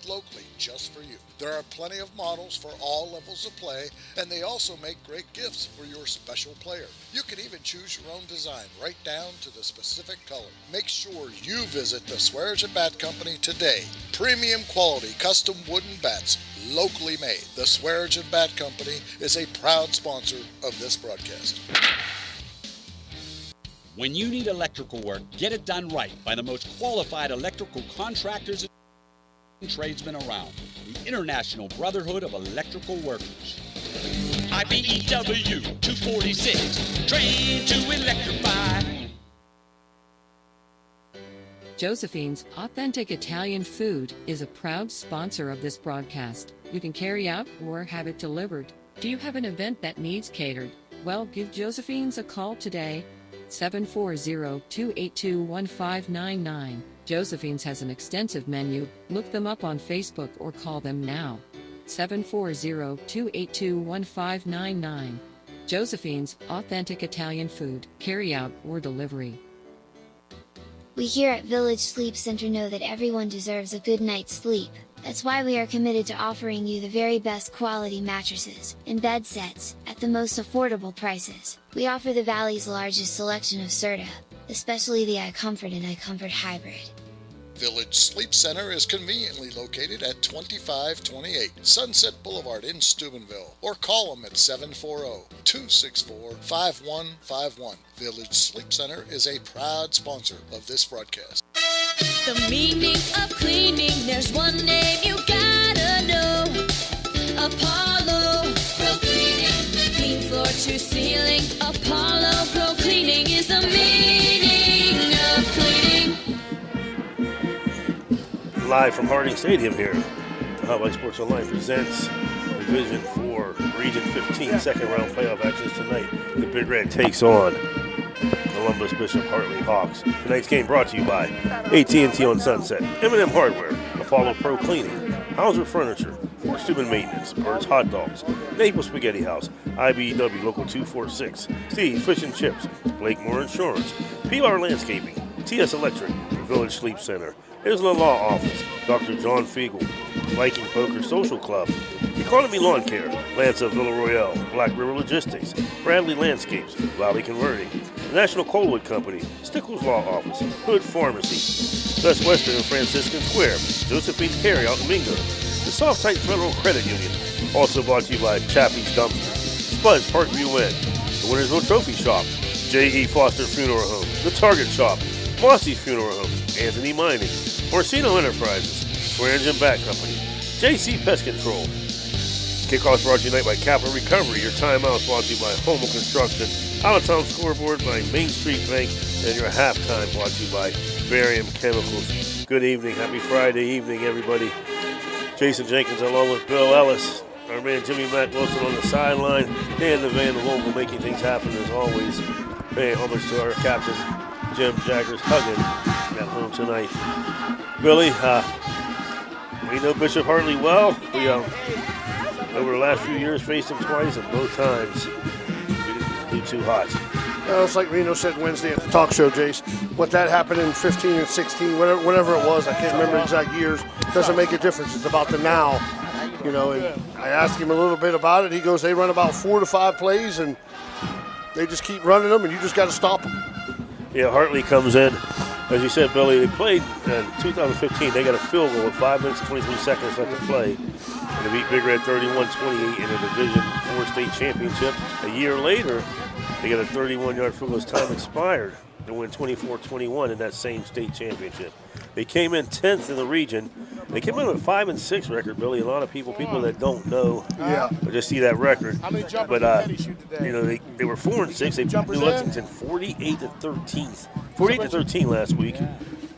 locally just for you. There are plenty of models for all levels of play, and they also make great gifts for your special player. You can even choose your own design right down to the specific color. Make sure you visit the Swearish and Bat Company today. Premium quality custom wooden bats, locally made. The Swearish and Bat Company is a proud sponsor of this broadcast. When you need electrical work, get it done right by the most qualified electrical contractors and tradesmen around. The International Brotherhood of Electrical Workers. IBEW 246, trained to electrify. Josephine's Authentic Italian Food is a proud sponsor of this broadcast. You can carry out or have it delivered. Do you have an event that needs catered? Well, give Josephine's a call today. 740-282-1599. Josephine's has an extensive menu. Look them up on Facebook or call them now. 740-282-1599. Josephine's Authentic Italian Food, carry out or delivery. We here at Village Sleep Center know that everyone deserves a good night's sleep. That's why we are committed to offering you the very best quality mattresses and bed sets at the most affordable prices. We offer the Valley's largest selection of Serta, especially the iComfort and iComfort Hybrid. Village Sleep Center is conveniently located at 2528 Sunset Boulevard in Steubenville, or call them at 740-264-5151. Village Sleep Center is a proud sponsor of this broadcast. The meaning of cleaning, there's one name you gotta know. Apollo Pro Cleaning. Clean floor to ceiling. Apollo Pro Cleaning is the meaning of cleaning. Live from Harding Stadium here, Hartley Sports Online presents Division 4 Region 15 second round playoff actions tonight. The Big Red takes on Columbus Bishop Hartley Hawks. Tonight's game brought to you by AT&T on Sunset, M&M Hardware, Apollo Pro Cleaning, Hauser Furniture, Fort Steuben Maintenance, Bird's Hot Dogs, Naples Spaghetti House, IBEW Local 246, Steve's Fish and Chips, Blakemore Insurance, PR Landscaping, TS Electric, Village Sleep Center, Isla Law Office, Dr. John Fiegel, Viking Poker Social Club, Economy Lawn Care, Lanza Villa Royale, Black River Logistics, Bradley Landscapes, Valley Converting, the National Coalwood Company, Stickles Law Office, Hood Pharmacy, Best Western and Franciscan Square, Josephine's Carryout in Mingo, the Soft-Type Federal Credit Union, also brought to you by Chappie's Dumpster, Spuds Parkview Inn, the Wintersville Trophy Shop, J.E. Foster Funeral Home, the Target Shop, Mossy's Funeral Home, Anthony Mining, Orsino Enterprises, Swearish and Bat Company, JC Pest Control. Kickoff brought to you tonight by Capital Recovery. Your timeout brought to you by Homo Construction, Out of Town Scoreboard by Main Street Bank, and your halftime brought to you by Barium Chemicals. Good evening. Happy Friday evening, everybody. Jason Jenkins along with Bill Ellis. Our man Jimmy Mack Wilson on the sideline. Dan the Van Vogel making things happen as always. Paying homage to our captain, Jim Jaggers Huggin at home tonight. Billy, we know Bishop Hartley well. We over the last few years faced him twice, and both times we didn't do too hot. Well, it's like Reno said Wednesday at the talk show, Jace. What that happened in 15 and 16, whatever it was, I can't remember exact years, doesn't make a difference. It's about the now, you know. And I asked him a little bit about it. He goes, they run about 4 to 5 plays, and they just keep running them, and you just got to stop them. Yeah, Hartley comes in. As you said, Billy, they played in 2015. They got a field goal with 5 minutes and 23 seconds left to play. And they beat Big Red 31-28 in a Division 4 state championship. A year later, they got a 31-yard field goal as time expired to win 24-21 in that same state championship. They came in 10th in the region. They came in with a 5-6 record, Billy. A lot of people that don't know, just see that record. But you know, they were 4-6. They beat New Lexington 48-13 last week.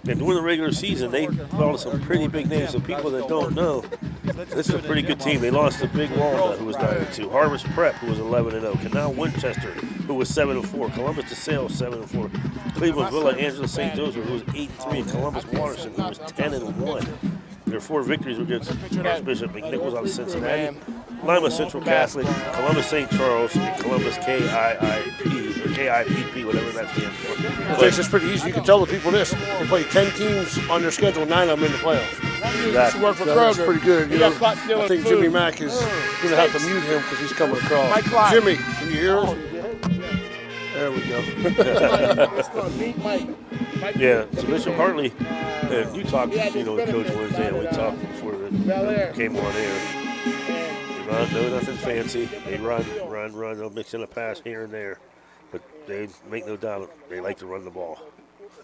And during the regular season, they followed some pretty big names. So people that don't know, this is a pretty good team. They lost to Big Walnut, who was 9-2. Harvest Prep, who was 11-0. Canal Winchester, who was 7-4. Columbus DeSales, 7-4. Cleveland Villa Angela St. Joseph, who was 8-3. And Columbus Waterson, who was 10-1. Their 4 victories were against Archbishop McNichols out of Cincinnati, Lima Central Catholic, Columbus St. Charles, and Columbus KIIP, or KIPP, whatever that stands for. Well, it's just pretty easy. You can tell the people this. They play 10 teams on their schedule, 9 of them in the playoffs. Used to work for Kroger. That's pretty good. He got caught stealing I think food. Jimmy Mack is going to have to mute him because he's coming across. Mike Clark. Jimmy, can you hear us? There we go. Yeah, so Bishop Hartley, and you talked, with Coach Wednesday, and we talked before the came on air. They run, no nothing fancy. They run. They'll mix in a pass here and there, but they make no doubt they like to run the ball.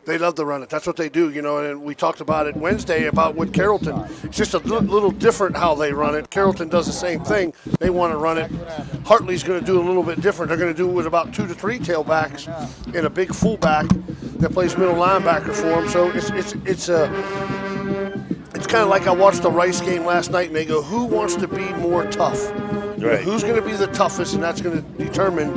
They love to run it. That's what they do, and we talked about it Wednesday about with Carrollton. It's just a little different how they run it. Carrollton does the same thing. They want to run it. Hartley's going to do a little bit different. They're going to do it with about 2 to 3 tailbacks and a big fullback that plays middle linebacker for them. So it's kind of like I watched the Rice game last night, and they go, who wants to be more tough? Right. Who's going to be the toughest, and that's going to determine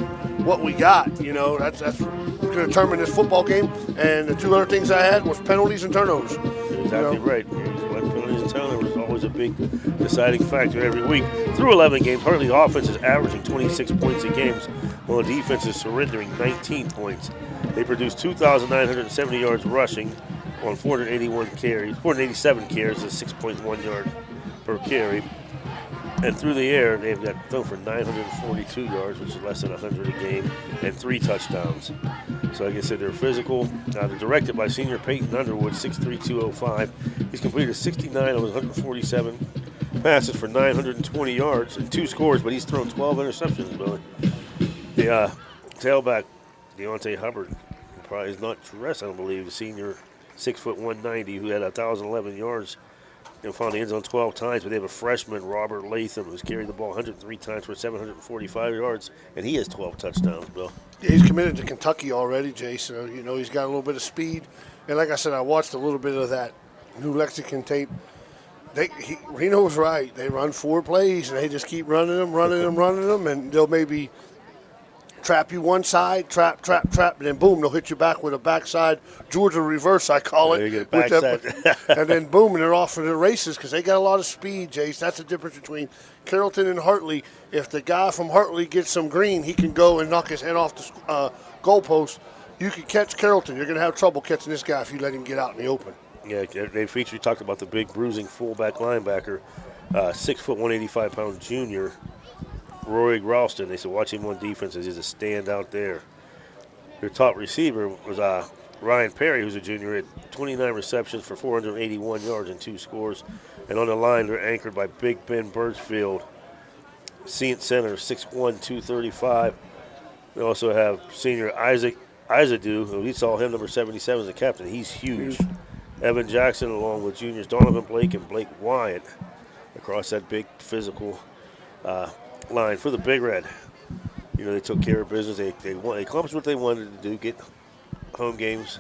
what we got. That's going to determine this football game. And the 2 other things I had was penalties and turnovers. You're exactly right. Penalties and turnovers is always a big deciding factor every week. Through 11 games, Hartley's offense is averaging 26 points a game, while the defense is surrendering 19 points. They produced 2,970 yards rushing on 487 carries, a 6.1 yard per carry. And through the air, they've got thrown for 942 yards, which is less than 100 a game, and 3 touchdowns. So like I said, they're physical. They're directed by senior Peyton Underwood, 6'3", 205. He's completed 69 of his 147 passes for 920 yards and 2 scores, but he's thrown 12 interceptions, Billy. The tailback, Deontay Hubbard, probably is not dressed, I don't believe, the senior 6'1", 190, who had 1,011 yards and found the end zone 12 times, but they have a freshman, Robert Latham, who's carried the ball 103 times for 745 yards, and he has 12 touchdowns, Bill. Yeah, he's committed to Kentucky already, Jason. He's got a little bit of speed. And like I said, I watched a little bit of that New Lexington tape. Reno was right. They run 4 plays, and they just keep running them, and they'll maybe trap you one side, trap, and then boom, they'll hit you back with a backside Georgia reverse, I call it. You get a backside. And then boom, and they're off for the races because they got a lot of speed, Jace. That's the difference between Carrollton and Hartley. If the guy from Hartley gets some green, he can go and knock his head off the goalpost. You can catch Carrollton. You're going to have trouble catching this guy if you let him get out in the open. Yeah, they talked about the big bruising fullback linebacker, 6', 185-pound junior, Rory Ralston. They said watch him on defense as he's a standout there. Their top receiver was Ryan Perry, who's a junior, had 29 receptions for 481 yards and 2 scores. And on the line, they're anchored by Big Ben Birchfield, center, 6'1", 235. They also have senior Isaac Izadu, who we saw him, number 77, as a captain. He's huge. Evan Jackson, along with juniors Donovan Blake and Blake Wyatt, across that big physical line for the Big Red. They took care of business. They accomplished what they wanted to do, get home games,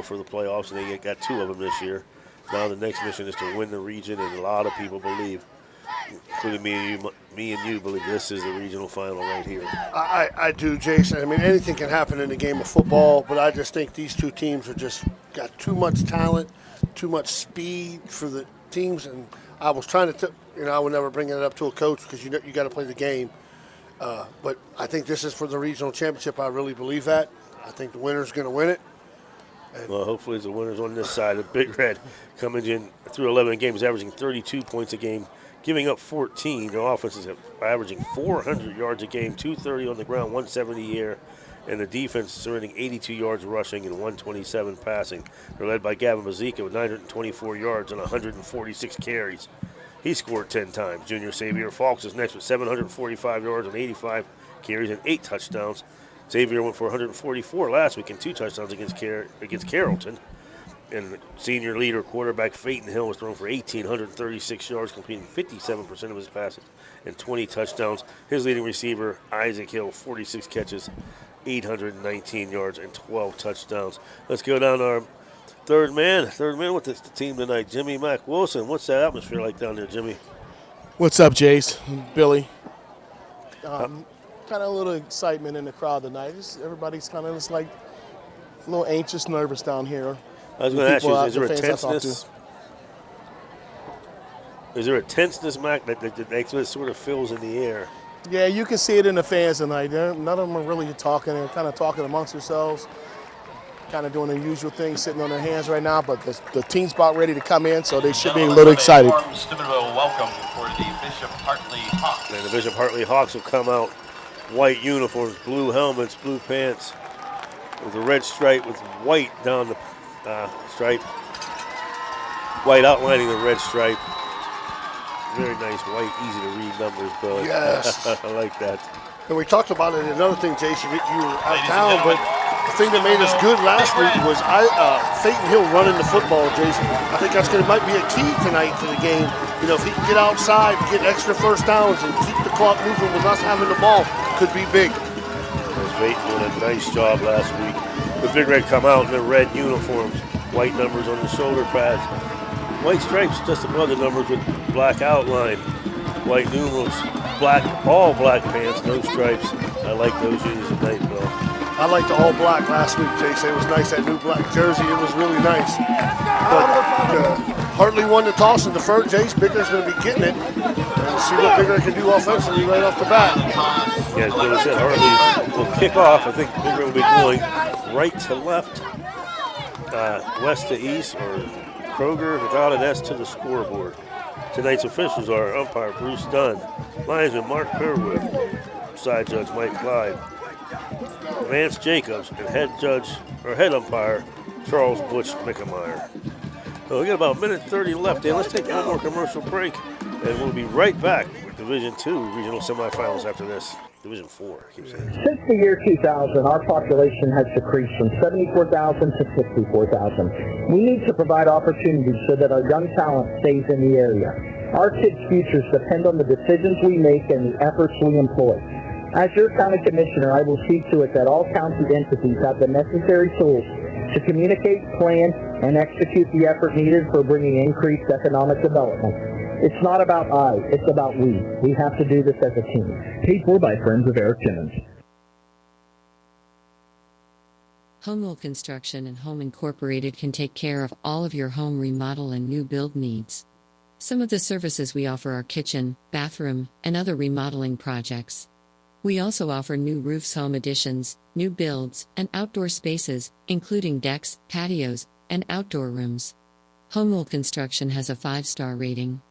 for the playoffs, and they got 2 of them this year. Now the next mission is to win the region, and a lot of people believe, including me and you believe this is the regional final right here. I do, Jason. I mean, anything can happen in the game of football, but I just think these 2 teams are just got too much talent, too much speed for the teams, and I was trying to I would never bring it up to a coach because you got to play the game. But I think this is for the regional championship. I really believe that. I think the winner's going to win it. Well, hopefully the winner's on this side. The Big Red coming in through 11 games, averaging 32 points a game, giving up 14. Their offense is averaging 400 yards a game, 230 on the ground, 170 air, and the defense is earning 82 yards rushing and 127 passing. They're led by Gavin Mazika with 924 yards and 146 carries. He scored 10 times. Junior Xavier Falks is next with 745 yards and 85 carries and 8 touchdowns. Xavier went for 144 last week and 2 touchdowns against Carrollton. And senior leader quarterback Peyton Hill was thrown for 1,836 yards, completing 57% of his passes and 20 touchdowns. His leading receiver, Isaac Hill, 46 catches, 819 yards and 12 touchdowns. Let's go down to our third man with the team tonight, Jimmy Mack Wilson. What's that atmosphere like down there, Jimmy? What's up, Jace? Billy. Kind of a little excitement in the crowd tonight. Everybody's kind of just like a little anxious, nervous down here. I was going to ask you, is there a tenseness? Is there a tenseness, Mac, that sort of fills in the air? Yeah, you can see it in the fans tonight. None of them are really talking. They're kind of talking amongst themselves. kind of doing unusual things, sitting on their hands right now, but the team's about ready to come in, so they should be a little excited. Steubenville, welcome for the Bishop Hartley Hawks. And the Bishop Hartley Hawks will come out, white uniforms, blue helmets, blue pants, with a red stripe with white down the stripe. White outlining the red stripe. Very nice white, easy to read numbers, Billy. Yes. I like that. And we talked about it. Another thing, Jason, you were out of town, but the thing that made us good last week was Phaeton Hill running the football, Jason. I think that's might be a key tonight to the game. You know, if he can get outside, get extra first downs, and keep the clock moving with us having the ball, could be big. Phaeton doing a nice job last week. The Big Red come out in their red uniforms, white numbers on the shoulder pads, white stripes just above the numbers with black outline, white numerals, all black pants, no stripes. I like those unis tonight, Bill. I liked the all black last week, Jason. It was nice, that new black jersey. It was really nice. But Hartley won the toss in the first. Jace Bigger's going to be getting it. And see what Bigger can do offensively right off the bat. Yeah, as Billy said, Hartley will kick off. I think Bigger will be going right to left, west to east, or Kroger without an S to the scoreboard. Tonight's officials are umpire Bruce Dunn, linesman Mark Kerwood, side judge Mike Clyde, Vance Jacobs, and head umpire Charles Butch Mickemeyer. So we got about a minute 30 left, Dan. Let's take one more commercial break, and we'll be right back with Division II regional semifinals after this. Division 4, I keep saying. Since the year 2000, our population has decreased from 74,000 to 64,000. We need to provide opportunities so that our young talent stays in the area. Our kids' futures depend on the decisions we make and the efforts we employ. As your county commissioner, I will see to it that all county entities have the necessary tools to communicate, plan, and execute the effort needed for bringing increased economic development. It's not about I, it's about we. We have to do this as a team. Paid for by Friends of Eric Timmons. Home Construction and Home Incorporated can take care of all of your home remodel and new build needs. Some of the services we offer are kitchen, bathroom, and other remodeling projects. We also offer new roofs, home additions, new builds, and outdoor spaces, including decks, patios, and outdoor rooms. Home Construction has a 5-star rating.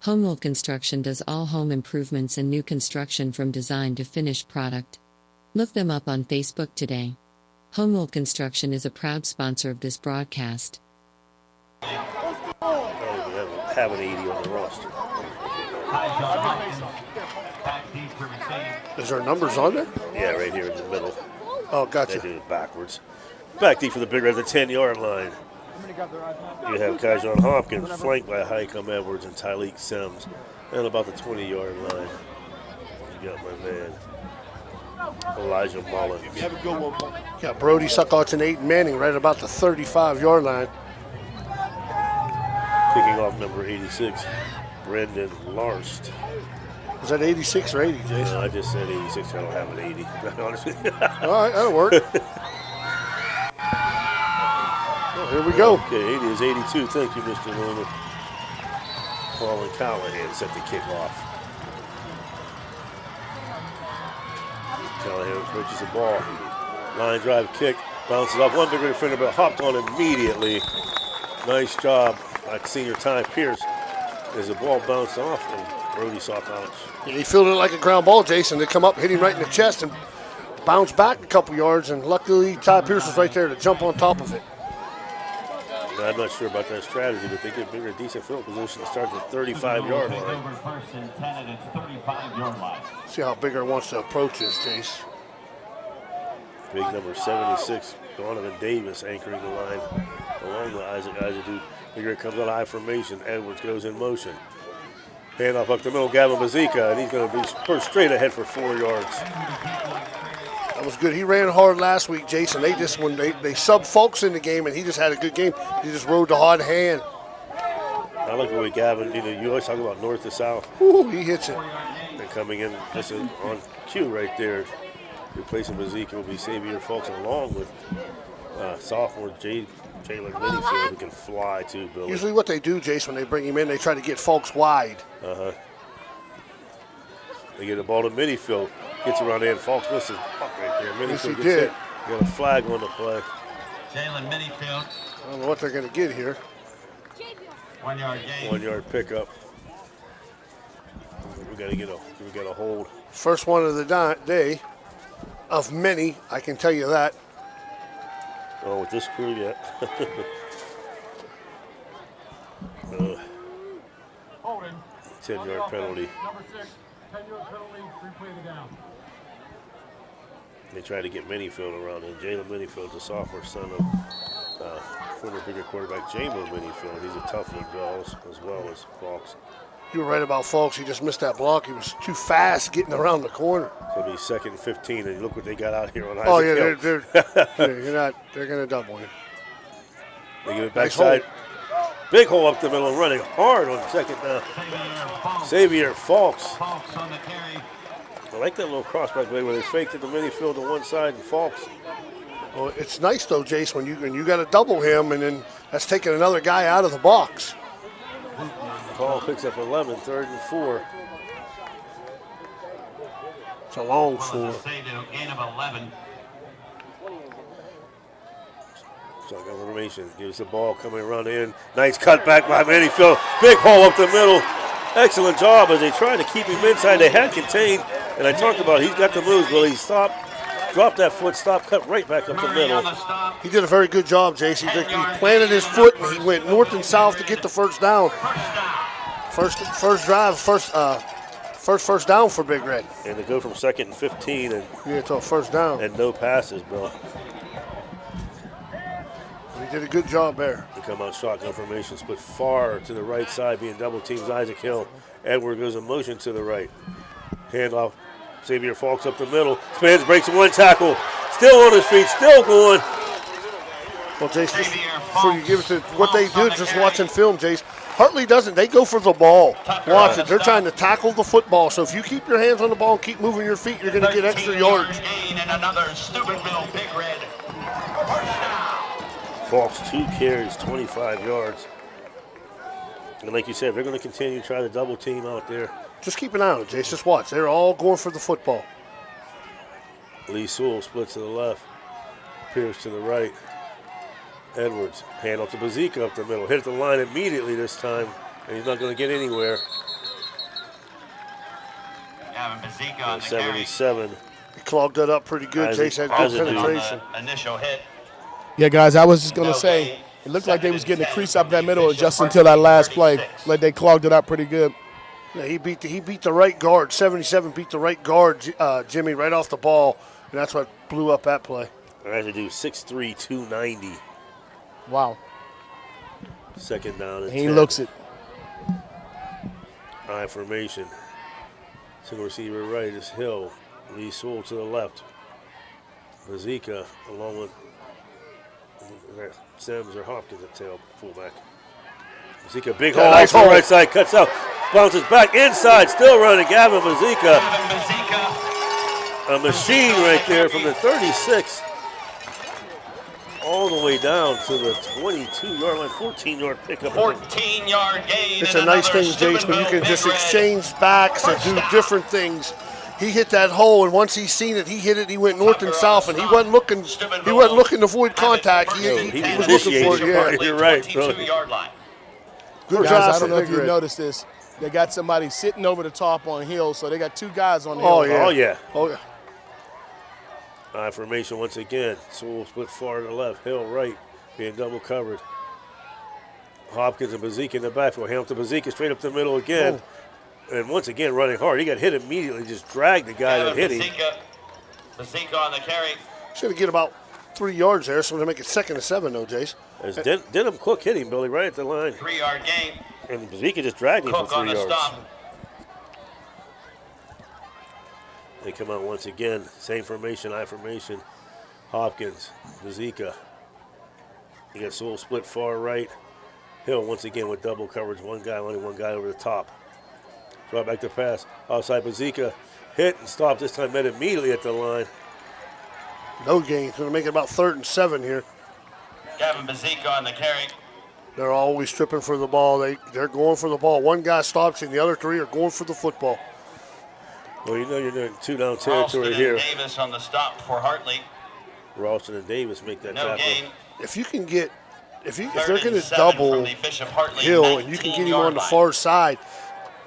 Home Construction does all home improvements and new construction from design to finished product. Look them up on Facebook today. Home Construction is a proud sponsor of this broadcast. Have an 80 on the roster. Is there numbers on there? Yeah, right here in the middle. Oh, gotcha. They do it backwards. Back deep for the Big Red, the 10-yard line. You have Kajon Hopkins flanked by Highcomb Edwards and Tyleek Sims. And about the 20-yard line, you got my man, Elijah Mullen. Got Brody Suckotts and Aiden Manning right about the 35-yard line. Kicking off number 86, Brendan Larst. Is that 86 or 80, Jason? No, I just said 86. I don't have an 80. Honestly. All right, that'll work. Well, here we go. Okay, 80 is 82. Thank you, Mr. Luna. Colin Callahan set the kick off. Callahan approaches the ball. Line drive kick. Bounces off one Big Red defender, but hopped on immediately. Nice job by senior Ty Pierce as the ball bounced off and Brody saw bounce. Yeah, he fielded it like a ground ball, Jason. They come up, hit him right in the chest, and bounce back a couple yards, and luckily Ty Pierce was right there to jump on top of it. I'm not sure about that strategy, but they get bigger, decent field position to start at the 35-yard line. See how Bigger wants to approach this, Jace. Big number 76, Donovan Davis anchoring the line along with Isaac Isaac. Bigger comes out of I formation. Edwards goes in motion. Handoff up the middle, Gavin Bazika, and he's going to be pushed straight ahead for 4 yards. That was good. He ran hard last week, Jason. They just they subbed Folks in the game, and he just had a good game. He just rode the hard hand. I like the way Gavin, you always talk about north to south. Ooh, he hits it. And coming in just on cue right there, replacing Bazika will be Xavier Folks along with sophomore Jalen Minifield, who can fly too, Billy. Usually what they do, Jason, when they bring him in, they try to get Folks wide. They get the ball to Minifield. Gets around there, and Folks misses puck right there. Minifield Yes, he gets did. hit. Got a flag on the play. Jalen Minifield. I don't know what they're going to get here. 1 yard gain. 1 yard pickup. We got a hold. First one of the day of many, I can tell you that. Oh, with this crew yet. Holding. 10-yard penalty. Number 6, 10-yard penalty, replay the down. They tried to get Minifield around him. Jalen Minifield's a sophomore, son of former bigger quarterback Jamo Minifield. He's a tough one, Bill, as well as Fox. You were right about Fox. He just missed that block. He was too fast getting around the corner. So it'll be 2nd and 15, and look what they got out here on Isaac Oh, yeah, Hill. they're going to double him. They give it backside. Big hole up the middle, running hard on 2nd down. Xavier Fox. On the carry. I like that little crossback play where they faked it to Minifield to one side and Fox. Well, it's nice, though, Jace, when you got to double him, and then that's taking another guy out of the box. Paul picks up 11, 3rd and 4. It's a long 4. Gain of 11. So confirmation gives the ball coming around the end. Nice cut back by Minifield. Big hole up the middle. Excellent job as they tried to keep him inside. They had contained, and I talked about he's got the moves, but he stopped, dropped that foot, stopped, cut right back up the middle. He did a very good job, Jace. He planted his foot, and he went north and south to get the first down. First drive, first down for Big Red. And they go from 2nd and 15 and to a first down. And no passes, Bill. He did a good job there. They come out shotgun formation, split far to the right side, being double teams Isaac Hill. Edward goes in motion to the right. Handoff. Xavier Fox up the middle. Spins, breaks one tackle. Still on his feet, still going. Well, Jace, before you give it to what they do, just watching film, Jace. Hartley doesn't. They go for the ball. Watch it. They're trying to tackle the football. So if you keep your hands on the ball and keep moving your feet, you're going to get extra yards. Gain and another Steubenville Big Red. Fox 2 carries, 25 yards. And like you said, they're going to continue to try to double team out there. Just keep an eye on it, Jace. Just watch. They're all going for the football. Lee Sewell splits to the left. Pierce to the right. Edwards, hand off to Bazika up the middle. Hit the line immediately this time, and he's not going to get anywhere. Gavin Bazika on the 77. He clogged that up pretty good. Jace had good penetration. Initial hit. Yeah, guys, I was just going to say, it looked like they was getting a crease up that middle just until that last play. Like they clogged it up pretty good. Yeah, he beat the right guard. 77 beat the right guard, Jimmy, right off the ball, and that's what blew up that play. I had to do 6'3", 290. Wow. 2nd down and He 10. looks it. High formation. Single receiver right is Hill. Lee Sewell to the left. Bazika along with Sims or Hopkins at tail fullback. Bazika, big hole, nice hole, right side, cuts out, bounces back inside, still running. Gavin Bazika. A machine right there from the 36 all the way down to the 22-yard line, 14-yard pickup. 14-yard gain. It's a nice thing, Jace, when you can just exchange backs and do different things. He hit that hole, and once he seen it, he hit it. He went north and south, and he wasn't looking. He wasn't looking to avoid contact. He was looking for it. Yeah, you're right. Good guys, job. I don't know if you noticed this. They got somebody sitting over the top on Hill, so they got 2 guys on the hill. Oh yeah. Oh yeah. High formation once again. Sewell split far to the left. Hill right, being double covered. Hopkins and Bazika in the backfield. Hand to Bazika straight up the middle again. Oh. And once again, running hard. He got hit immediately, just dragged the guy that hit him. Bazika on the carry. Should have get about 3 yards there, so to make it 2nd and 7, though, Jace. As Denham Cook hit him, Billy, right at the line. 3-yard gain. And Bazika just dragged him Cook for 3 yards. Stop. They come out once again. Same formation, I formation. Hopkins, Bazika. You got Sewell split far right. Hill once again with double coverage. Only one guy over the top. Draw back to pass. Outside Bazika. Hit and stop. This time met immediately at the line. No gain. Going to make it about 3rd and 7 here. Gavin Bazika on the carry. They're always stripping for the ball. They're going for the ball. One guy stops and the other 3 are going for the football. Well, you know you're doing 2-down territory here. Davis on the stop for Hartley. Ralston and Davis make that tackle. No gain. if you can get, if they're going to double Hill and you can get him on the far side,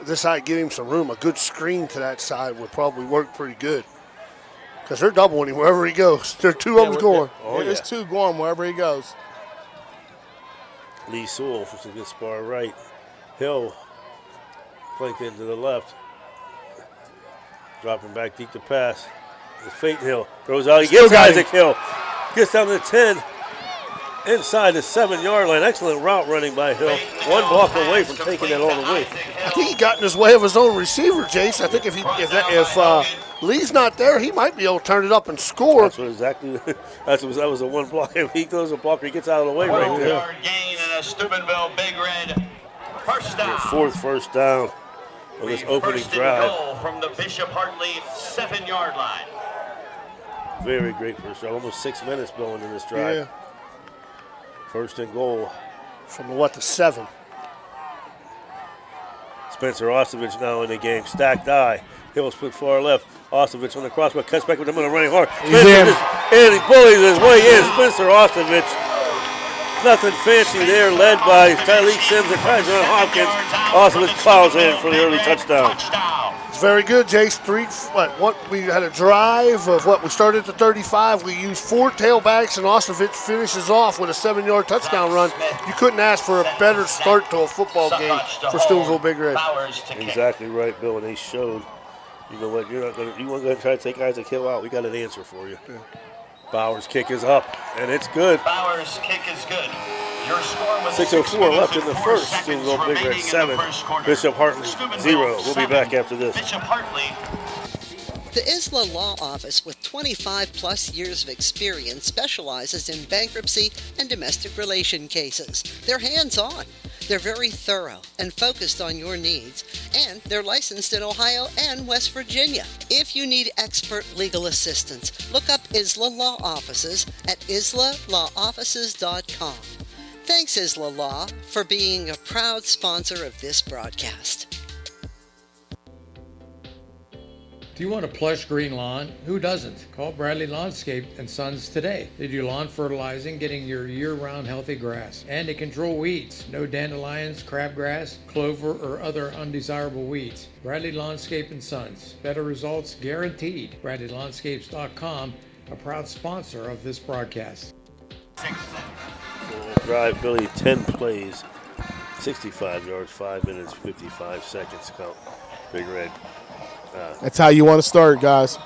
this side, give him some room. A good screen to that side would probably work pretty good. Because they're doubling him wherever he goes. There are two of them going. There's two going wherever he goes. Lee Sewell for some good spar right. Hill flanked into the left. Dropping back deep to pass. It's Peyton Hill. Throws out. He gets Isaac Hill. Gets down to the 10. Inside the 7-yard line. Excellent route running by Hill. One block away from taking that all the way. I think he got in his way of his own receiver, Jace. I think if Lee's not there, he might be able to turn it up and score. That's what exactly. That was a one block. If he throws a blocker, he gets out of the way right there. 12-yard gain and a Steubenville Big Red first down. Fourth first down of this opening drive. Goal from the Bishop Hartley 7-yard line. Very great first drive. Almost 6 minutes going in this drive. Yeah. First and goal. From the 7. Spencer Ostovich now in the game. Stacked eye. Hill split far left. Ostovich on the crossbar. Cuts back with the middle running hard. Spencer and he bullies his way in. Spencer Ostovich. Nothing fancy there. Led by Tyleek Sims and Kaiser Hopkins. Ostovich plows in for the early touchdown. It's very good, Jace. We had a drive of we started at the 35. We used 4 tailbacks, and Ostovich finishes off with a 7-yard touchdown run. You couldn't ask for a better start to a football game for Steubenville Big Red. Exactly right, Bill, and they showed, you know what, you want to go and try to take Isaac Hill out, we got an answer for you. Yeah. Bauer's kick is up, and it's good. Bauer's kick is good. Your score was 6:04 left in the first. Steubenville Big Red 7, Bishop Hartley 0. We'll be back after this. Bishop Hartley. The Isla Law Office, with 25 plus years of experience, specializes in bankruptcy and domestic relation cases. They're hands-on. They're very thorough and focused on your needs, and they're licensed in Ohio and West Virginia. If you need expert legal assistance, look up Isla Law Offices at islawoffices.com. Thanks, Isla Law, for being a proud sponsor of this broadcast. Do you want a plush green lawn? Who doesn't? Call Bradley Lawnscape & Sons today. They do lawn fertilizing, getting your year-round healthy grass. And they control weeds. No dandelions, crabgrass, clover, or other undesirable weeds. Bradley Lawnscape & Sons. Better results guaranteed. BradleyLawnscapes.com, a proud sponsor of this broadcast. Drive, Billy, 10 plays, 65 yards, 5 minutes, 55 seconds. Count. Big Red. That's how you want to start, guys.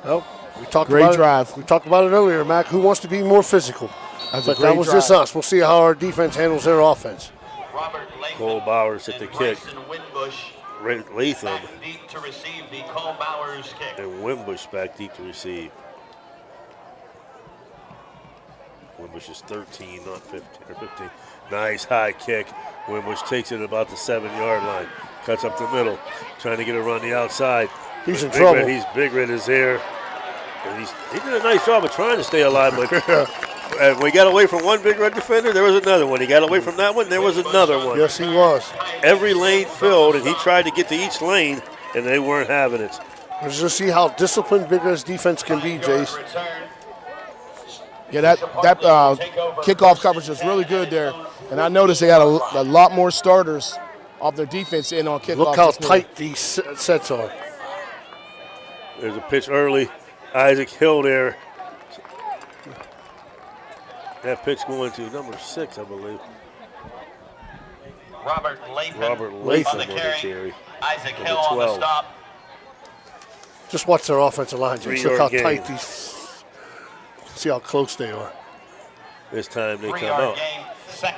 Well, we talked great about drive. We talked about it earlier, Mac. Who wants to be more physical? But that was just us. We'll see how our defense handles their offense. Cole Bowers at the kick. Latham deep to receive the Cole Bowers kick. And Wimbush back deep to receive. Wimbush is 13, not 15 or 15. Nice high kick. Wimbush takes it about the 7-yard line. Cuts up the middle, trying to get it around the outside. He's in trouble. Big Red is there. And he did a nice job of trying to stay alive, but when he got away from one Big Red defender, there was another one. He got away from that one, there was another one. Yes, he was. Every lane filled, and he tried to get to each lane, and they weren't having it. Let's just see how disciplined Big Red's defense can be, Jace. Yeah, that kickoff coverage was really good there. And I noticed they had a lot more starters off their defense in on kickoff. Look how tight these sets are. There's a pitch early. Isaac Hill there. That pitch going to number 6, I believe. Robert Latham on the carry. Isaac Hill on the stop. Just watch their offensive line. Look how tight these. See how close they are. This time they come out.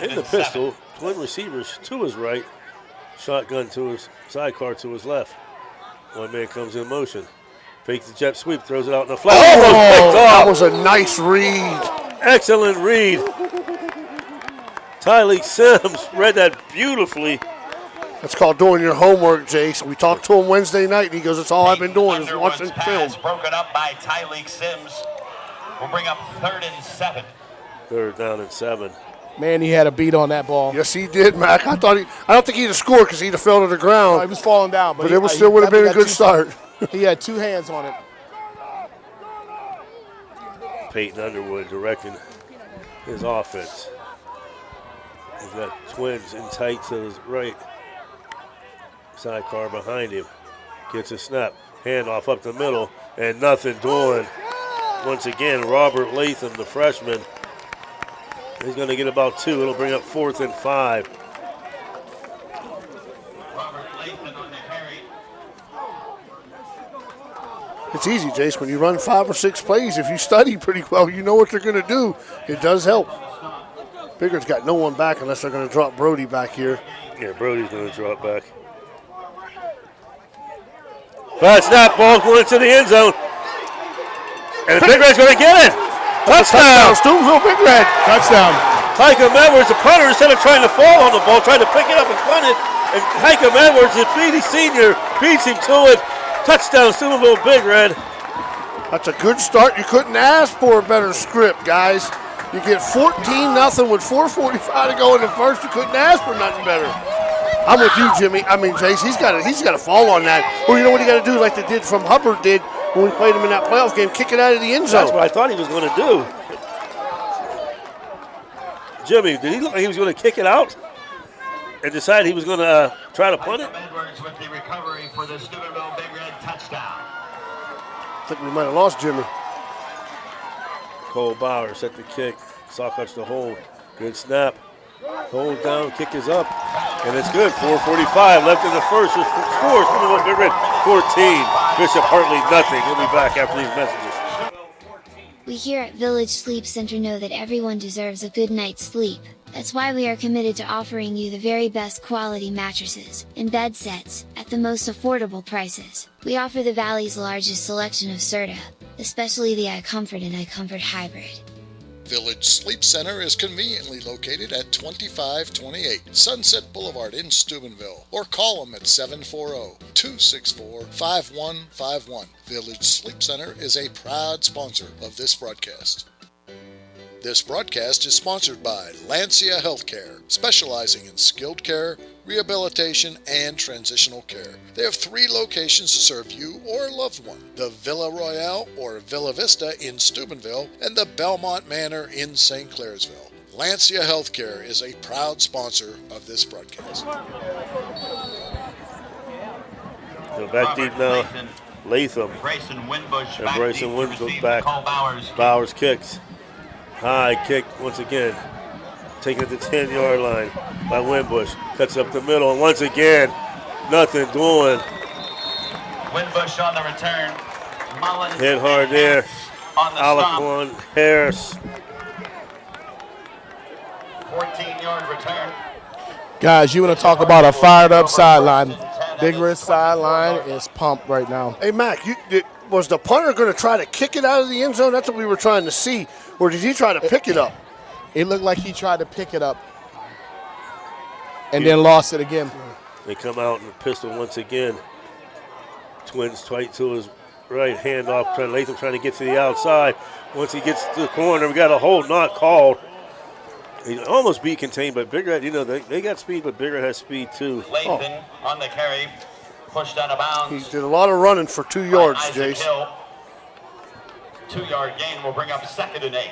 In the pistol, twin receivers to his right, shotgun to his sidecar to his left. One man comes in motion. Fakes the jet sweep, throws it out in the flat. Oh, that was a nice read. Excellent read. Tyleek Sims read that beautifully. That's called doing your homework, Jace. We talked to him Wednesday night, and he goes, that's all I've been doing is watching film. Broken up by Tyleek Sims. We'll bring up 3rd and 7. 3rd down and 7. Man, he had a beat on that ball. Yes, he did, Mac. I don't think he'd have scored because he'd have fell to the ground. No, he was falling down. But it still would have been a good start. He had 2 hands on it. Peyton Underwood directing his offense. He's got Twins in tight to his right. Sidecar behind him. Gets a snap. Handoff up the middle, and nothing doing. Once again, Robert Latham, the freshman. He's going to get about 2. It'll bring up 4th and 5. It's easy, Jace. When you run 5 or 6 plays, if you study pretty well, you know what they're going to do. It does help. Bigger's got no one back unless they're going to drop Brody back here. Yeah, Brody's going to drop back. Bad snap, ball going into the end zone. And Big Red's going to get it. Touchdown. Steubenville Big Red. Touchdown. Hikem Edwards, the punter, instead of trying to fall on the ball, tried to pick it up and punt it. And Hikem Edwards, the speedy senior, beats him to it. Touchdown, Steubenville Big Red. That's a good start. You couldn't ask for a better script, guys. You get 14-0 with 4:45 to go in the first. You couldn't ask for nothing better. I'm with you, Jimmy. I mean, Jace, he's got to fall on that. Or you know what he got to do, like they did from Hubbard did when we played him in that playoff game, kick it out of the end zone. That's what I thought he was going to do. Jimmy, did he look like he was going to kick it out and decide he was going to try to punt it? Edwards with the recovery for the Steubenville Big Red touchdown. I think we might have lost Jimmy. Cole Bauer set the kick. Sawcuts the hold. Good snap. Hold down, kick is up. And it's good. 4:45 left in the first. Scores. Steubenville Big Red 14. Bishop Hartley nothing. We'll be back after these messages. We here at Village Sleep Center know that everyone deserves a good night's sleep. That's why we are committed to offering you the very best quality mattresses and bed sets at the most affordable prices. We offer the Valley's largest selection of Serta, especially the iComfort and iComfort Hybrid. Village Sleep Center is conveniently located at 2528 Sunset Boulevard in Steubenville, or call them at 740-264-5151. Village Sleep Center is a proud sponsor of this broadcast. This broadcast is sponsored by Lancia Healthcare, specializing in skilled care, rehabilitation, and transitional care. They have 3 locations to serve you or a loved one: the Villa Royale or Villa Vista in Steubenville and the Belmont Manor in St. Clairsville. Lancia Healthcare is a proud sponsor of this broadcast. So back deep now, Latham. Bryson Winbush And Bryson Winbush back. Bowers kicks. High kick once again. Taking it to the 10-yard line by Winbush. Cuts up the middle, and once again, nothing doing. Winbush on the return. Mullins Hit hard there. on the Alaquan Harris. 14-yard return. Guys, you want to talk about a fired-up sideline. Big Red sideline is pumped right now. Hey, Mac, was the punter going to try to kick it out of the end zone? That's what we were trying to see. Or did he try to pick it up? It looked like he tried to pick it up and then lost it again. They come out in the pistol once again. Twins tight to his right, hand off. Latham trying to get to the outside. Once he gets to the corner, we got a hold not called. He almost beat contained, but Big Red, they got speed, but Big Red has speed too. Latham on the carry, pushed out of bounds. He did a lot of running for 2 yards, Jace. 2-yard gain will bring up 2nd and 8.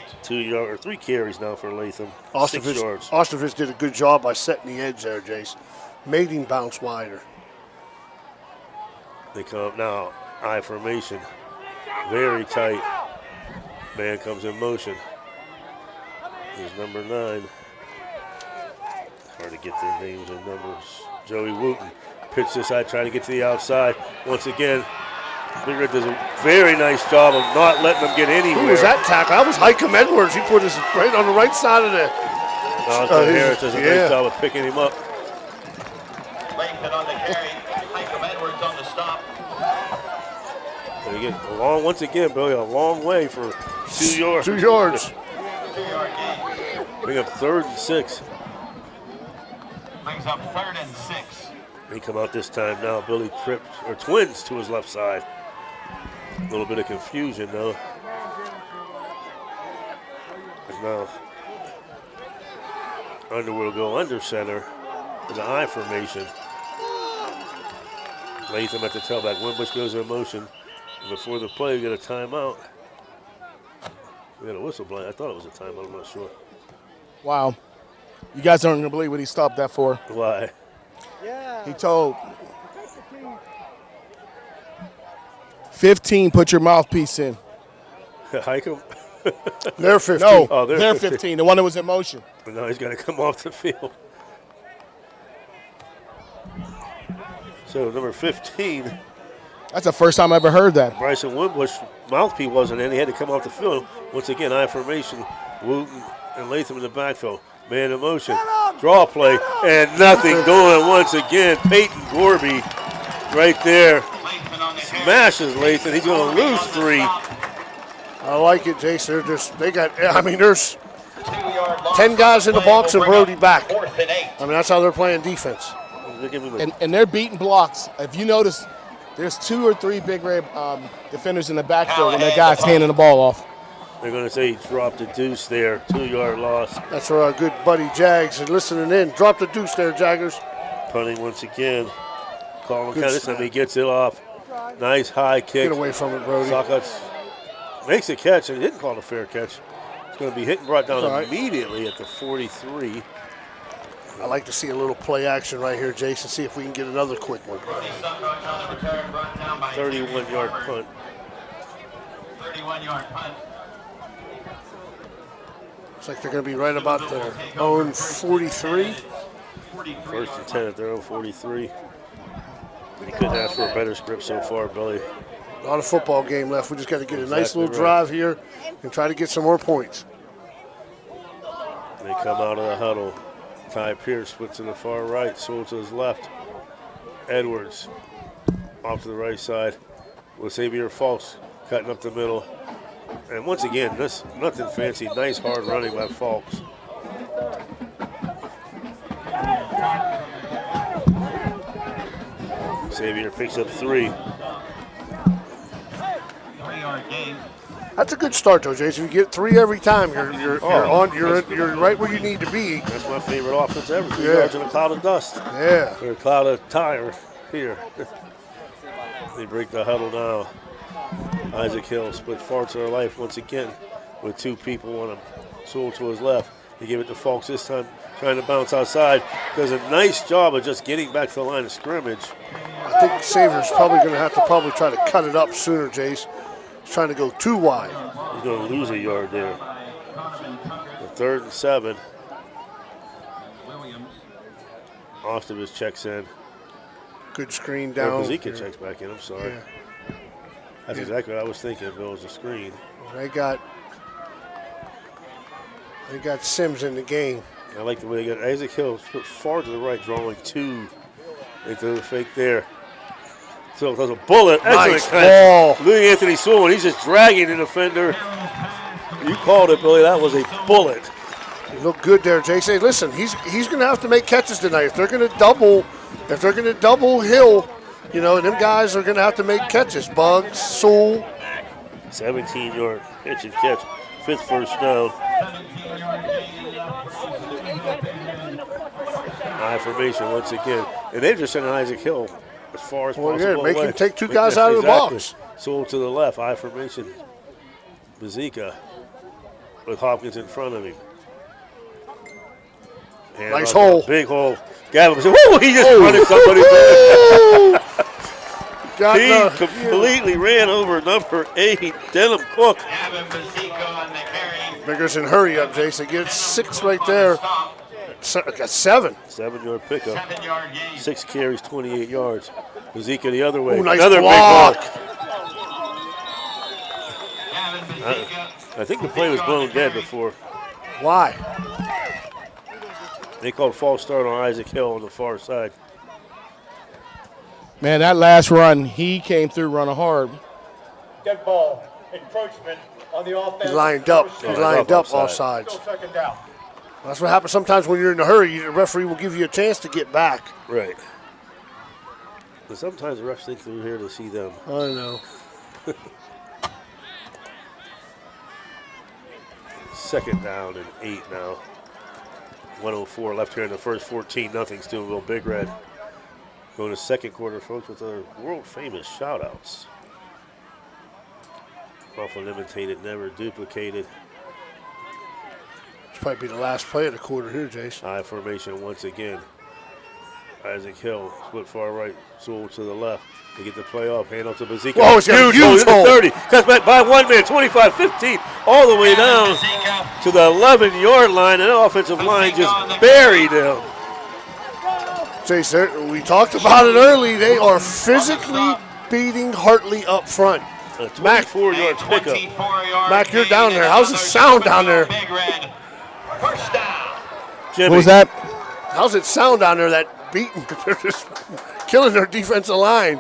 3 carries now for Latham. 6 yards. Ostervich did a good job by setting the edge there, Jace. Made him bounce wider. They come up now, I formation. Very tight. Man comes in motion. Here's number 9. Hard to get their names and numbers. Joey Wooten. Pitch this side, trying to get to the outside. Once again, Big Red does a very nice job of not letting them get anywhere. Who was that tackle? That was Hikem Edwards. He put his right on the right side of the. Harris does a nice job of picking him up. Latham on the carry. Hikem Edwards on the stop. And again, once again, Billy, a long way for 2 yards. 2 yards. 2-yard gain. Bring up 3rd and 6. Brings up 3rd and 6. They come out this time now. Billy trips, or Twins to his left side. A little bit of confusion though. As now Underwood will go under center in the I formation. Latham at the tailback. Winbush goes in motion. And before the play, we get a timeout. We got a whistle blind. I thought it was a timeout. I'm not sure. Wow. You guys aren't going to believe what he stopped that for. Why? He told 15, put your mouthpiece in. Hike him? They're 15. No, Oh, they're 15. The one that was in motion. But now he's got to come off the field. So number 15. That's the first time I ever heard that. Bryson Wimbush mouthpiece wasn't in. He had to come off the field. Once again, I formation. Wooten and Latham in the backfield. Man in motion. Draw play. And nothing going once again. Peyton Gorby right there. Smashes Latham. He's going to lose 3. I like it, Jason. There's 10 guys in the box and Brody back. That's how they're playing defense. And they're beating blocks. If you notice, there's 2 or 3 big red defenders in the backfield when that guy's handing the ball off. They're going to say he dropped a deuce there. 2-yard loss. That's where our good buddy Jags is listening in. Drop the deuce there, Jaggers. Punting once again. Colin County. This time he gets it off. Nice high kick. Get away from it, Brody. Sockets makes a catch, and he didn't call it a fair catch. It's going to be hit and brought down right. immediately at the 43. I like to see a little play action right here, Jason. See if we can get another quick one. 31-yard punt. 31-yard punt. Looks like they're going to be right about their own 43. First and 10 at their own 43. You couldn't ask for a better script so far, Billy. Not a football game left. We just got to get a nice little drive here and try to get some more points. They come out of the huddle. Ty Pierce splits to the far right, Sewell to his left. Edwards off to the right side with Xavier Falks cutting up the middle. And once again, this nothing fancy, nice hard running by Falks. Xavier picks up 3. 3-yard gain. That's a good start, though, Jason. You get 3 every time. You're right where you need to be. That's my favorite offense ever. 3 yards in a cloud of dust. Yeah. Or a cloud of tire here. They break the huddle now. Isaac Hill split far to their life once again with 2 people on him. Sewell to his left. He gave it to Falks this time, trying to bounce outside. Does a nice job of just getting back to the line of scrimmage. I think Xavier's probably going to have to try to cut it up sooner, Jace. He's trying to go too wide. He's going to lose a yard there. The 3rd and 7. Ostevich checks in. Good screen down. Bazika checks back in, I'm sorry. Yeah. That's exactly what I was thinking, Bill, was a screen. They got Sims in the game. I like the way they got Isaac Hill put far to the right, drawing 2. They threw the fake there. So there's a bullet. Nice ball. Louis Anthony Sewell, and he's just dragging the defender. You called it, Billy. That was a bullet. He looked good there, Jason. Hey, listen, he's going to have to make catches tonight. If they're going to double Hill, and them guys are going to have to make catches. Bugs, Sewell. 17-yard pitch and catch. 5th first down. High formation once again. And they've just sent Isaac Hill as far as possible. Yeah, make away. him take 2 guys out of the box. Sewell to the left. High formation. Bazika with Hopkins in front of him. And nice hole. Big hole. Gavin said, woo, he just punished somebody. He completely ran over number 8, Denham Cook. Biggers and hurry up, Jason. Get 6 right there. Got 7. 7-yard pickup. 6 carries, 28 yards. Bazika the other way. Ooh, nice another block. big block. I think the play was blown dead before. Why? They called false start on Isaac Hill on the far side. Man, that last run, he came through running hard. Dead ball. Encroachment on the offense. He lined up. All sides. That's what happens sometimes when you're in a hurry. The referee will give you a chance to get back. Right. But sometimes the refs think they're here to see them. I know. 2nd down and 8 now. 1:04 left here in the first. 14-0 Steubenville Big Red. Going to 2nd quarter, folks, with our world-famous shout-outs. Often imitated, never duplicated. This might be the last play of the quarter here, Jace. High formation once again. Isaac Hill, split far right, Sewell to the left. They get the play off, hand off to Bazika. Whoa, it's got a huge hole. 30, cuts back by 1 man, 25, 15, all the way down to the 11-yard line, and the offensive line just buried him. Jace, we talked about it early. They are physically beating Hartley up front. A 24-yard pickup. Mac, you're down there. How's it sound down there? Jimmy. What was that? How's it sound down there, that beating? They're just killing their defensive line.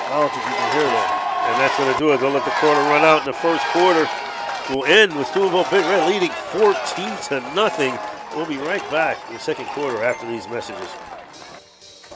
I don't think you can hear that. And that's going to do it. They'll let the quarter run out in the first quarter. We'll end with Steubenville Big Red leading 14-0. We'll be right back in the second quarter after these messages.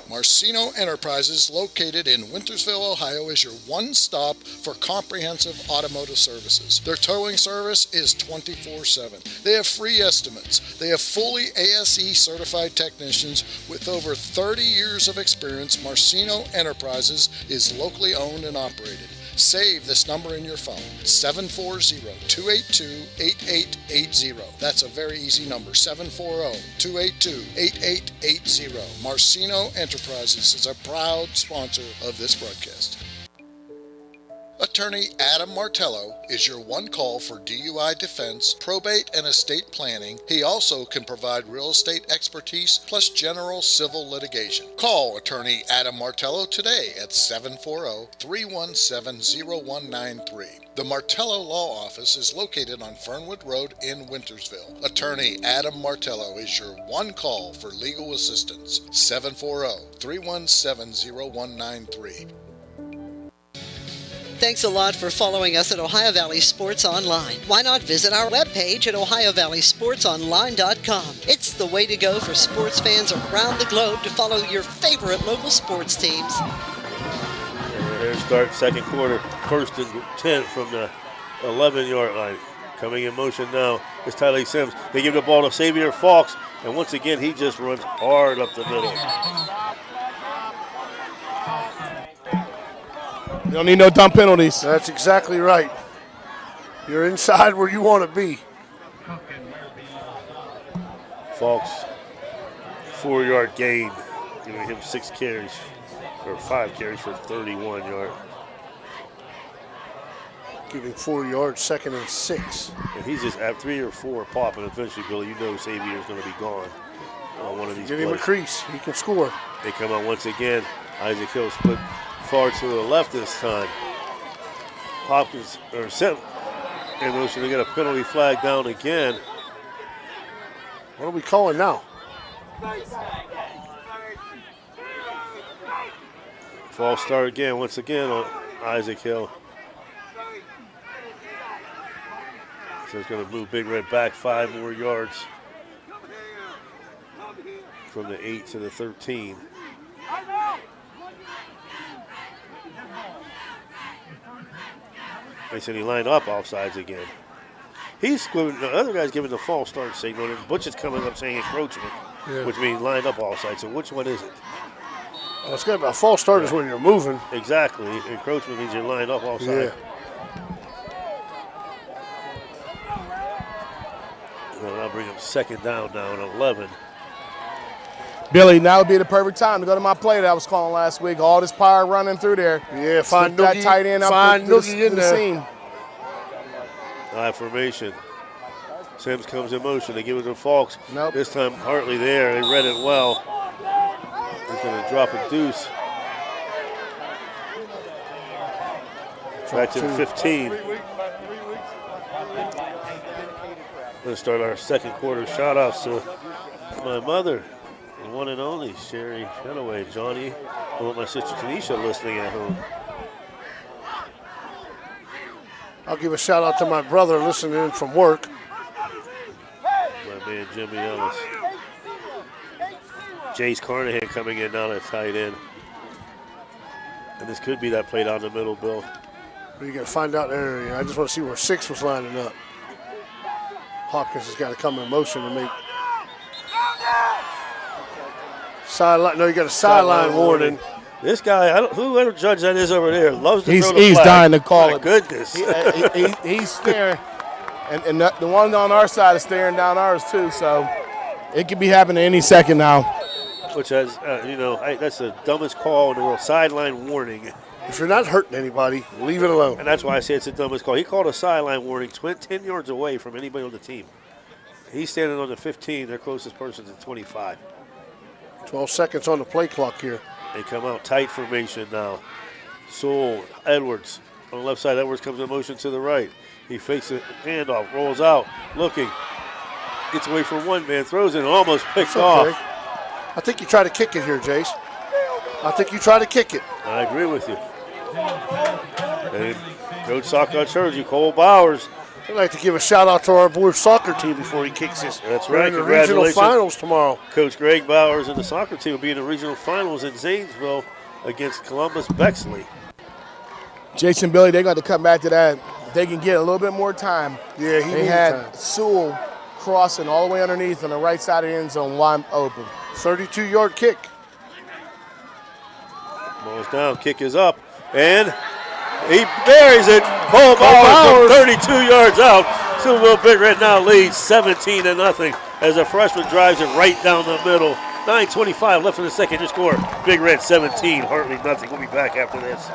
Marcino Enterprises, located in Wintersville, Ohio, is your one-stop for comprehensive automotive services. Their towing service is 24/7. They have free estimates. They have fully ASE certified technicians with over 30 years of experience. Marcino Enterprises is locally owned and operated. Save this number in your phone, 740-282-8880. That's a very easy number, 740-282-8880. Marcino Enterprises is a proud sponsor of this broadcast. Attorney Adam Martello is your one call for DUI defense, probate, and estate planning. He also can provide real estate expertise plus general civil litigation. Call Attorney Adam Martello today at 740-317-0193. The Martello Law Office is located on Fernwood Road in Wintersville. Attorney Adam Martello is your one call for legal assistance. 740-317-0193. Thanks a lot for following us at Ohio Valley Sports Online. Why not visit our webpage at OhioValleySportsOnline.com? It's the way to go for sports fans around the globe to follow your favorite local sports teams. Here start second quarter, 1st and 10 from the 11-yard line. Coming in motion now is Tyler Sims. They give the ball to Xavier Fawkes, and once again he just runs hard up the middle. You don't need no dumb penalties. That's exactly right. You're inside where you want to be. Fawkes, 4-yard gain, giving him 6 carries, or 5 carries for 31 yards. Giving 4 yards, 2nd and 6. And he's just at 3 or 4 pop, and eventually, Billy, you know Xavier's going to be gone on one of these Give him a crease. He can score. They come out once again. Isaac Hill split far to the left this time. Hopkins, or Sim, in motion to get a penalty flag down again. What are we calling now? False start again, once again on Isaac Hill. So it's going to move Big Red back 5 more yards from the 8 to the 13. They said he lined up offsides again. He's the other guy's giving the false start signal, and Butch is coming up saying encroachment, which means lined up offside. So which one is it? Well, it's got to be a false start is when you're moving. Exactly. Encroachment means you're lined up offside. Well, I'll bring him 2nd down now at 11. Billy, now would be the perfect time to go to my play that I was calling last week. All this power running through there. Yeah, find that tight end up Noogie in the there. seam. High formation. Sims comes in motion. They give it to Fawkes. Nope. This time Hartley there. They read it well. He's going to drop a deuce. Back to the 15. Going to start our second quarter. Shout outs to my mother, the one and only Sherry Shenaway, Johnny, and with my sister Tanisha listening at home. I'll give a shout out to my brother listening in from work. My man Jimmy Ellis. Jace Carnahan coming in now at tight end. And this could be that play down the middle, Bill. You got to find out there. I just want to see where 6 was lining up. Hopkins has got to come in motion to make sideline. No, you got a sideline warning. This guy, whoever judge that is over there, loves to throw the He's flag. dying to call My it. goodness. He's staring, and the one on our side is staring down ours too. So it could be happening any second now. Which has, that's the dumbest call in the world. Sideline warning. If you're not hurting anybody, leave it alone. And that's why I say it's the dumbest call. He called a sideline warning 10 yards away from anybody on the team. He's standing on the 15. Their closest person's at 25. 12 seconds on the play clock here. They come out tight formation now. Sewell, Edwards on the left side. Edwards comes in motion to the right. He fakes a handoff, rolls out, looking. Gets away from one man, throws it, and almost picked off. I think you try to kick it here, Jace. I think you try to kick it. I agree with you. And Coach Soccer showed you, Cole Bowers. I'd like to give a shout out to our boys' soccer team before he kicks this. That's We're right. in the regional finals tomorrow. Coach Greg Bowers and the soccer team will be in the regional finals in Zanesville against Columbus Bexley. Jason Billy, they got to come back to that. If they can get a little bit more time. Yeah, they had Sewell crossing all the way underneath on the right side of the end zone, wide open. 32-yard kick. Ball's down, kick is up, and he buries it. Cole Bowers from 32 yards out. Steubenville Big Red now leads 17-0 as a freshman drives it right down the middle. 9:25 left in the second to score. Big Red 17, Hartley nothing. We'll be back after this.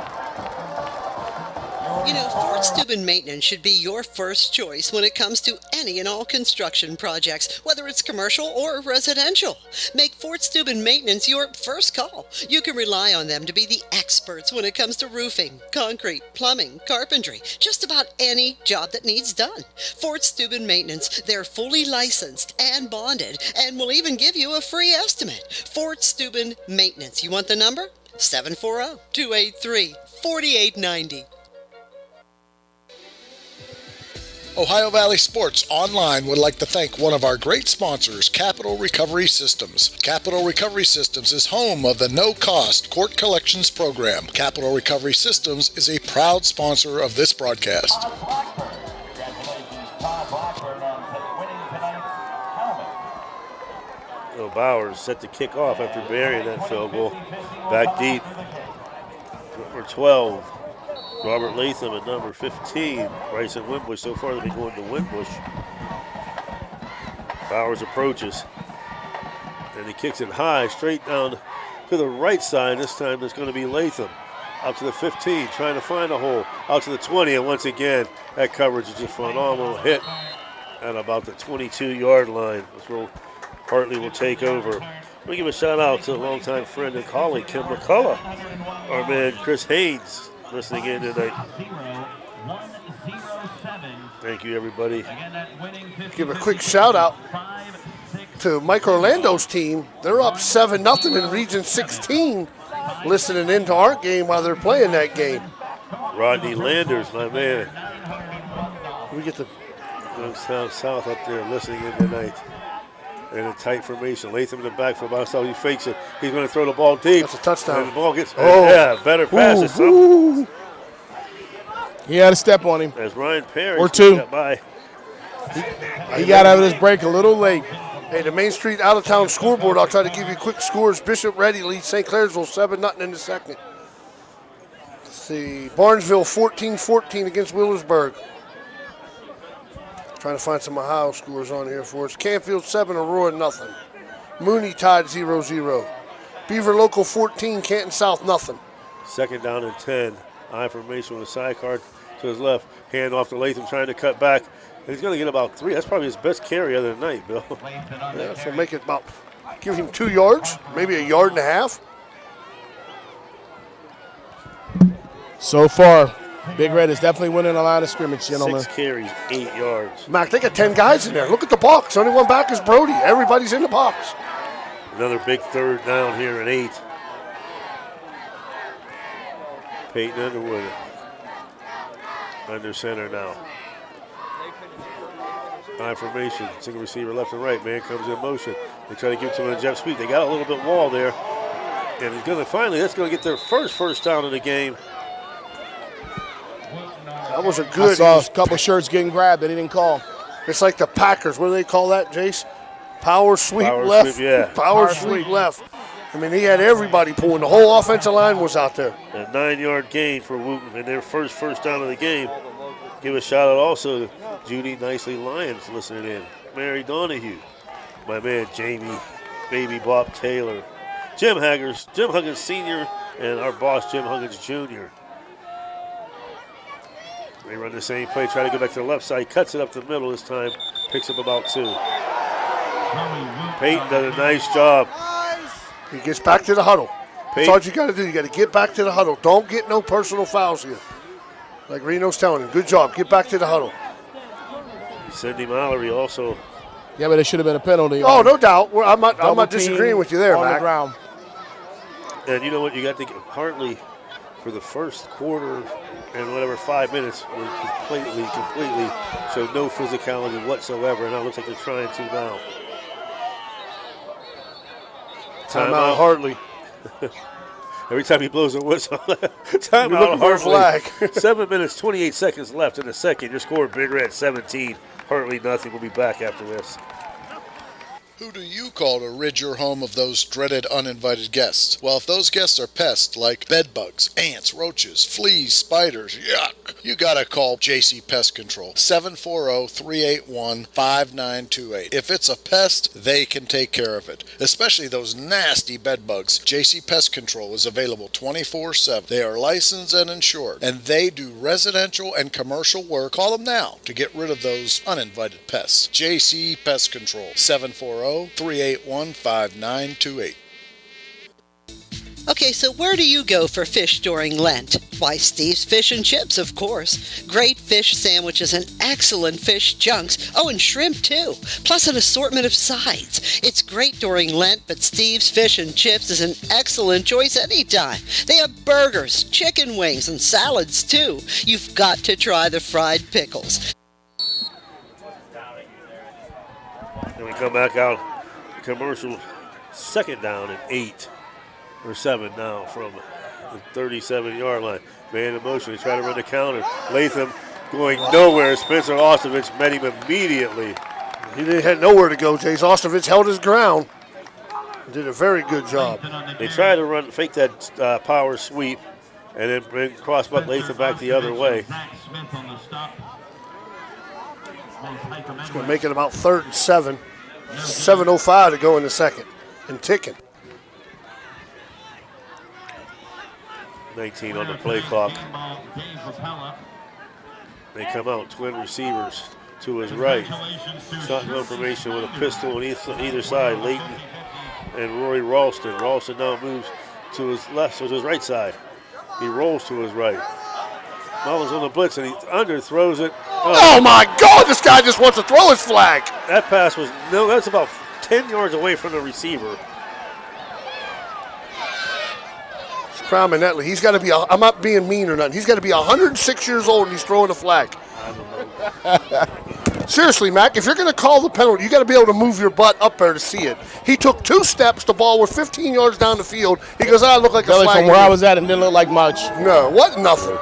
You know, Fort Steuben Maintenance should be your first choice when it comes to any and all construction projects, whether it's commercial or residential. Make Fort Steuben Maintenance your first call. You can rely on them to be the experts when it comes to roofing, concrete, plumbing, carpentry, just about any job that needs done. Fort Steuben Maintenance, they're fully licensed and bonded and will even give you a free estimate. Fort Steuben Maintenance. You want the number? 740-283-4890. Ohio Valley Sports Online would like to thank one of our great sponsors, Capital Recovery Systems. Capital Recovery Systems is home of the no-cost court collections program. Capital Recovery Systems is a proud sponsor of this broadcast. Bowers set to kick off after burying that field goal. Back deep, number 12. Robert Latham at number 15. Bryson Winbush. So far they've been going to Winbush. Bowers approaches. And he kicks it high, straight down to the right side. This time it's going to be Latham. Out to the 15, trying to find a hole. Out to the 20, and once again, that coverage is just a phenomenal hit at about the 22-yard line. That's where Hartley will take over. We give a shout out to a longtime friend and colleague, Kim McCullough. Our man, Chris Haynes, listening in tonight. Thank you, everybody. Give a quick shout out to Mike Orlando's team. They're up 7-0 in Region 16, listening into our game while they're playing that game. Rodney Landers, my man. We get the south up there listening in tonight. In a tight formation. Latham in the back for about he fakes it. He's going to throw the ball deep. That's a touchdown. And the ball gets, better passes. He had a step on him. As Ryan Perry or two. Got by. He got out of this break a little late. Hey, the Main Street out-of-town scoreboard, I'll try to give you quick scores. Bishop Ready leads St. Clairsville 7-0 in the second. Let's see. Barnesville 14-14 against Wheelersburg. Trying to find some Ohio scores on here for us. Canfield 7, Aurora nothing. Mooney tied 0-0. Beaver Local 14, Canton South nothing. Second down and 10. Eye formation with a side card to his left. Hand off to Latham trying to cut back. And he's going to get about 3. That's probably his best carry of the night, Bill. Yeah, so make it about, give him 2 yards, maybe a yard and a half. So far, Big Red is definitely winning the line of scrimmage, gentlemen. 6 carries, 8 yards. Mac, they got 10 guys in there. Look at the box. Only one back is Brody. Everybody's in the box. Another big third down here at 8. Peyton Underwood under center now. High formation, single receiver left and right. Man comes in motion. They try to give it to him to Jeff Sweet. They got a little bit wall there. And he's going to finally, that's going to get their first down in the game. That was a good. I saw a couple shirts getting grabbed that he didn't call. It's like the Packers. What do they call that, Jace? Power sweep Power left. Sweep, yeah. Power sweep left. I mean, he had everybody pulling. The whole offensive line was out there. A 9-yard gain for Wooten and their first down of the game. Give a shout out also to Judy Nicely Lyons listening in. Mary Donahue, my man Jamie, baby Bob Taylor, Jim Huggins Sr., and our boss Jim Huggins Jr. They run the same play, try to go back to the left side, cuts it up the middle this time, picks up about 2. Peyton does a nice job. He gets back to the huddle. That's Peyton. all you got to do. You got to get back to the huddle. Don't get no personal fouls here. Like Reno's telling him, good job. Get back to the huddle. Cindy Mallory also. Yeah, but it should have been a penalty. Oh, no doubt. I'm not Double disagreeing team with you there, on Mac. the ground. And you know what? You got to get Hartley for the first quarter and whatever 5 minutes were completely showed no physicality whatsoever. And now it looks like they're trying to now. Timeout Hartley. Every time he blows a whistle, timeout looking for a Hartley. flag. 7 minutes, 28 seconds left in the second. Your score, Big Red 17. Hartley nothing. We'll be back after this. Who do you call to rid your home of those dreaded uninvited guests? Well, if those guests are pests like bedbugs, ants, roaches, fleas, spiders, yuck, you gotta call JC Pest Control, 740-381-5928. If it's a pest, they can take care of it, especially those nasty bedbugs. JC Pest Control is available 24/7. They are licensed and insured, and they do residential and commercial work. Call them now to get rid of those uninvited pests. JC Pest Control, 740-381-5928. Okay, so where do you go for fish during Lent? Why, Steve's Fish and Chips, of course. Great fish sandwiches and excellent fish junks. Oh, and shrimp, too. Plus an assortment of sides. It's great during Lent, but Steve's Fish and Chips is an excellent choice anytime. They have burgers, chicken wings, and salads, too. You've got to try the fried pickles. And we come back out, commercial, second down and 8 or 7 now from the 37-yard line. Man in motion, they try to run the counter. Latham going nowhere. Spencer Ostovich met him immediately. He had nowhere to go, Jace. Ostovich held his ground. Did a very good job. They tried to fake that power sweep and then bring crossbuck Latham back the other way. It's going to make it about 3rd and 7. 7:05 to go in the second and ticking. 19 on the play clock. They come out, twin receivers to his right. Shotgun formation with a pistol on either side. Leighton and Rory Ralston. Ralston now moves to his left, so to his right side. He rolls to his right. Mullins on the blitz, and he underthrows it. Oh my God, this guy just wants to throw his flag. That pass was, that's about 10 yards away from the receiver. Crown Manetli, he's got to be, I'm not being mean or nothing, he's got to be 106 years old and he's throwing a flag. Seriously, Mac, if you're going to call the penalty, you got to be able to move your butt up there to see it. He took 2 steps, the ball was 15 yards down the field. He goes, I look like a flag. From where I was at, it didn't look like much. No, what nothing.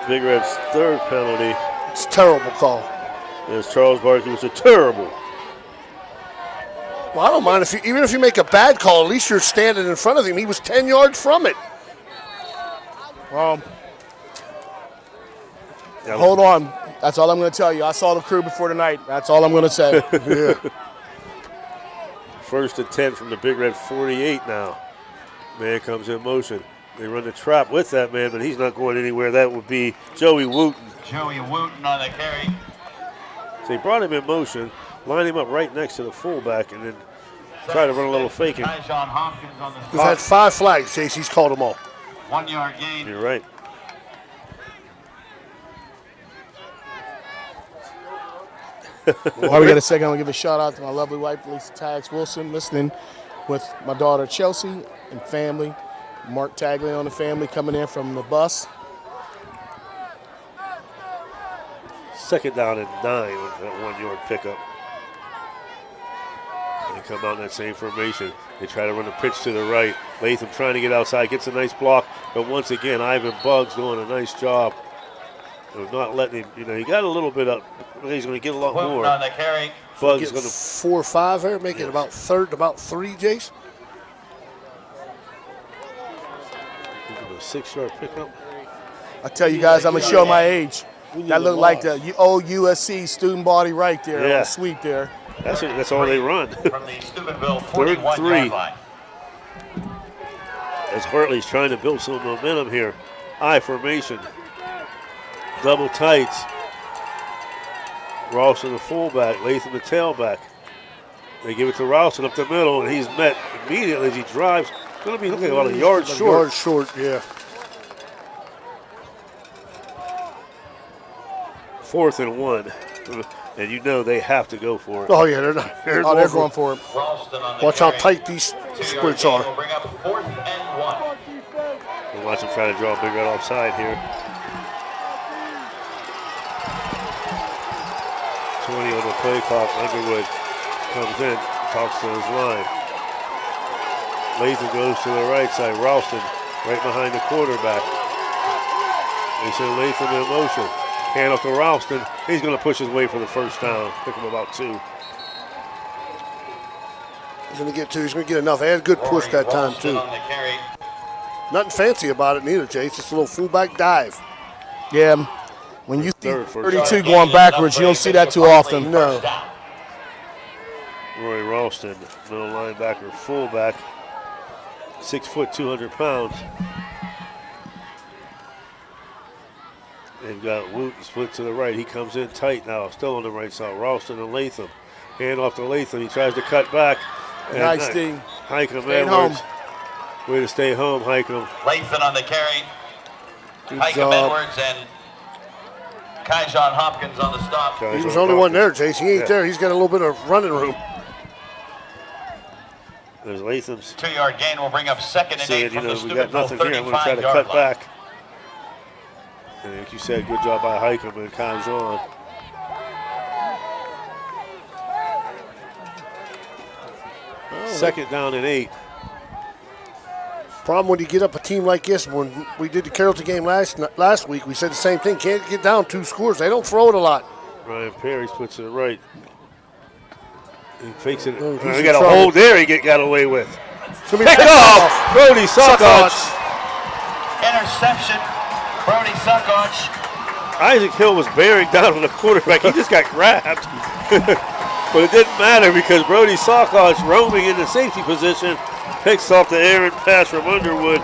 Big Red's 3rd penalty. It's a terrible call. As Charles Barkley was a terrible. Well, I don't mind even if you make a bad call, at least you're standing in front of him. He was 10 yards from it. Well, hold on. That's all I'm going to tell you. I saw the crew before tonight. That's all I'm going to say. Yeah. 1st and 10 from the Big Red 48 now. Man comes in motion. They run the trap with that man, but he's not going anywhere. That would be Joey Wooten. Joey Wooten on the carry. So he brought him in motion, lined him up right next to the fullback, and then tried to run a little faking. We've had 5 flags, JC's called them all. 1 yard gain. You're right. While we got a second, I'll give a shout out to my lovely wife, Lisa Tags Wilson, listening with my daughter Chelsea and family. Mark Tagley on the family coming in from the bus. 2nd down and 9 with that 1 yard pickup. They come out in that same formation. They try to run a pitch to the right. Latham trying to get outside, gets a nice block, but once again, Ivan Buggs doing a nice job of not letting him. You know, he got a little bit up. He's going to get a lot more. On the carry. Bug's going to 4 or 5 there, make it about 3, Jace. a 6-yard pickup. I tell you guys, I'm going to show my age. That looked like the old USC student body right there on the sweep there. That's all they run. From the Steubenville 3rd 41-yard line. As Hartley's trying to build some momentum here. I formation. Double tights. Ralston the fullback, Latham the tailback. They give it to Ralston up the middle, and he's met immediately as he drives. Going to be looking about a yard short. Yard short, yeah. 4th and 1. And you know they have to go for it. Oh, yeah, they're not. They're going for it. Watch how tight these splits are. Bring up 4th and 1. And watch him try to draw a big red offside here. 20 on the play clock. Underwood comes in, talks to his line. Latham goes to the right side. Ralston right behind the quarterback. They send Latham in motion. Hand off to Ralston. He's going to push his way for the first down. Pick him about 2. He's going to get 2. He's going to get enough. They had a good push that time, too. Nothing fancy about it neither, Chase. Just a little fullback dive. Yeah. When you see 32 going backwards, you don't see that too often. No. Roy Ralston, middle linebacker, fullback, 6 foot, 200 pounds. They've got Wooten split to the right. He comes in tight now, still on the right side. Ralston and Latham. Hand off to Latham. He tries to cut back. Nice thing. Highcomb Edwards. Way to stay home, Highcomb. Latham on the carry. Good Highcomb job. Edwards and Kyjon Hopkins on the stop. He was the only one there, Chase. He ain't there. He's got a little bit of running room. There's Latham's. 2-yard gain will bring up 2nd and 8 from the we got Steubenville nothing here. I'm going to try to 35-yard cut line. back. And like you said, good job by Highcomb and Kyjon. Second down and 8. Problem when you get up a team like this, when we did the Carrollton game last week, we said the same thing. Can't get down 2 scores. They don't throw it a lot. Ryan Perry splits to the right. He fakes it. Oh, He got a hold there he got away with. Pick off! Brody Sokoch. Interception. Brody Sokoch. Isaac Hill was bearing down on the quarterback. He just got grabbed. But it didn't matter because Brody Sokoch, roaming in the safety position, picks off the errant pass from Underwood.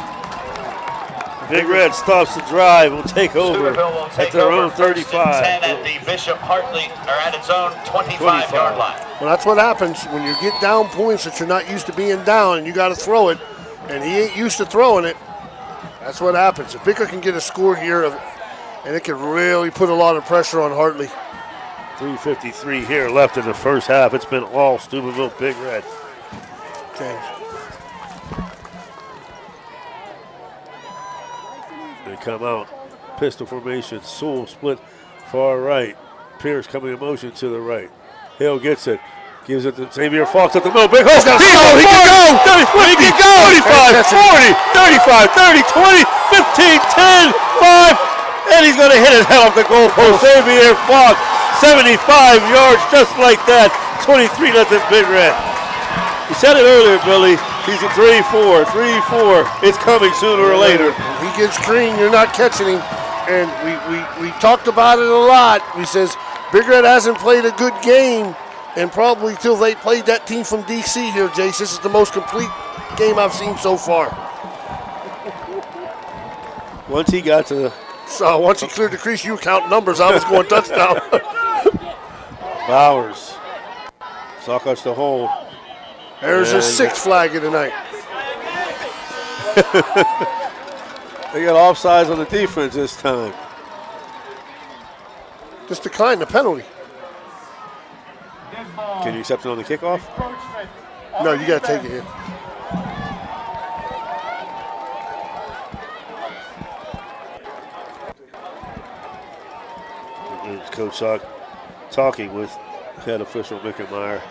Big Red stops the drive. Will take over at their own 35. 10 at the Bishop Hartley, or at its own 25-yard line. Well, that's what happens when you get down points that you're not used to being down and you got to throw it, and he ain't used to throwing it. That's what happens. If Bicker can get a score here, and it can really put a lot of pressure on Hartley. 3:53 here left in the first half. It's been all Steubenville Big Red. James. They come out. Pistol formation. Sewell split far right. Pierce coming in motion to the right. Hill gets it. Gives it to Xavier Fox at the middle. Big hole. He can go. 30, 50, he can go. 35, 40, 35, 30, 20, 15, 10, 5. And he's going to hit his head off the goalpost. Xavier Fox, 75 yards just like that. 23-0 Big Red. You said it earlier, Billy. He's a 3-4, 3-4. It's coming sooner or later. He gets green, you're not catching him. And we talked about it a lot. We says Big Red hasn't played a good game, and probably till they played that team from DC here, Jace. This is the most complete game I've seen so far. Once he got to the... So once he cleared the crease, you count numbers. I was going touchdown. Bowers. Sokoch to hold. There's a 6 flag of the night. They got offsides on the defense this time. Just decline the penalty. Can you accept it on the kickoff? No, you got to take it here. Coach Sock talking with head official Mickenmeyer.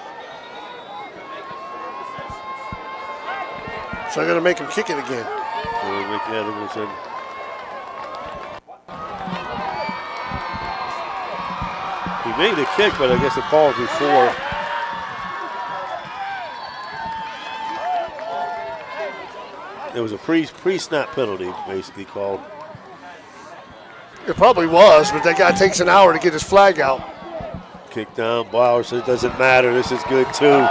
So I'm going to make him kick it again. made the kick, but I guess the call was before. It was a pre-snap penalty, basically called. It probably was, but that guy takes an hour to get his flag out. Kick down. Bauer says it doesn't matter. This is good too.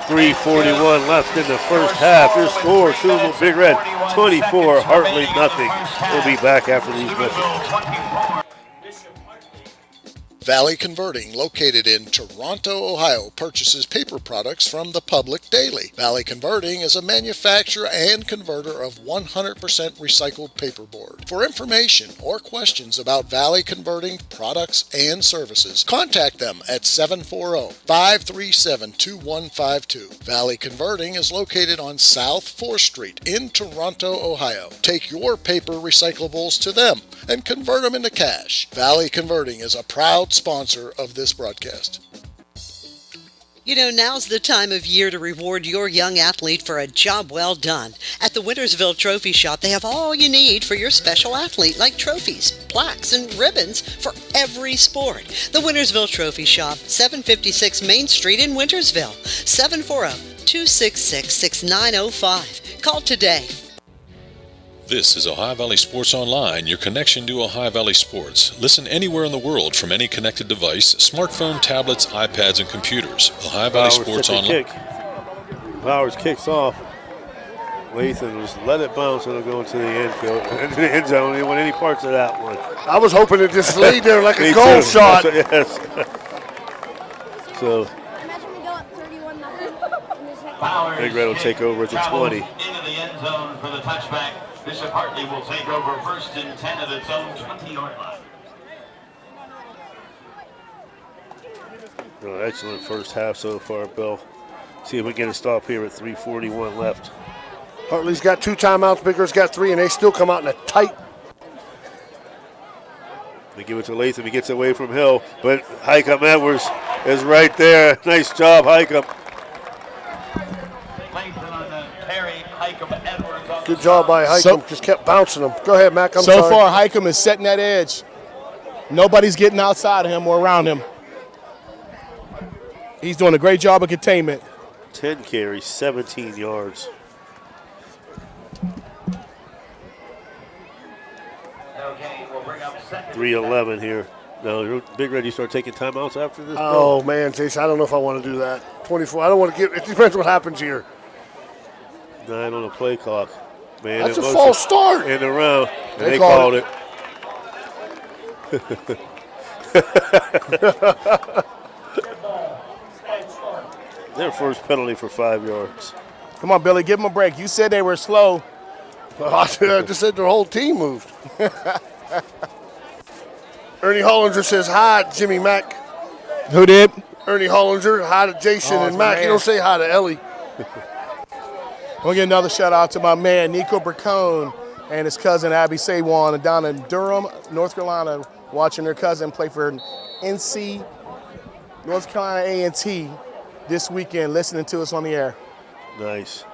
3:41 left in the first half. Your score, Steubenville Big Red 24, Hartley nothing. We'll be back after these messages. Valley Converting, located in Toronto, Ohio, purchases paper products from the public daily. Valley Converting is a manufacturer and converter of 100% recycled paperboard. For information or questions about Valley Converting products and services, contact them at 740-537-2152. Valley Converting is located on South 4th Street in Toronto, Ohio. Take your paper recyclables to them and convert them into cash. Valley Converting is a proud sponsor of this broadcast. You know, now's the time of year to reward your young athlete for a job well done. At the Wintersville Trophy Shop, they have all you need for your special athlete, like trophies, plaques, and ribbons for every sport. The Wintersville Trophy Shop, 756 Main Street in Wintersville, 740-266-6905. Call today. This is Ohio Valley Sports Online, your connection to Ohio Valley Sports. Listen anywhere in the world from any connected device, smartphone, tablets, iPads, and computers. Ohio Valley Sports Online. Bowers kicks off. Latham just let it bounce and it'll go into the into the end zone. He didn't want any parts of that one. I was hoping it just laid there like a goal shot. Yes. So Big Red will take over at the 20. Into the end zone for the touchback. Bishop Hartley will take over first and 10 at its own 20-yard line. Oh, excellent first half so far, Bill. See if we get a stop here at 3:41 left. Hartley's got 2 timeouts, Big Red's got 3, and they still come out in a tight. They give it to Latham. He gets away from Hill, but Highcomb Edwards is right there. Nice job, Highcomb. Good job by Highcomb. Just kept bouncing them. Go ahead, Mac. I'm so sorry. far, Highcomb is setting that edge. Nobody's getting outside of him or around him. He's doing a great job of containment. 10 carries, 17 yards. Okay, we'll bring up 3:11 here. Now, Big Red, you start taking timeouts after this? Oh, man, Jason, I don't know if I want to do that. 24. I don't want to give. It depends what happens here. 9 on the play clock. Man, that's a false start. In the round. And they called it. Their first penalty for 5 yards. Come on, Billy, give them a break. You said they were slow. Well, I just said their whole team moved. Ernie Hollinger says hi to Jimmy Mack. Who did? Ernie Hollinger, hi to Jason and Mac. You don't say hi to Ellie. I want to give another shout out to my man, Nico Bracone, and his cousin, Abby Sawan, down in Durham, North Carolina, watching their cousin play for NC, North Carolina A&T this weekend, listening to us on the air. Nice.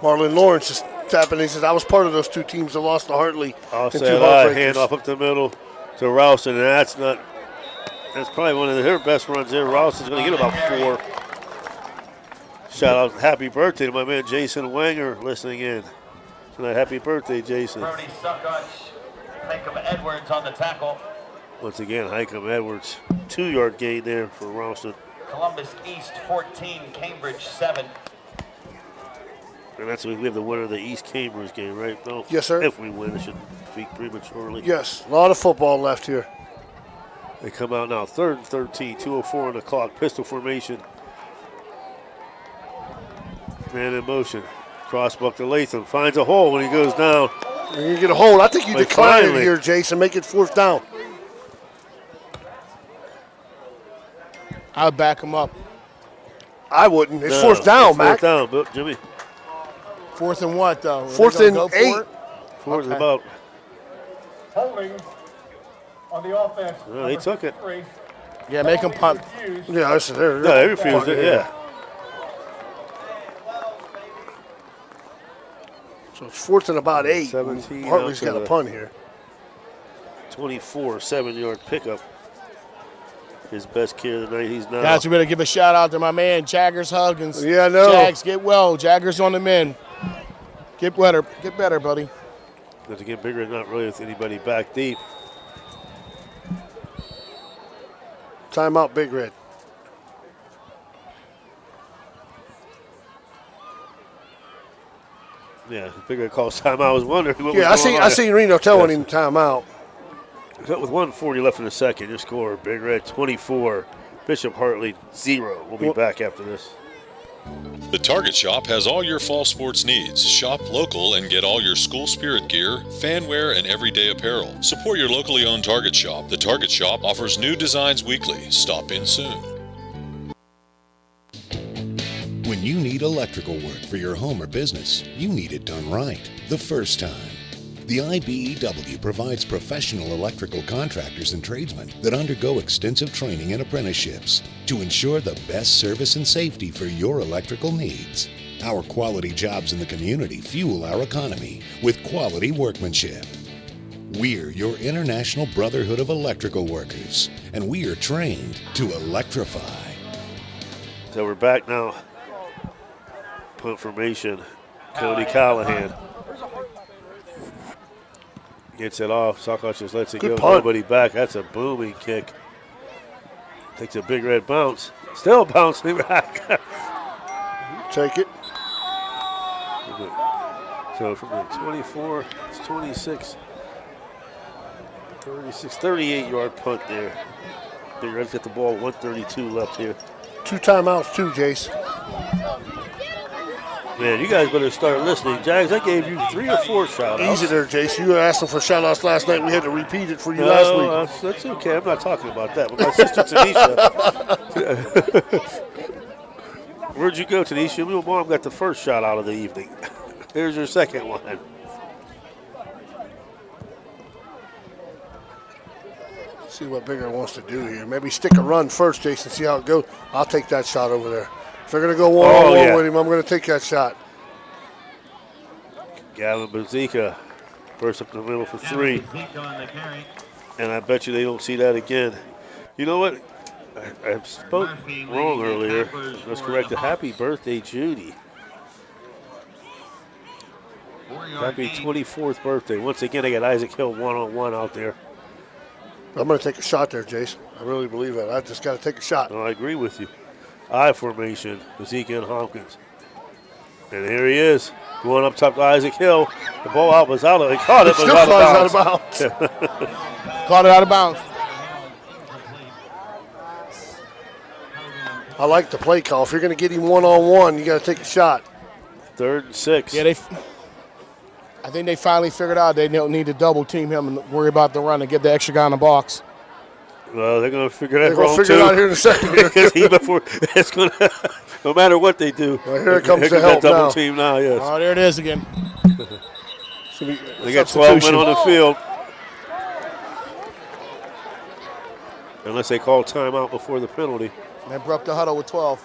Marlon Lawrence is tapping. He says, I was part of those 2 teams that lost to Hartley. I'll say that hand off up the middle to Ralston, and that's probably one of their best runs there. Ralston's going to get about 4. Shout out, happy birthday to my man Jason Wanger listening in tonight. Happy birthday, Jason. Brody Suckosh, Highcomb Edwards on the tackle. Once again, Highcomb Edwards, 2-yard gain there for Ralston. Columbus East 14, Cambridge 7. And that's we have the winner of the East Cambridge game, right, Bill? Yes, sir. If we win, it shouldn't speak prematurely. Yes, a lot of football left here. They come out now, 3rd and 13, 2:04 on the clock, pistol formation. Man in motion. Crossbuck to Latham. Finds a hole when he goes down. You get a hold. I think you decline it here, Jason. Make it 4th down. I'll back him up. I wouldn't. It's 4th down, Mac. 4th down, but Jimmy. 4th and what, though? 4th and 8. 4th and about. Holding on the offense. Well, he took it. Yeah, make him punt. Yeah, I said there. No, they refused it, yeah. So it's 4th and about 8. 17. Hartley's got a punt here. 24, 7-yard pickup. His best carry of the night. He's now. Guys, we better give a shout out to my man, Jaggers Huggins. Yeah, I know. Jags, get well. Jaggers on the mend. Get better, buddy. But to get bigger, not really with anybody back deep. Timeout, Big Red. Yeah, Big Red calls timeout. I was wondering what Yeah, was going on. I seen Reno telling him timeout. With 1:40 left in the second, your score, Big Red 24, Bishop Hartley 0. We'll be back after this. The Target Shop has all your fall sports needs. Shop local and get all your school spirit gear, fan wear, and everyday apparel. Support your locally owned Target Shop. The Target Shop offers new designs weekly. Stop in soon. When you need electrical work for your home or business, you need it done right the first time. The IBEW provides professional electrical contractors and tradesmen that undergo extensive training and apprenticeships to ensure the best service and safety for your electrical needs. Our quality jobs in the community fuel our economy with quality workmanship. We're your International Brotherhood of Electrical Workers, and we are trained to electrify. So we're back now. Punt formation. Cody Callahan gets it off. Sokosh just lets it Good go. punt. Nobody back. That's a booming kick. Takes a Big Red bounce. Still bouncing back. Take it. So from the 24, it's 26, 36, 38-yard punt there. Big Red's got the ball, 132 left here. 2 timeouts too, Jace. Man, you guys better start listening. Jags, I gave you 3 or 4 shout-outs. Easy there, Jace. You were asking for shout-outs last night. We had to repeat it for you last week. That's okay. I'm not talking about that. But my sister, Tanisha. Where'd you go, Tanisha? Your mom got the first shout-out of the evening. Here's your second one. See what Bigger wants to do here. Maybe stick a run first, Jason, see how it goes. I'll take that shot over there. If they're going to go one-on-one with him, I'm going to take that shot. Gavin Bazika, first up the middle for 3. And I bet you they don't see that again. You know what? I spoke wrong earlier. Let's correct it. Happy birthday, Judy. Happy 24th birthday. Once again, I got Isaac Hill one-on-one out there. I'm going to take a shot there, Jason. I really believe that. I just got to take a shot. No, I agree with you. I formation, Bazika and Hopkins. And here he is, going up top to Isaac Hill. The ball out was out of it. Caught it, but out of bounds. Caught it out of bounds. I like the play call. If you're going to get him one-on-one, you got to take a shot. 3rd and 6. Yeah, I think they finally figured out they don't need to double team him and worry about the run and get the extra guy in the box. Well, they're going to figure that They're going to figure too. it out here in a second. Because it's going to, no matter what they do. Well, here it comes to that help double now. team now, yes. Oh, there it is again. They got 12 men on the field. Unless they call timeout before the penalty. They broke the huddle with 12.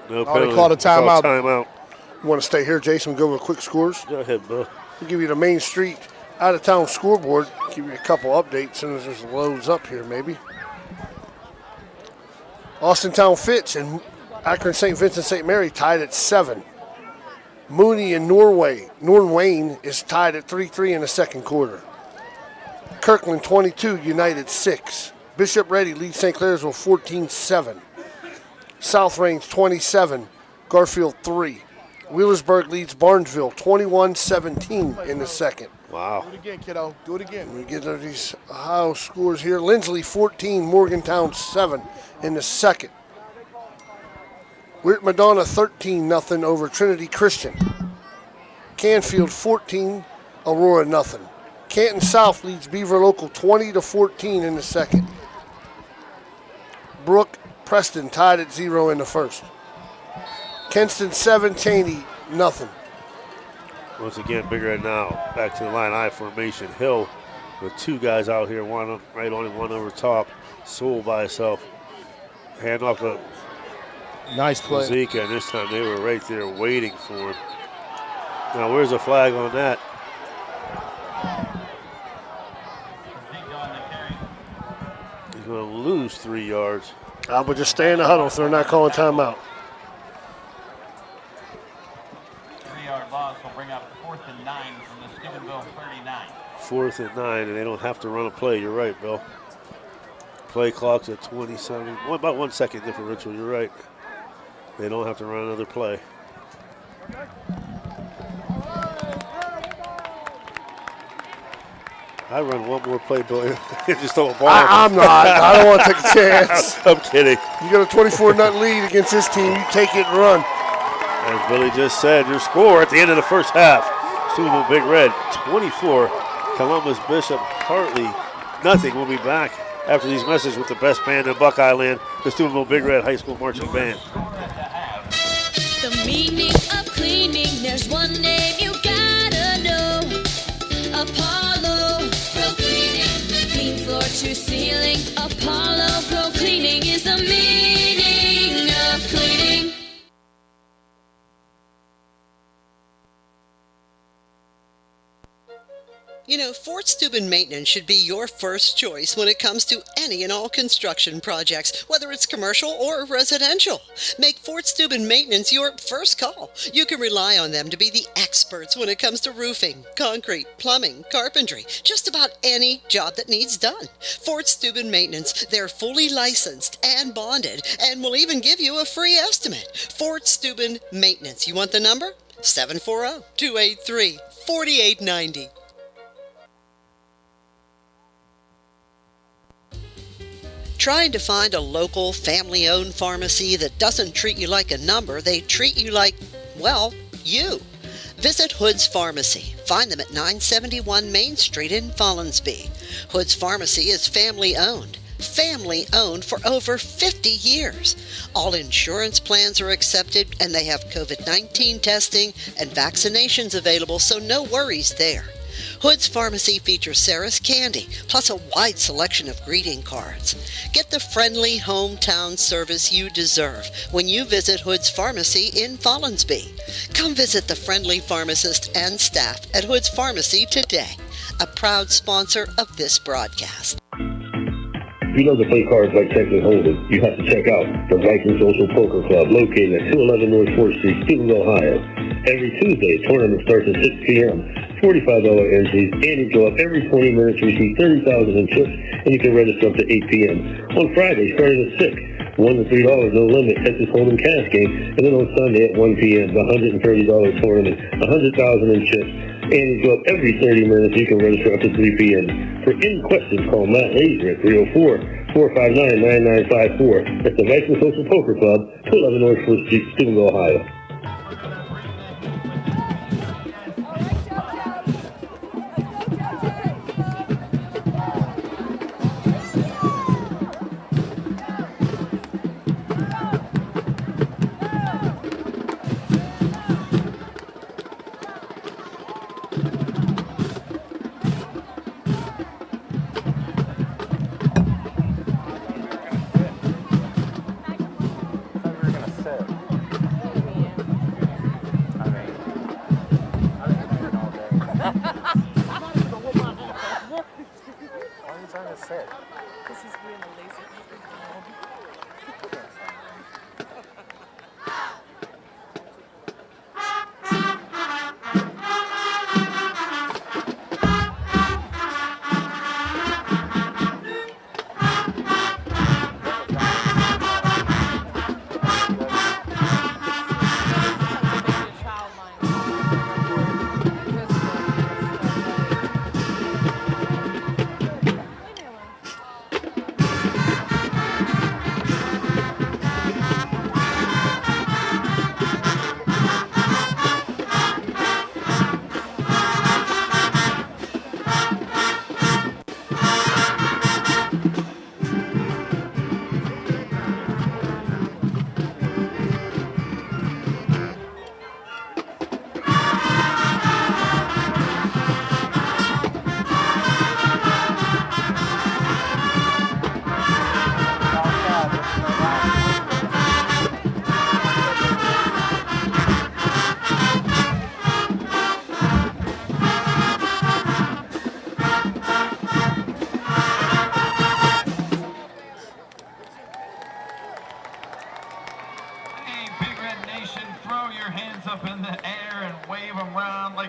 No penalty. They called a timeout. You want to stay here, Jason, and go with quick scores? Go ahead, Bill. We'll give you the Main Street out-of-town scoreboard. Give you a couple updates as soon as this loads up here, maybe. Austintown Fitch and Akron St. Vincent St. Mary tied at 7. Mooney and Norwayne is tied at 3-3 in the second quarter. Kirkland 22, United 6. Bishop Ready leads St. Clairsville 14-7. South Range 27, Garfield 3. Wheelersburg leads Barnesville 21-17 in the second. Wow. Do it again, kiddo. Do it again. We get these Ohio scores here. Lindsley 14, Morgantown 7 in the second. We're at Madonna 13-0 over Trinity Christian. Canfield 14, Aurora 0. Canton South leads Beaver Local 20-14 in the second. Brook Preston tied at 0 in the first. Kenston 7, Cheney 0. Once again, Big Red now back to the line. I formation. Hill with 2 guys out here, one right on him, one over top. Sewell by himself. Hand off to nice play. Zika, and this time they were right there waiting for him. Now, where's the flag on that? He's going to lose 3 yards. I would just stay in the huddle so they're not calling timeout. 3-yard loss will bring up 4th and 9 from the Steubenville 39. 4th and 9, and they don't have to run a play. You're right, Bill. Play clock's at 27. About 1 second differential. You're right. They don't have to run another play. I run one more play, Bill. Just throw a ball. I'm not. I don't want to take a chance. I'm kidding. You got a 24-0 lead against this team. You take it and run. As Billy just said, your score at the end of the first half. Steubenville Big Red 24, Columbus Bishop Hartley nothing. We'll be back after these messages with the best band in Buckeye Land, the Steubenville Big Red High School Marching Band. The meaning of cleaning, there's one name you gotta know. Apollo Pro Cleaning. Clean floor to ceiling. Apollo Pro Cleaning is the meaning of cleaning. You know, Fort Steuben Maintenance should be your first choice when it comes to any and all construction projects, whether it's commercial or residential. Make Fort Steuben Maintenance your first call. You can rely on them to be the experts when it comes to roofing, concrete, plumbing, carpentry, just about any job that needs done. Fort Steuben Maintenance, they're fully licensed and bonded and will even give you a free estimate. Fort Steuben Maintenance. You want the number? 740-283-4890. Trying to find a local, family-owned pharmacy that doesn't treat you like a number, they treat you like, well, you. Visit Hood's Pharmacy. Find them at 971 Main Street in Follinsby. Hood's Pharmacy is family-owned. Family-owned for over 50 years. All insurance plans are accepted, and they have COVID-19 testing and vaccinations available, so no worries there. Hood's Pharmacy features Sarah's Candy, plus a wide selection of greeting cards. Get the friendly hometown service you deserve when you visit Hood's Pharmacy in Follinsby. Come visit the friendly pharmacist and staff at Hood's Pharmacy today, a proud sponsor of this broadcast. If you love to play cards like Texas Hold'em, you have to check out the Viking Social Poker Club located at 211 North 4th Street, Steubenville, Ohio. Every Tuesday, tournament starts at 6 p.m. $45 entries, and you go up every 20 minutes to receive 30,000 in chips, and you can register up to 8 p.m. On Friday, starting at 6, $1 to $3, no limit, Texas Hold'em cash game, and then on Sunday at 1 p.m., the $130 tournament, 100,000 in chips, and you go up every 30 minutes, you can register up to 3 p.m. For any questions, call Matt Laser at 304-459-9954. That's the Viking Social Poker Club, 211 North 4th Street, Steubenville, Ohio.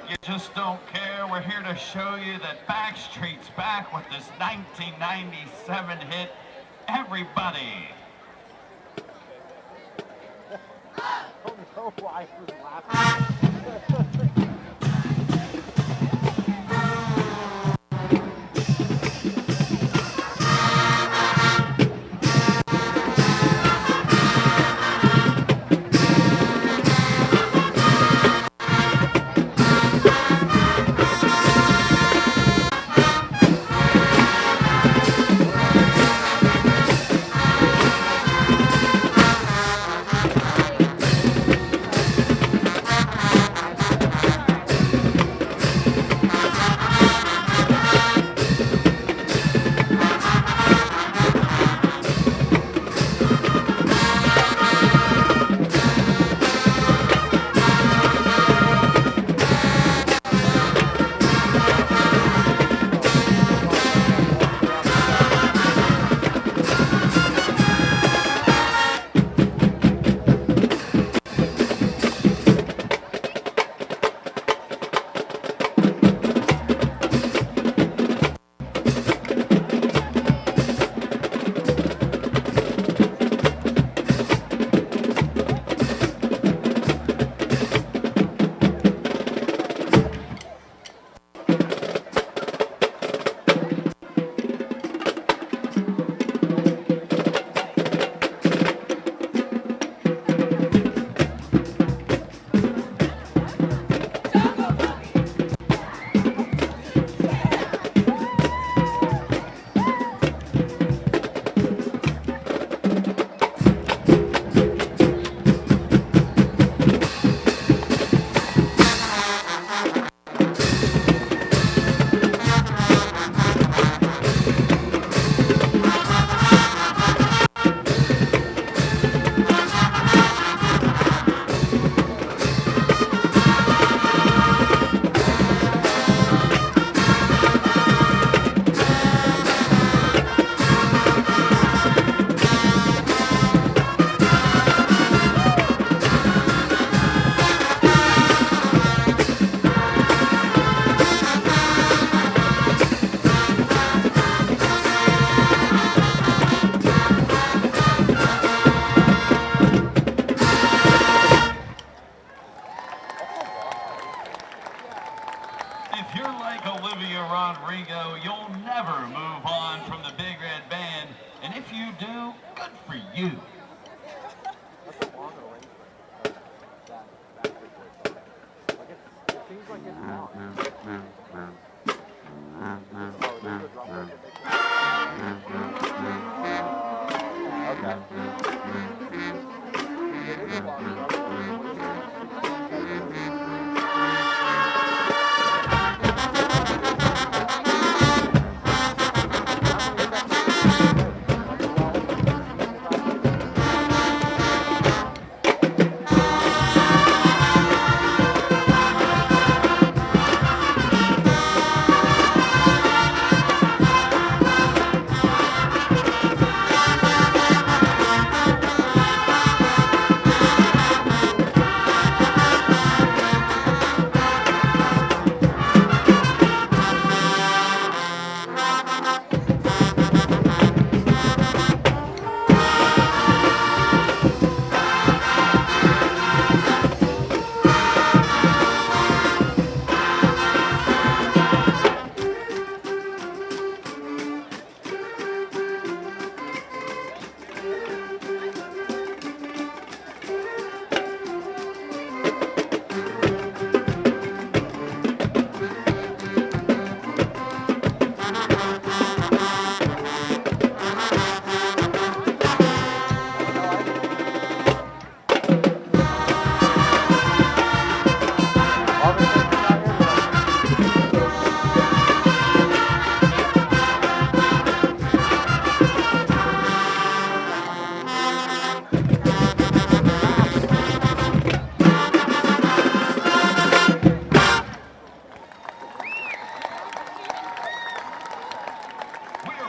You just don't care. We're here to show you that Backstreet's back with this 1997 hit, Everybody. If you're like Olivia Rodrigo, you'll never move on from the Big Red Band. And if you do, good for you.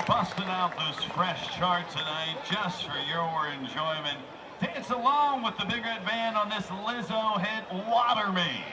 Busting out this fresh chart tonight just for your enjoyment. Dance along with the Big Red Band on this Lizzo hit, Water Me.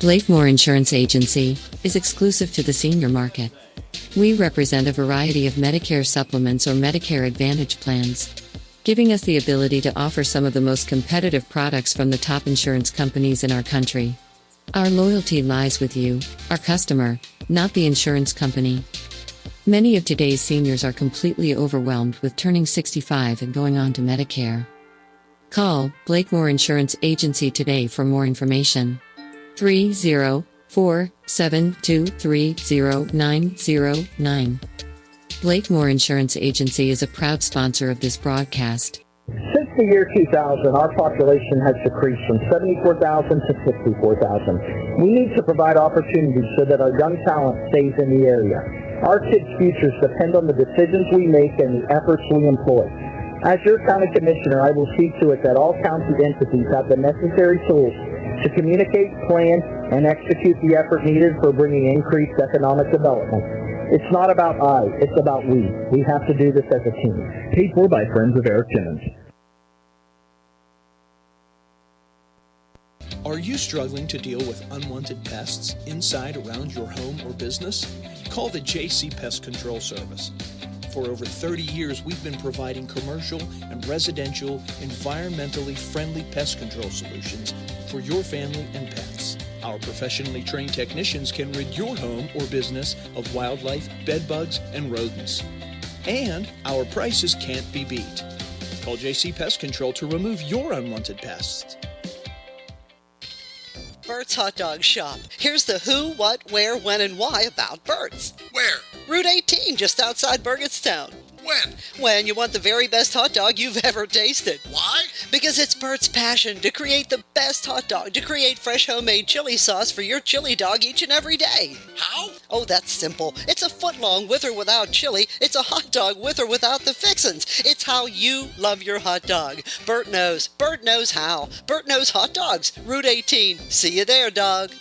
Blakemore Insurance Agency is exclusive to the senior market. We represent a variety of Medicare supplements or Medicare Advantage plans, giving us the ability to offer some of the most competitive products from the top insurance companies in our country. Our loyalty lies with you, our customer, not the insurance company. Many of today's seniors are completely overwhelmed with turning 65 and going on to Medicare. Call Blakemore Insurance Agency today for more information. 304-723-0909. Blakemore Insurance Agency is a proud sponsor of this broadcast. Since the year 2000, our population has decreased from 74,000 to 64,000. We need to provide opportunities so that our young talent stays in the area. Our kids' futures depend on the decisions we make and the efforts we employ. As your county commissioner, I will see to it that all county entities have the necessary tools to communicate, plan, and execute the effort needed for bringing increased economic development. It's not about I, it's about we. We have to do this as a team. Paid for by Friends of Eric Timmons. Are you struggling to deal with unwanted pests inside, around your home or business? Call the JC Pest Control Service. For over 30 years, we've been providing commercial and residential, environmentally friendly pest control solutions for your family and pets. Our professionally trained technicians can rid your home or business of wildlife, bedbugs, and rodents. And our prices can't be beat. Call JC Pest Control to remove your unwanted pests. Bert's Hot Dog Shop. Here's the who, what, where, when, and why about Bert's. Where? Route 18, just outside Burgettstown. When? When you want the very best hot dog you've ever tasted. Why? Because it's Bert's passion to create the best hot dog, to create fresh homemade chili sauce for your chili dog each and every day. How? Oh, that's simple. It's a foot long with or without chili. It's a hot dog with or without the fixins. It's how you love your hot dog. Bert knows. Bert knows how. Bert knows hot dogs. Route 18. See you there, dog.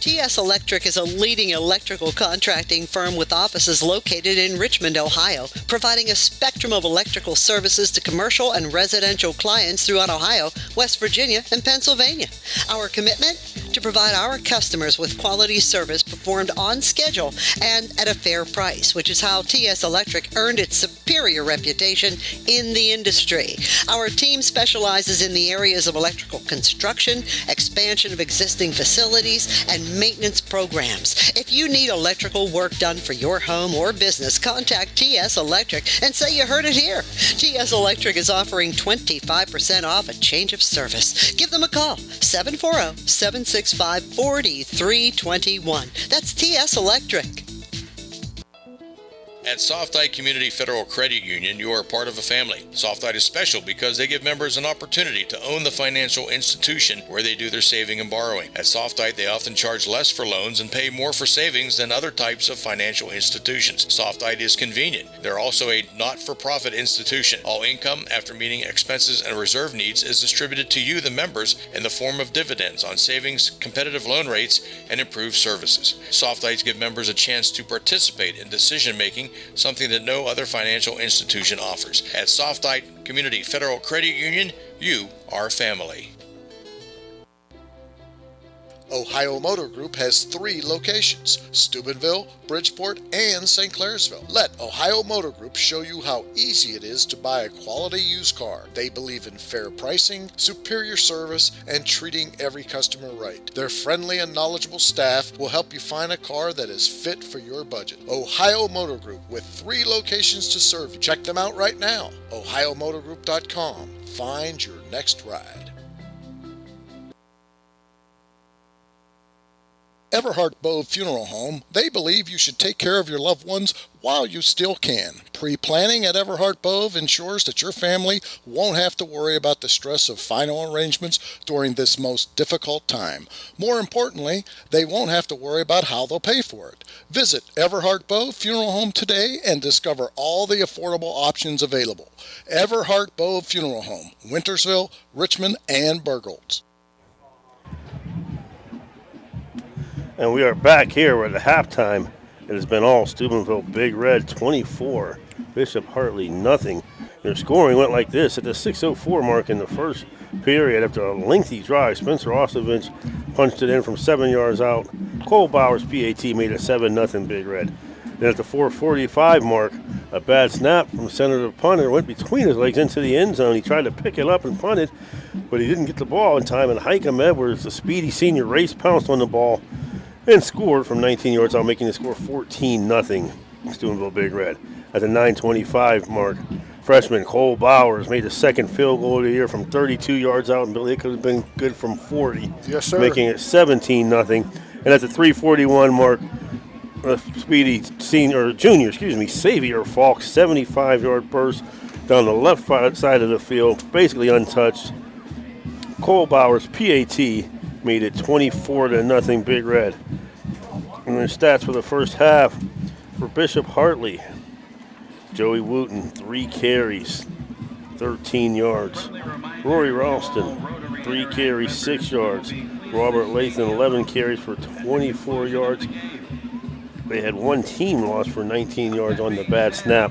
TS Electric is a leading electrical contracting firm with offices located in Richmond, Ohio, providing a spectrum of electrical services to commercial and residential clients throughout Ohio, West Virginia, and Pennsylvania. Our commitment? to provide our customers with quality service performed on schedule and at a fair price, which is how TS Electric earned its superior reputation in the industry. Our team specializes in the areas of electrical construction, expansion of existing facilities, and maintenance programs. If you need electrical work done for your home or business, contact TS Electric and say you heard it here. TS Electric is offering 25% off a change of service. Give them a call, 740-765-4321. That's TS Electric. At Softite Community Federal Credit Union, you are part of a family. Softite is special because they give members an opportunity to own the financial institution where they do their saving and borrowing. At Softite, they often charge less for loans and pay more for savings than other types of financial institutions. Softite is convenient. They're also a not-for-profit institution. All income, after meeting expenses and reserve needs, is distributed to you, the members, in the form of dividends on savings, competitive loan rates, and improved services. Softites give members a chance to participate in decision-making, something that no other financial institution offers. At Softite Community Federal Credit Union, you are family. Ohio Motor Group has 3 locations: Steubenville, Bridgeport, and St. Clairsville. Let Ohio Motor Group show you how easy it is to buy a quality used car. They believe in fair pricing, superior service, and treating every customer right. Their friendly and knowledgeable staff will help you find a car that is fit for your budget. Ohio Motor Group, with 3 locations to serve you. Check them out right now. OhioMotorGroup.com. Find your next ride. Everhart Bove Funeral Home, they believe you should take care of your loved ones while you still can. Pre-planning at Everhart Bove ensures that your family won't have to worry about the stress of final arrangements during this most difficult time. More importantly, they won't have to worry about how they'll pay for it. Visit Everhart Bove Funeral Home today and discover all the affordable options available. Everhart Bove Funeral Home, Wintersville, Richmond, and Burgolds. And we are back here at the halftime. It has been all Steubenville Big Red 24, Bishop Hartley nothing. Their scoring went like this at the 6:04 mark in the first period. After a lengthy drive, Spencer Ostovich punched it in from 7 yards out. Cole Bowers' PAT made it 7-0 Big Red. Then at the 4:45 mark, a bad snap from Senator Punter went between his legs into the end zone. He tried to pick it up and punt it, but he didn't get the ball in time. And Hikem Edwards, the speedy senior, race pounced on the ball and scored from 19 yards out, making the score 14-0 Steubenville Big Red. At the 9:25 mark, freshman Cole Bowers made the second field goal of the year from 32 yards out, and Billy, it could have been good from 40. Yes, sir. Making it 17-0. And at the 3:41 mark, speedy junior, Xavier Falk, 75-yard burst down the left side of the field, basically untouched. Cole Bowers' PAT made it 24-0 Big Red. And the stats for the first half for Bishop Hartley: Joey Wooten, 3 carries, 13 yards. Rory Ralston, 3 carries, 6 yards. Robert Lathan, 11 carries for 24 yards. They had 1 team loss for 19 yards on the bad snap.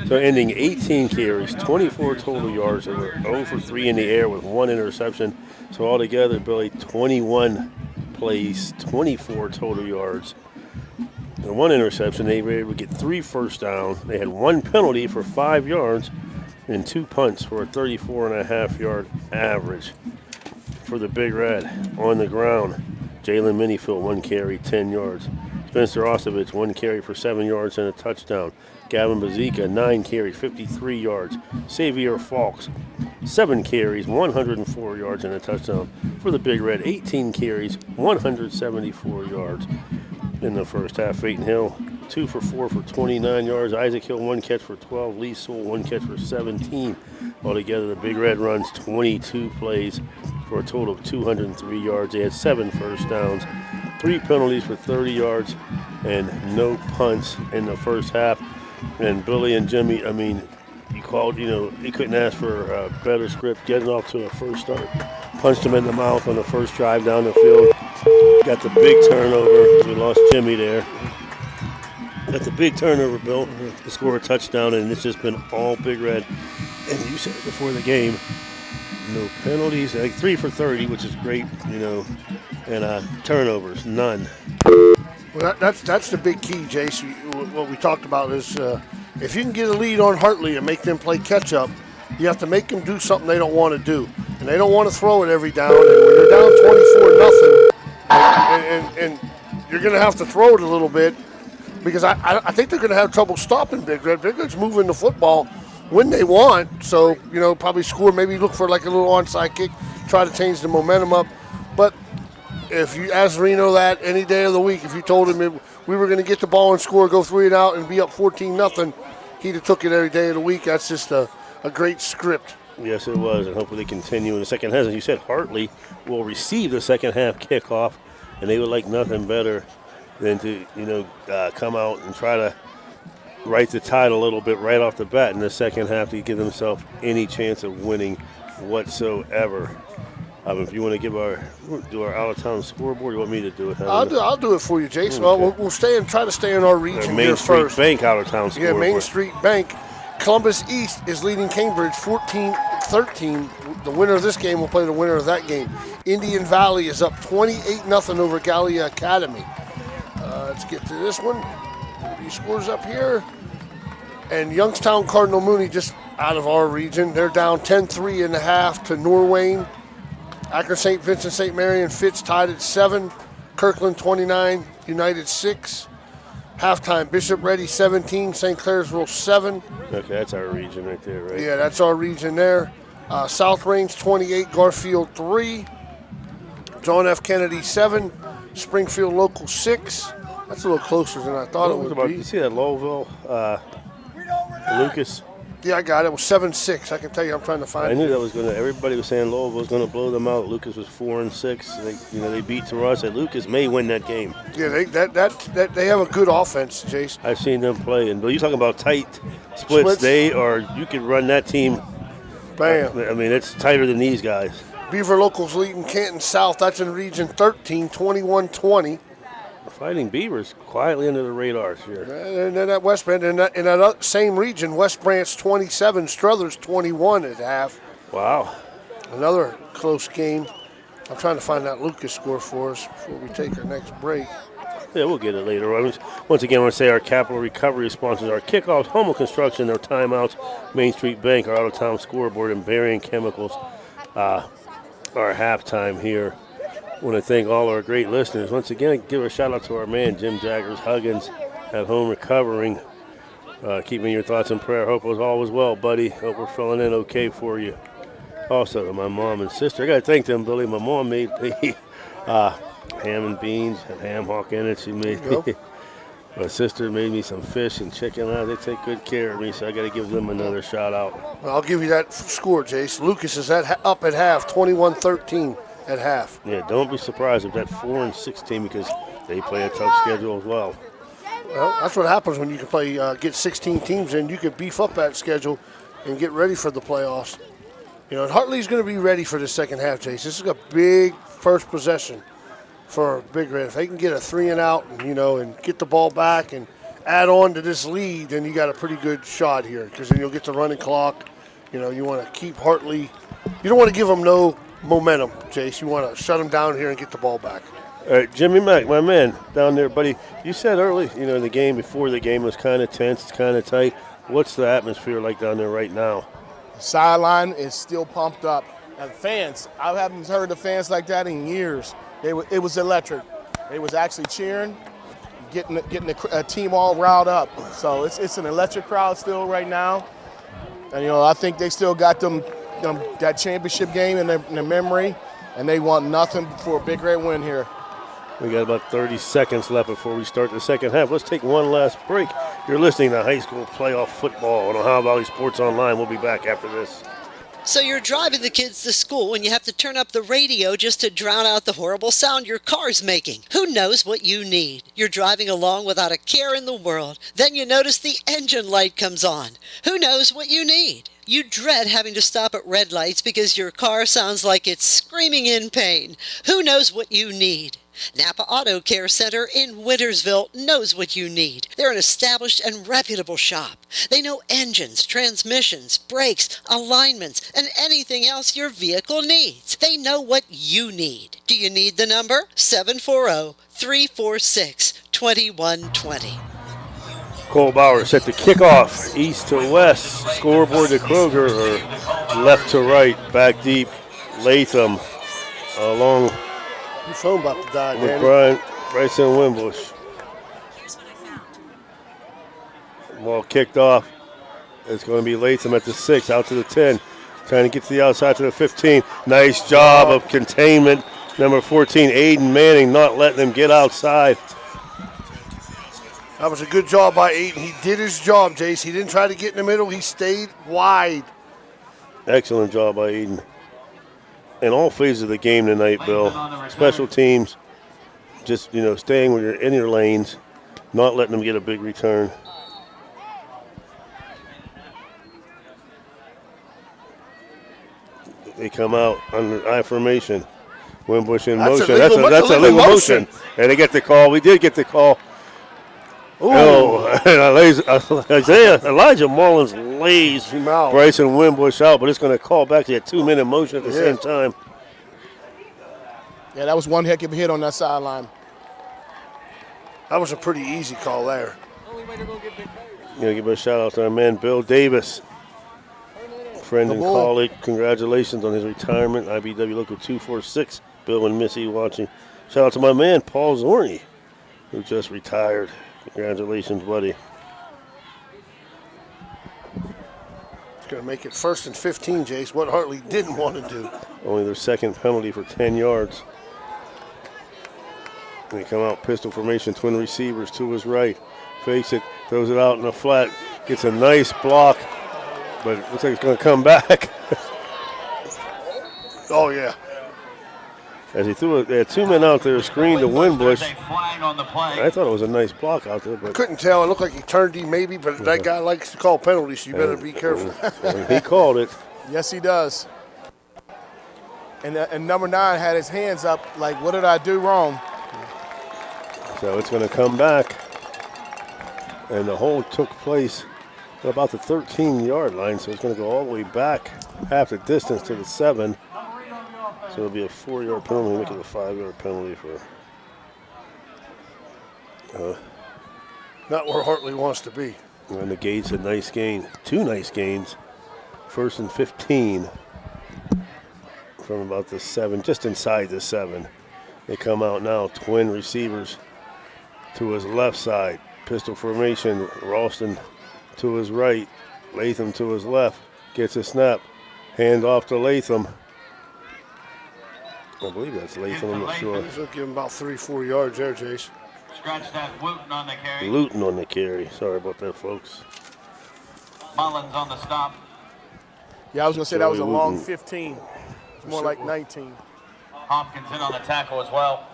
So ending 18 carries, 24 total yards. They were 0 for 3 in the air with 1 interception. So altogether, Billy, 21 plays, 24 total yards, and 1 interception. They were able to get 3 first downs. They had 1 penalty for 5 yards and 2 punts for a 34.5-yard average. For the Big Red, on the ground, Jalen Minifield, 1 carry, 10 yards. Spencer Ostovich, 1 carry for 7 yards and a touchdown. Gavin Bazika, 9 carries, 53 yards. Xavier Falks, 7 carries, 104 yards and a touchdown. For the Big Red, 18 carries, 174 yards in the first half. Peyton Hill, 2 for 4 for 29 yards. Isaac Hill, 1 catch for 12. Lee Sewell, 1 catch for 17. Altogether, the Big Red runs 22 plays for a total of 203 yards. They had 7 first downs, 3 penalties for 30 yards, and no punts in the first half. And Billy and Jimmy, you couldn't ask for a better script. Getting off to a first start, punched him in the mouth on the first drive down the field. Got the big turnover. We lost Jimmy there. Got the big turnover, Bill, to score a touchdown, and it's just been all Big Red. And you said before the game, no penalties, like 3 for 30, which is great, And turnovers, none. Well, that's the big key, Jace. What we talked about is if you can get a lead on Hartley and make them play catch-up, you have to make them do something they don't want to do. And they don't want to throw it every down. And when you're down 24-0, and you're going to have to throw it a little bit because I think they're going to have trouble stopping Big Red. Big Red's moving the football when they want. So, probably score, maybe look for like a little onside kick, try to change the momentum up. But if you ask Reno that any day of the week, if you told him we were going to get the ball and score, go 3 and out, and be up 14-0, he'd have took it every day of the week. That's just a great script. Yes, it was, and hopefully they continue in the second half. As you said, Hartley will receive the second half kickoff, and they would like nothing better than to, come out and try to right the tide a little bit right off the bat in the second half to give themselves any chance of winning whatsoever. If you want to do our out-of-town scoreboard, you want me to do it? I'll do it for you, Jason. Well, we'll try to stay in our region Main here Street first. Bank out-of-town scoreboard. Yeah, Main Street Bank. Columbus East is leading Cambridge 14-13. The winner of this game will play the winner of that game. Indian Valley is up 28-0 over Gallia Academy. Let's get to this one. These scores up here. And Youngstown Cardinal Mooney just out of our region. They're down 10-3.5 to Norwayne. Akron St. Vincent St. Mary and Fitz tied at 7. Kirkland 29, United 6. Halftime, Bishop Ready 17, St. Clairsville 7. Okay, that's our region right there, right? Yeah, that's our region there. South Range 28, Garfield 3. John F. Kennedy 7, Springfield Local 6. That's a little closer than I thought it would be. You see that Lowellville, Lucas? Yeah, I got it. It was 7-6. I can tell you, I'm trying to find it. I knew that was going to. Everybody was saying Lowell was going to blow them out. Lucas was 4-6. They beat Taras. And Lucas may win that game. Yeah, they have a good offense, Jace. I've seen them play, and you're talking about tight splits. You could run that team. Bam. I mean, it's tighter than these guys. Beaver Locals leading Canton South. That's in Region 13, 21-20. Fighting Beavers quietly under the radars here. And then at West Branch, in that same region, West Branch 27, Struthers 21 at half. Wow. Another close game. I'm trying to find that Lucas score for us before we take our next break. Yeah, we'll get it later on. Once again, I want to say our capital recovery sponsors are Kickoffs, Homo Construction, their timeouts, Main Street Bank, our out-of-town scoreboard, and Berrien Chemicals, our halftime here. I want to thank all our great listeners. Once again, give a shout out to our man, Jim Jaggers Huggins, at home recovering. Keep me in your thoughts and prayer. Hope it was all was well, buddy. Hope we're filling in okay for you. Also, to my mom and sister. I got to thank them, Billy. My mom made me ham and beans, had ham hock in it. She made me. My sister made me some fish and chicken. They take good care of me, so I got to give them another shout out. Well, I'll give you that score, Jace. Lucas is up at half, 21-13. At half. Yeah, don't be surprised if that 4-6 team, because they play a tough schedule as well. Well, that's what happens when you can play, get 16 teams in. You can beef up that schedule and get ready for the playoffs. And Hartley's going to be ready for the second half, Chase. This is a big first possession for Big Red. If they can get a 3 and out, and get the ball back and add on to this lead, then you got a pretty good shot here, because then you'll get the running clock. You want to keep Hartley. You don't want to give them no momentum, Jace. You want to shut them down here and get the ball back. All right, Jimmy Mack, my man down there, buddy. You said early, in the game, before the game was kind of tense, it's kind of tight. What's the atmosphere like down there right now? Sideline is still pumped up. And fans, I haven't heard the fans like that in years. It was electric. They was actually cheering, getting the team all riled up. So it's an electric crowd still right now. And, I think they still got them that championship game in their memory, and they want nothing for a Big Red win here. We got about 30 seconds left before we start the second half. Let's take one last break. You're listening to High School Playoff Football on Ohio Valley Sports Online. We'll be back after this. So you're driving the kids to school and you have to turn up the radio just to drown out the horrible sound your car's making. Who knows what you need? You're driving along without a care in the world. Then you notice the engine light comes on. Who knows what you need? You dread having to stop at red lights because your car sounds like it's screaming in pain. Who knows what you need? Napa Auto Care Center in Wintersville knows what you need. They're an established and reputable shop. They know engines, transmissions, brakes, alignments, and anything else your vehicle needs. They know what you need. Do you need the number? 740-346-2120. Cole Bauer set to kick off east to west, scoreboard to Kroger, or left to right, back deep, Latham along Your phone about to die, with Danny. Bryson Wimbush. Ball kicked off. It's going to be Latham at the 6, out to the 10, trying to get to the outside to the 15. Nice job of containment. Number 14, Aiden Manning, not letting them get outside. That was a good job by Aiden. He did his job, Jace. He didn't try to get in the middle. He stayed wide. Excellent job by Aiden. In all phases of the game tonight, Bill. Special teams, just, staying when you're in your lanes, not letting them get a big return. They come out under I formation. Wimbush in motion. That's a legal motion. And they get the call. We did get the call. Elijah Mullins lays Bryson Wimbush out, but it's going to call back to that 2-minute motion at the same time. Yeah, that was one heck of a hit on that sideline. That was a pretty easy call there. Give a shout out to our man Bill Davis, friend and colleague. Congratulations on his retirement. IBW Local 246. Bill and Missy watching. Shout out to my man Paul Zorney, who just retired. Congratulations, buddy. It's going to make it 1st and 15, Jace, what Hartley didn't want to do. Only their second penalty for 10 yards. They come out pistol formation, twin receivers to his right. Fakes it, throws it out in the flat. Gets a nice block, but it looks like it's going to come back. Oh, yeah. As he threw it, they had 2 men out there, screen to Wimbush. I thought it was a nice block out there. But I couldn't tell. It looked like he turned him maybe, but that guy likes to call penalties, so you better be careful. He called it. Yes, he does. And number 9 had his hands up like, what did I do wrong? So it's going to come back. And the hold took place at about the 13-yard line, so it's going to go all the way back half the distance to the 7. So it'll be a 4-yard penalty, make it a 5-yard penalty for. Not where Hartley wants to be. And the Gates a nice gain, 2 nice gains. 1st and 15 from about the 7, just inside the 7. They come out now, twin receivers to his left side, pistol formation. Ralston to his right, Latham to his left. Gets a snap, hand off to Latham. I believe that's Latham, I'm not sure. He's going to give him about 3-4 yards there, Jace. Scratch that, Wooten on the carry. Luton on the carry. Sorry about that, folks. Mullins on the stop. Yeah, I was going to say that was a long 15. It's more like 19. Hopkins in on the tackle as well.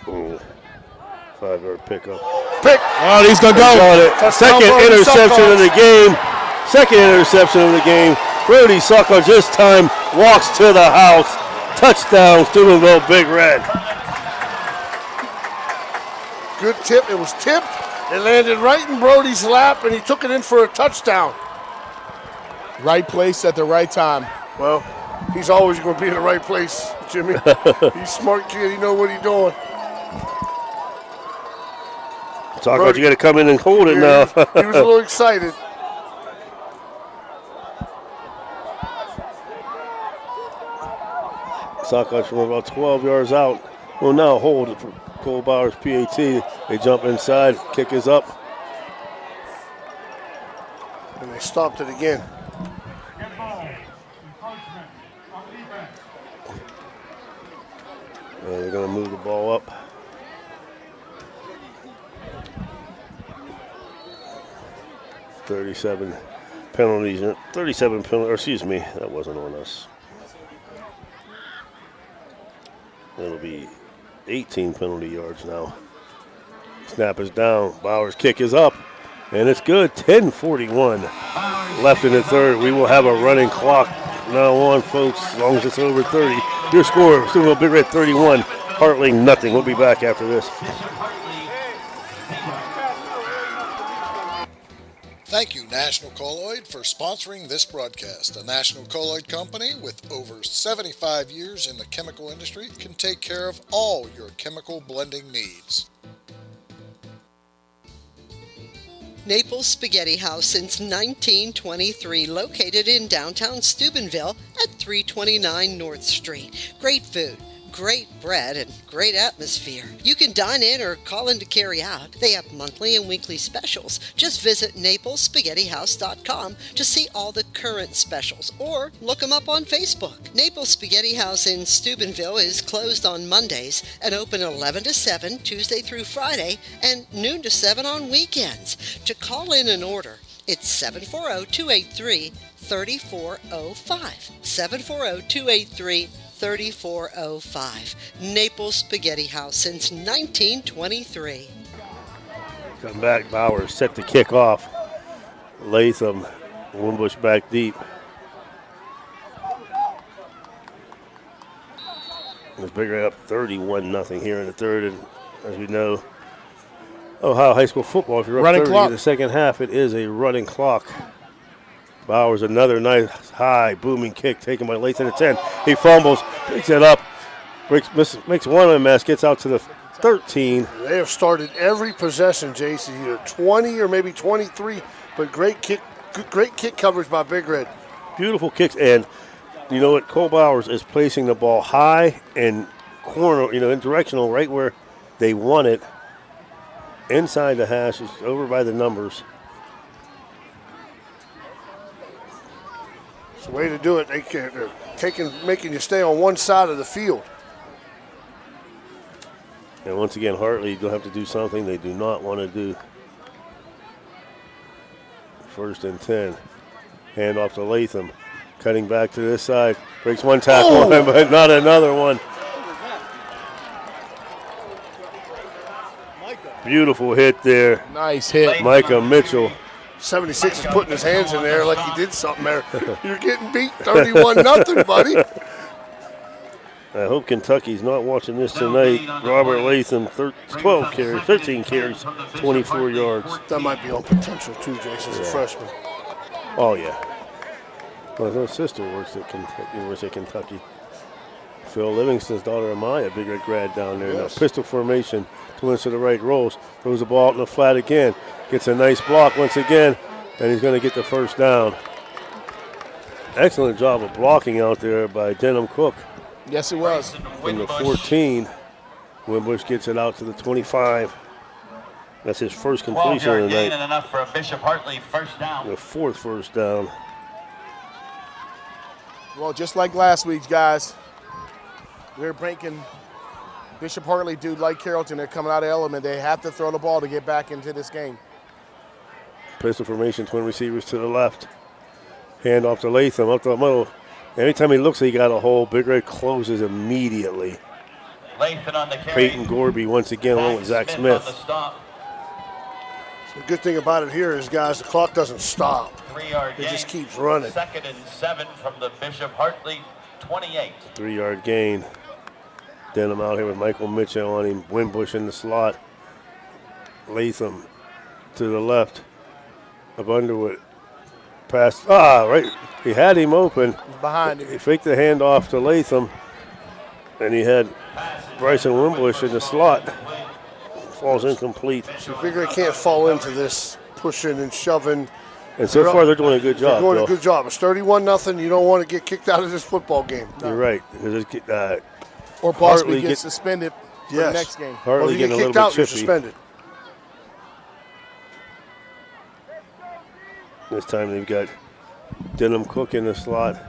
5-yard pickup. Oh, he's going to go. Second interception of the game. Second interception of the game. Brody Sucker this time walks to the house. Touchdown, Steubenville Big Red. Good tip. It was tipped. It landed right in Brody's lap, and he took it in for a touchdown. Right place at the right time. Well, he's always going to be in the right place, Jimmy. He's a smart kid. He knows what he's doing. Talk about you got to come in and hold it now. He was a little excited. Sockeye from about 12 yards out. Well, now hold it for Cole Bauer's PAT. They jump inside. Kick is up. And they stopped it again. They're going to move the ball up. $37 penalties. 37 penalties. Or excuse me, that wasn't on us. It'll be 18 penalty yards now. Snap is down. Bauer's kick is up. And it's good. 10:41 left in the third. We will have a running clock now on, folks, as long as it's over 30. Your score, Steubenville Big Red 31, Hartley nothing. We'll be back after this. Thank you, National Colloid, for sponsoring this broadcast. A National Colloid company with over 75 years in the chemical industry can take care of all your chemical blending needs. Naples Spaghetti House since 1923, located in downtown Steubenville at 329 North Street. Great food, great bread, and great atmosphere. You can dine in or call in to carry out. They have monthly and weekly specials. Just visit NaplesSpaghettiHouse.com to see all the current specials, or look them up on Facebook. Naples Spaghetti House in Steubenville is closed on Mondays and open 11 to 7 Tuesday through Friday and noon to 7 on weekends. To call in and order, it's 740-283-3405. 740-283-3405. Naples Spaghetti House since 1923. Come back, Bowers set to kick off. Latham, Wimbush back deep. It's bigger up 31-0 here in the third, and as we know, Ohio high school football, if you're up Running 30 clock. in the second half, it is a running clock. Bowers, another nice high booming kick taken by Latham at 10. He fumbles, picks it up, makes one mess, gets out to the 13. They have started every possession, Jace, either 20 or maybe 23, but great kick coverage by Big Red. Beautiful kicks, and you know what? Cole Bowers is placing the ball high and corner, in directional, right where they want it. Inside the hash, is over by the numbers. It's the way to do it. They're making you stay on one side of the field. And once again, Hartley will have to do something they do not want to do. 1st and 10. Hand off to Latham. Cutting back to this side. Breaks one tackle, but not another one. Beautiful hit there. Nice hit. Micah Mitchell. 76 is putting his hands in there like he did something there. You're getting beat 31-0, buddy. I hope Kentucky's not watching this tonight. Robert Latham, 13 carries, 24 yards. That might be on potential too, Jason, as a freshman. Oh, yeah. Well, his sister works at University of Kentucky. Phil Livingston's daughter, Amaya, Big Red grad down there. Yes. Now, pistol formation, twins to the right, rolls, throws the ball out in the flat again. Gets a nice block once again, and he's going to get the first down. Excellent job of blocking out there by Denham Cook. Yes, it was. From the 14, Wimbush gets it out to the 25. That's his first completion of the night. And enough for a Bishop Hartley first down. The 4th first down. Well, just like last week, guys, they're breaking Bishop Hartley, dude, like Carrollton. They're coming out of element. They have to throw the ball to get back into this game. Pistol formation, twin receivers to the left. Hand off to Latham, up the middle. Anytime he looks like he got a hole, Big Red closes immediately. Latham on the carry. Peyton Gorby once again along with Zach Smith. The good thing about it here is, guys, the clock doesn't stop. 3-yard It gain. just keeps running. 2nd and 7 from the Bishop Hartley 28. 3-yard gain. Denham out here with Michael Mitchell on him. Wimbush in the slot. Latham to the left of Underwood. Pass. Right. He had him open. Behind him. He faked the handoff to Latham. And he had Bryson Wimbush in the slot. Falls incomplete. So Big Red can't fall into this pushing and shoving. And so far, they're doing a good job. They're doing a good job. It's 31-0. You don't want to get kicked out of this football game. You're right. Or possibly get suspended for the next game. Hartley getting a little bit you're chippy. suspended. This time they've got Denham Cook in the slot.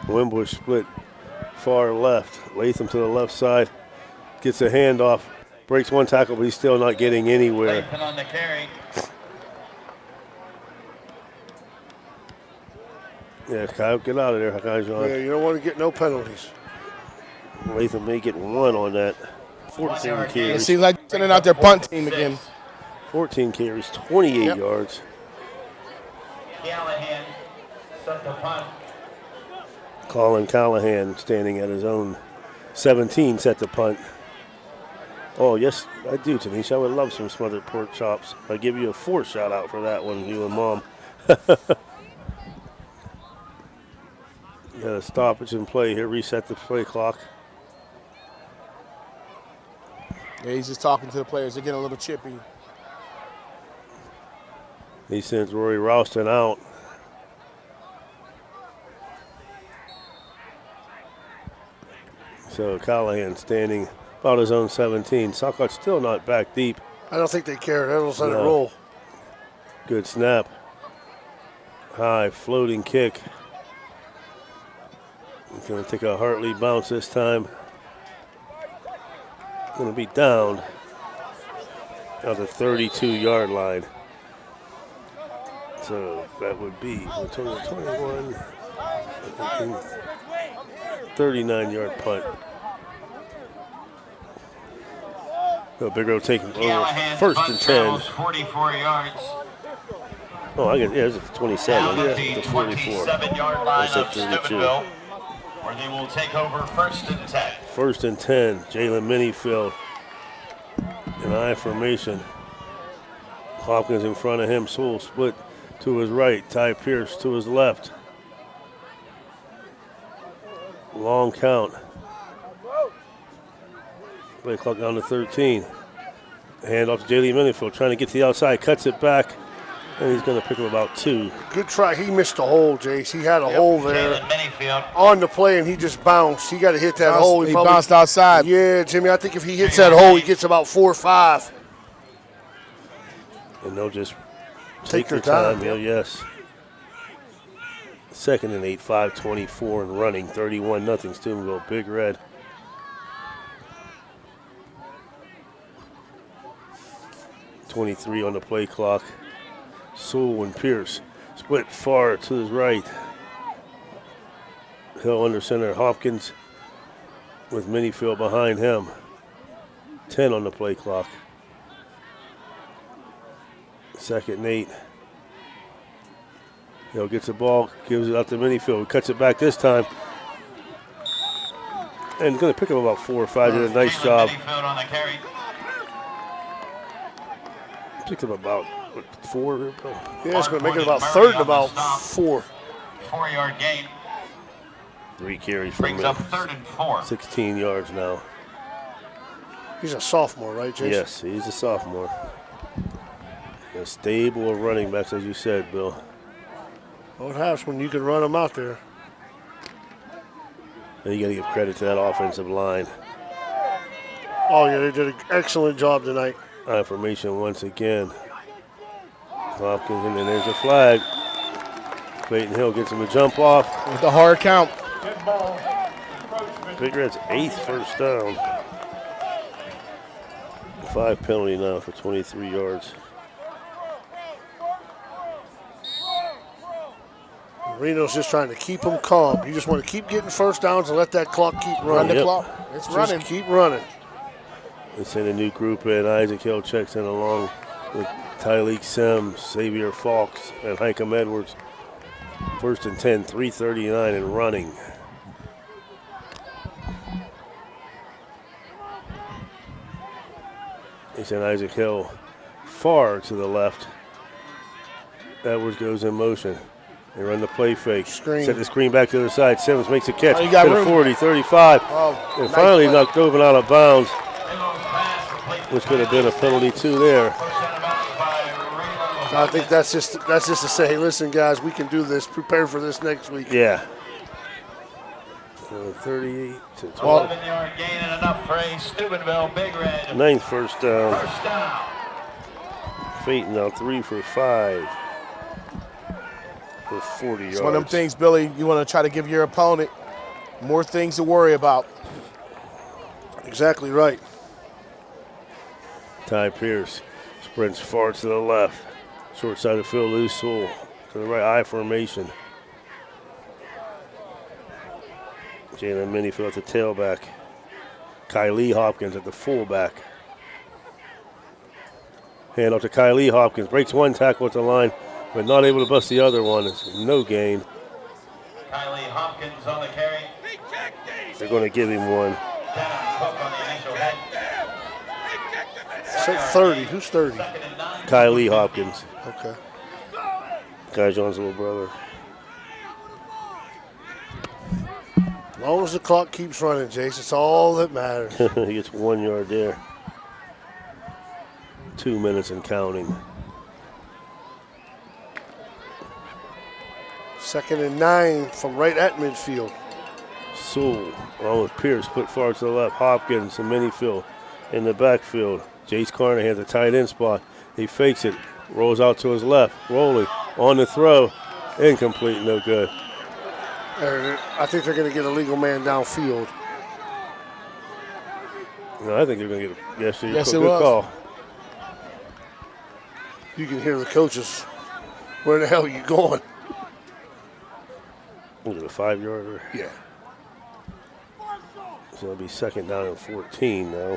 Wimbush split far left. Latham to the left side. Gets a handoff. Breaks one tackle, but he's still not getting anywhere. Latham on the carry. Yeah, Kyle, get out of there, Kyle. Yeah, you don't want to get no penalties. Latham may get one on that. 14 It carries. seems like sending out their punt team again. 14 carries, 28 yards. Callahan set the punt. Colin Callahan standing at his own 17 set to punt. Oh, yes, I do, Tanisha. I would love some smothered pork chops. I'll give you a 4 shout out for that one, you and Mom. Got a stoppage in play here. Reset the play clock. Yeah, he's just talking to the players. They're getting a little chippy. He sends Rory Ralston out. So Callahan standing about his own 17. Southcott still not back deep. I don't think they care. They'll just let it roll. Good snap. High floating kick. He's going to take a Hartley bounce this time. Going to be down at the 32-yard line. So that would be 21, 39-yard punt. So Big Road taking over first and 10. 44 yards. Oh, I get, yeah, it's 27. Down Yeah, at the the 44. 27-yard line of Steubenville, where they will take over first and 10. First and 10. Jalen Minifield in I formation. Hopkins in front of him. Sewell split to his right. Ty Pierce to his left. Long count. Play clock down to 13. Hand off to Jalen Minifield, trying to get to the outside. Cuts it back, and he's going to pick up about 2. Good try. He missed the hole, Jace. He had a hole there on the play, and he just bounced. He got to hit that hole. He bounced outside. Yeah, Jimmy, I think if he hits that hole, he gets about 4 or 5. And they'll just take their time. Yeah, yes. Second and 8, 5:24 and running. 31-0 Steubenville. Big Red. .23 on the play clock. Sewell and Pierce split far to his right. Hill under center. Hopkins with Minifield behind him. 10 on the play clock. Second and 8. Hill gets the ball, gives it out to Minifield, cuts it back this time. And going to pick up about 4 or 5. Did a nice job. Picked up about 4. Yeah, it's going to make it about third and about 4. 4-yard gain. 3 carries for Brings up 3rd and 4. 16 yards now. He's a sophomore, right, Jason? Yes, he's a sophomore. A stable of running backs, as you said, Bill. Well, it helps when you can run them out there. And you got to give credit to that offensive line. Oh, yeah, they did an excellent job tonight. High formation once again. Hopkins, and then there's a flag. Clayton Hill gets him a jump off. With the hard count. Big Red's 8th first down. 5 penalty now for 23 yards. Reno's just trying to keep them calm. You just want to keep getting first downs and let that clock keep running. Run the clock. It's just running. Keep running. They send a new group in. Isaac Hill checks in along with Tyleek Sims, Xavier Fawkes, and Hikem Edwards. First and 10, 3:39 and running. They send Isaac Hill far to the left. Edwards goes in motion. They run the play fake. Screen. Set the screen back to the other side. Simmons makes a catch. Oh, you got to the room. 40, 35. Oh, And nice finally play. knocked over and out of bounds, which could have been a penalty too there. I think that's just to say, hey, listen, guys, we can do this. Prepare for this next week. Yeah. 38 to 12. 11-yard gain and enough for a Steubenville Big Red. 9th first down. First down. Fate now 3 for 5 for 40 yards. It's one of them things, Billy, you want to try to give your opponent more things to worry about. Exactly right. Ty Pierce sprints far to the left. Short side of Phil Loose Sewell to the right, I formation. Jalen Minifield at the tailback. Kylie Hopkins at the fullback. Hand off to Kylie Hopkins. Breaks one tackle at the line, but not able to bust the other one. It's no gain. Kylie Hopkins on the carry. They're going to give him one. Say 30. Who's 30? Kylie Hopkins. Okay. Guy John's little brother. As long as the clock keeps running, Jace, it's all that matters. He gets 1 yard there. 2 minutes and counting. 2nd and 9 from right at midfield. Sewell, along with Pierce, put far to the left. Hopkins and Minifield in the backfield. Jace Carnahan, the tight end spot. He fakes it, rolls out to his left, rolling on the throw. Incomplete, no good. I think they're going to get a legal man downfield. No, I think they're going to get a Yes, good it was. call. You can hear the coaches. Where the hell are you going? Was it a 5 yarder? Yeah. So it'll be 2nd down and 14 now.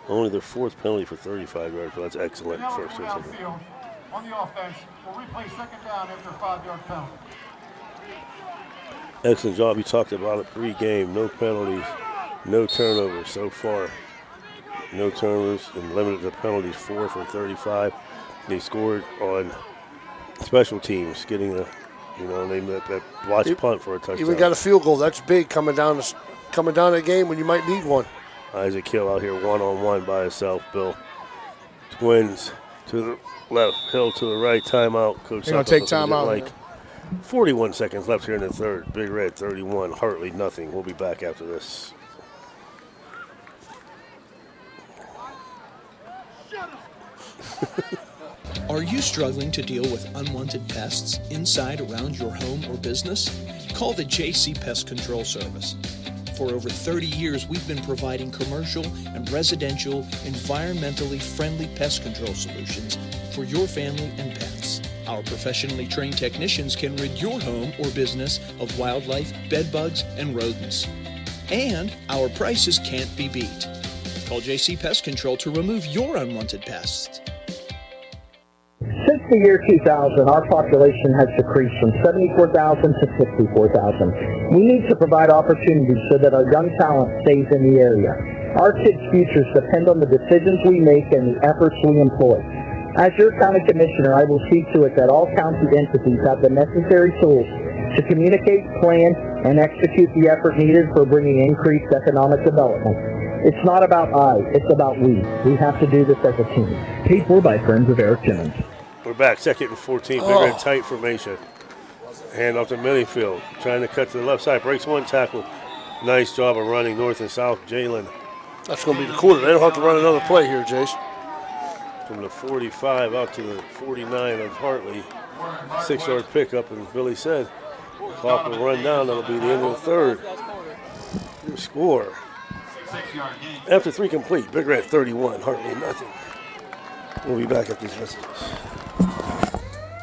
Only their 4th penalty for 35 yards, but that's excellent. First and second. On the offense, we'll replay 2nd down after a 5-yard penalty. Excellent job. You talked about it pre-game. No penalties, no turnovers so far. No turnovers and limited the penalties, 4 for 35. They scored on special teams, getting a, that watch punt for a touchdown. Even got a field goal. That's big coming down the game when you might need one. Isaac Hill out here one-on-one by himself, Bill. Twins to the left, Hill to the right, timeout. Coach They're going to take timeout. Like 41 seconds left here in the third. Big Red 31, Hartley nothing. We'll be back after this. Are you struggling to deal with unwanted pests inside, around your home or business? Call the JC Pest Control Service. For over 30 years, we've been providing commercial and residential, environmentally friendly pest control solutions for your family and pets. Our professionally trained technicians can rid your home or business of wildlife, bedbugs, and rodents. And our prices can't be beat. Call JC Pest Control to remove your unwanted pests. Since the year 2000, our population has decreased from 74,000 to 64,000. We need to provide opportunities so that our young talent stays in the area. Our kids' futures depend on the decisions we make and the efforts we employ. As your county commissioner, I will see to it that all county entities have the necessary tools to communicate, plan, and execute the effort needed for bringing increased economic development. It's not about I, it's about we. We have to do this as a team. Paid for by Friends of Eric Jones. We're back, 2nd and 14, Big Red tight formation. Hand off to Minifield, trying to cut to the left side, breaks one tackle. Nice job of running north and south, Jalen. That's going to be the quarter. They don't have to run another play here, Jace. From the 45 out to the 49 of Hartley. 6-yard pickup, and Billy said, clock will run down. That'll be the end of the third. Your score. After 3 complete, Big Red 31, Hartley nothing. We'll be back at these messages.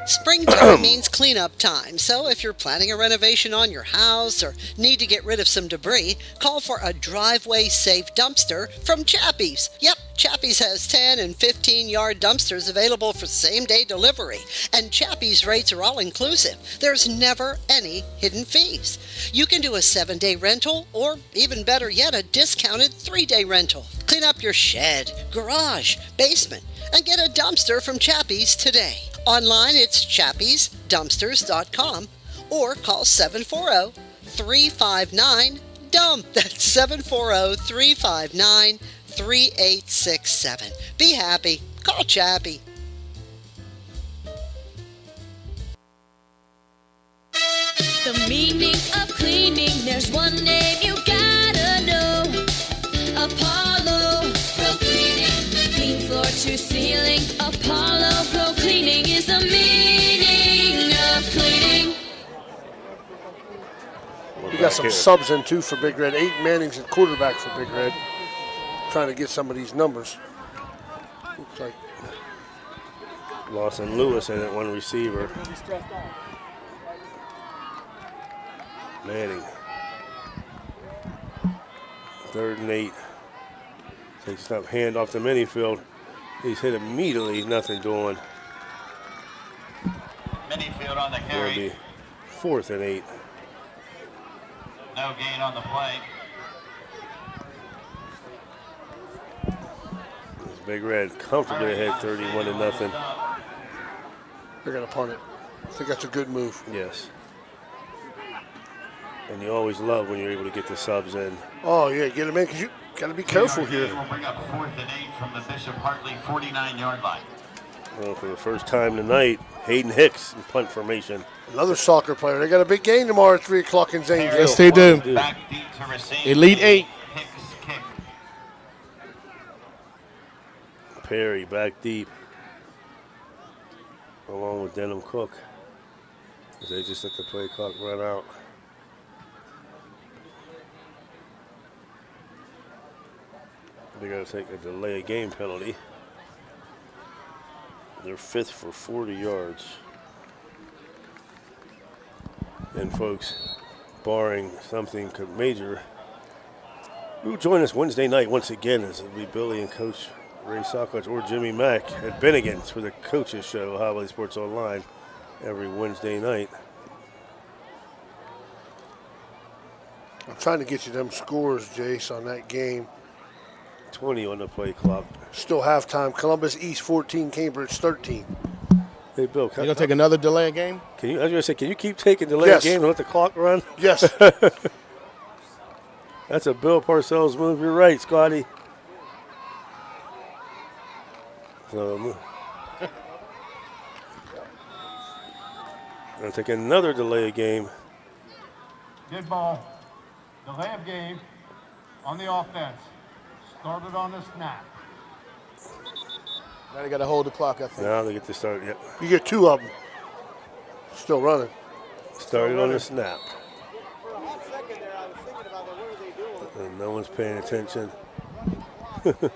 Springtime means cleanup time, so if you're planning a renovation on your house or need to get rid of some debris, call for a driveway-safe dumpster from Chappie's. Yep, Chappie's has 10 and 15-yard dumpsters available for same-day delivery, and Chappie's rates are all-inclusive. There's never any hidden fees. You can do a 7-day rental, or even better yet, a discounted 3-day rental. Clean up your shed, garage, basement, and get a dumpster from Chappie's today. Online, it's chappiesdumpsters.com or call 740-359-DUMP. That's 740-359-3867. Be happy. Call Chappie. The meaning of cleaning, there's one name you gotta know. Apollo Pro Cleaning. Clean floor to ceiling. Apollo Pro Cleaning is the meaning of cleaning. We got some subs in too for Big Red. 8 Mannings at quarterback for Big Red. Trying to get some of these numbers. Looks like Lawson Lewis in it, one receiver. Manning. 3rd and 8. Takes up hand off the Minifield. He's hit immediately, nothing doing. Minifield on the carry. It'll be 4th and 8. No gain on the play. Big Red comfortably ahead 31-0. They're going to punt it. I think that's a good move. Yes. And you always love when you're able to get the subs in. Oh, yeah, get them in because you got to be careful here. We'll bring up 4th and 8 from the Bishop Hartley 49-yard line. Well, for the first time tonight, Hayden Hicks in punt formation. Another soccer player. They got a big game tomorrow at 3 o'clock in Zanesville. Yes, they do. Back deep to receive. Elite 8. Hicks kick. Perry back deep, along with Denham Cook, as they just let the play clock run out. They're going to take a delay of game penalty. They're 5th for 40 yards. And folks, barring something major, who will join us Wednesday night once again, as it'll be Billy and Coach Ray Sockledge or Jimmy Mack at Bennigan's for the Coaches Show, Ohio Valley Sports Online, every Wednesday night. I'm trying to get you them scores, Jace, on that game. 20 on the play clock. Still halftime. Columbus East 14, Cambridge 13. Hey, Bill, You gonna take another delay game? Can you? I was gonna say, can you keep taking delay Yes. game and let the clock run? Yes. That's a Bill Parcells move. You're right, Scotty. So, gonna take another delay of game. Good ball. Delay of game on the offense. Started on the snap. Now they got to hold the clock, I think. Now they get to start. Yep. You get 2 of them. Still running. Started on the snap. And no one's paying attention. Because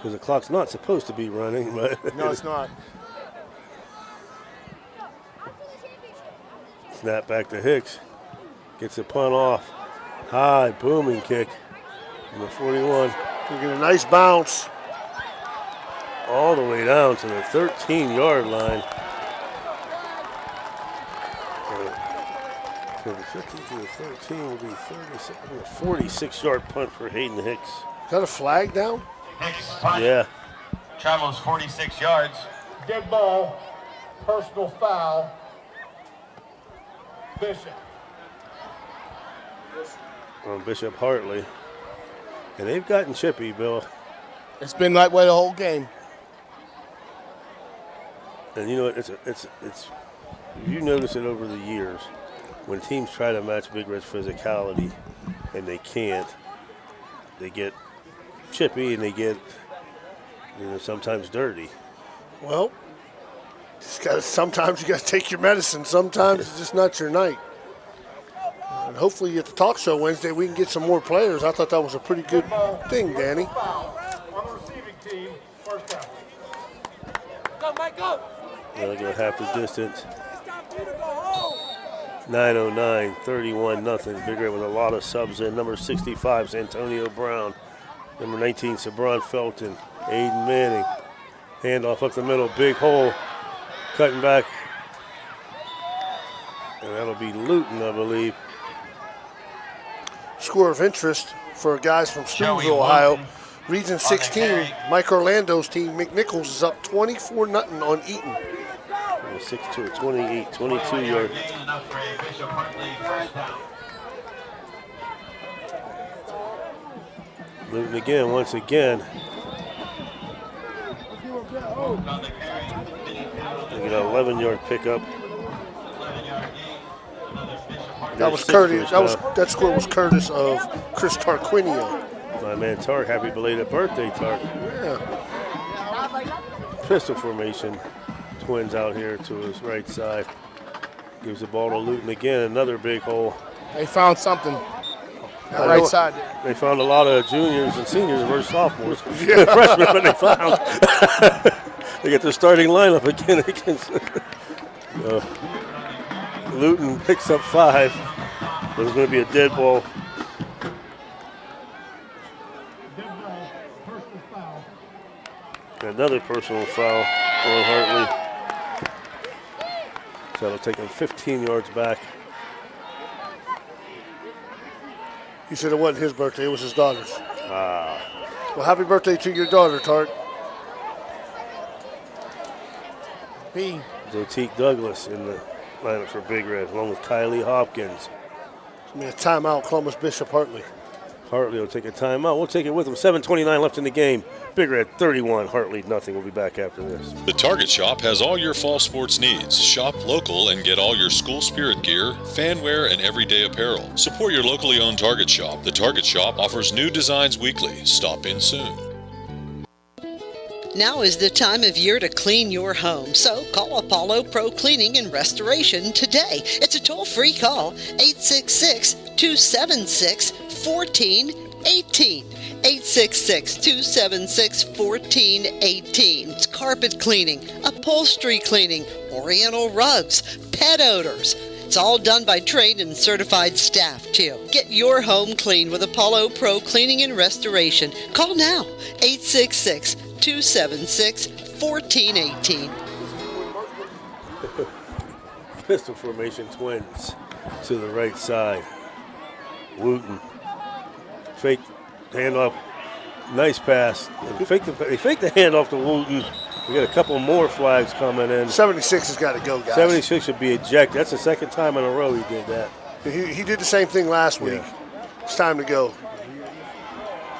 the clock's not supposed to be running, but No, it's not. Snap back to Hicks. Gets the punt off. High, booming kick. Number 41. You get a nice bounce. All the way down to the 13-yard line. So the 50 to the 13 will be 46-yard punt for Hayden Hicks. Is that a flag down? Hicks punt. Yeah. Travels 46 yards. Good ball. Personal foul. Bishop. On Bishop Hartley. And they've gotten chippy, Bill. It's been that way the whole game. And you know what? It's you notice it over the years when teams try to match Big Red's physicality and they can't. They get chippy and they get, sometimes dirty. Well, sometimes you got to take your medicine. Sometimes it's just not your night. And hopefully at the talk show Wednesday we can get some more players. I thought that was a pretty good thing, Danny. On the receiving team, first down. Go, Mike, go. They'll go half the distance. 9:09, 31-0. Big Red with a lot of subs in. Number 65 is Antonio Brown. Number 19, Sabron Felton. Aiden Manning. Handoff up the middle, big hole. Cutting back. And that'll be Luton, I believe. Score of interest for guys from Steubenville, Ohio. Region 16, Mike Orlando's team, McNichols, is up 24-0 on Eaton. 6-2, 28, 22-yard. Luton again, once again. They get an 11-yard pickup. That was Curtis. That score was Curtis of Chris Tarquinio. My man Tark, happy belated birthday, Tark. Yeah. Pistol formation. Twins out here to his right side. Gives the ball to Luton again. Another big hole. They found something. Right side. They found a lot of juniors and seniors versus sophomores. Yeah. Freshmen, but they found. They get their starting lineup again against. Luton picks up 5. But it's going to be a dead ball. Another personal foul on Hartley. So it'll take him 15 yards back. He said it wasn't his birthday, it was his daughter's. Well, happy birthday to your daughter, Tart. B. Zotique Douglas in the lineup for Big Red, along with Kylie Hopkins. It's going to be a timeout, Columbus Bishop Hartley. Hartley will take a timeout. We'll take it with him. 7:29 left in the game. Big Red 31, Hartley nothing. We'll be back after this. The Target Shop has all your fall sports needs. Shop local and get all your school spirit gear, fan wear, and everyday apparel. Support your locally owned Target Shop. The Target Shop offers new designs weekly. Stop in soon. Now is the time of year to clean your home, so call Apollo Pro Cleaning and Restoration today. It's a toll-free call, 866-276-1418. 866-276-1418. It's carpet cleaning, upholstery cleaning, oriental rugs, pet odors. It's all done by trained and certified staff, too. Get your home clean with Apollo Pro Cleaning and Restoration. Call now, 866-276-1418. Pistol formation twins to the right side. Wooten. Fake handoff. Nice pass. They fake the handoff to Wooten. We got a couple more flags coming in. 76 has got to go, guys. 76 should be ejected. That's the second time in a row he did that. He did the same thing last week. It's time to go.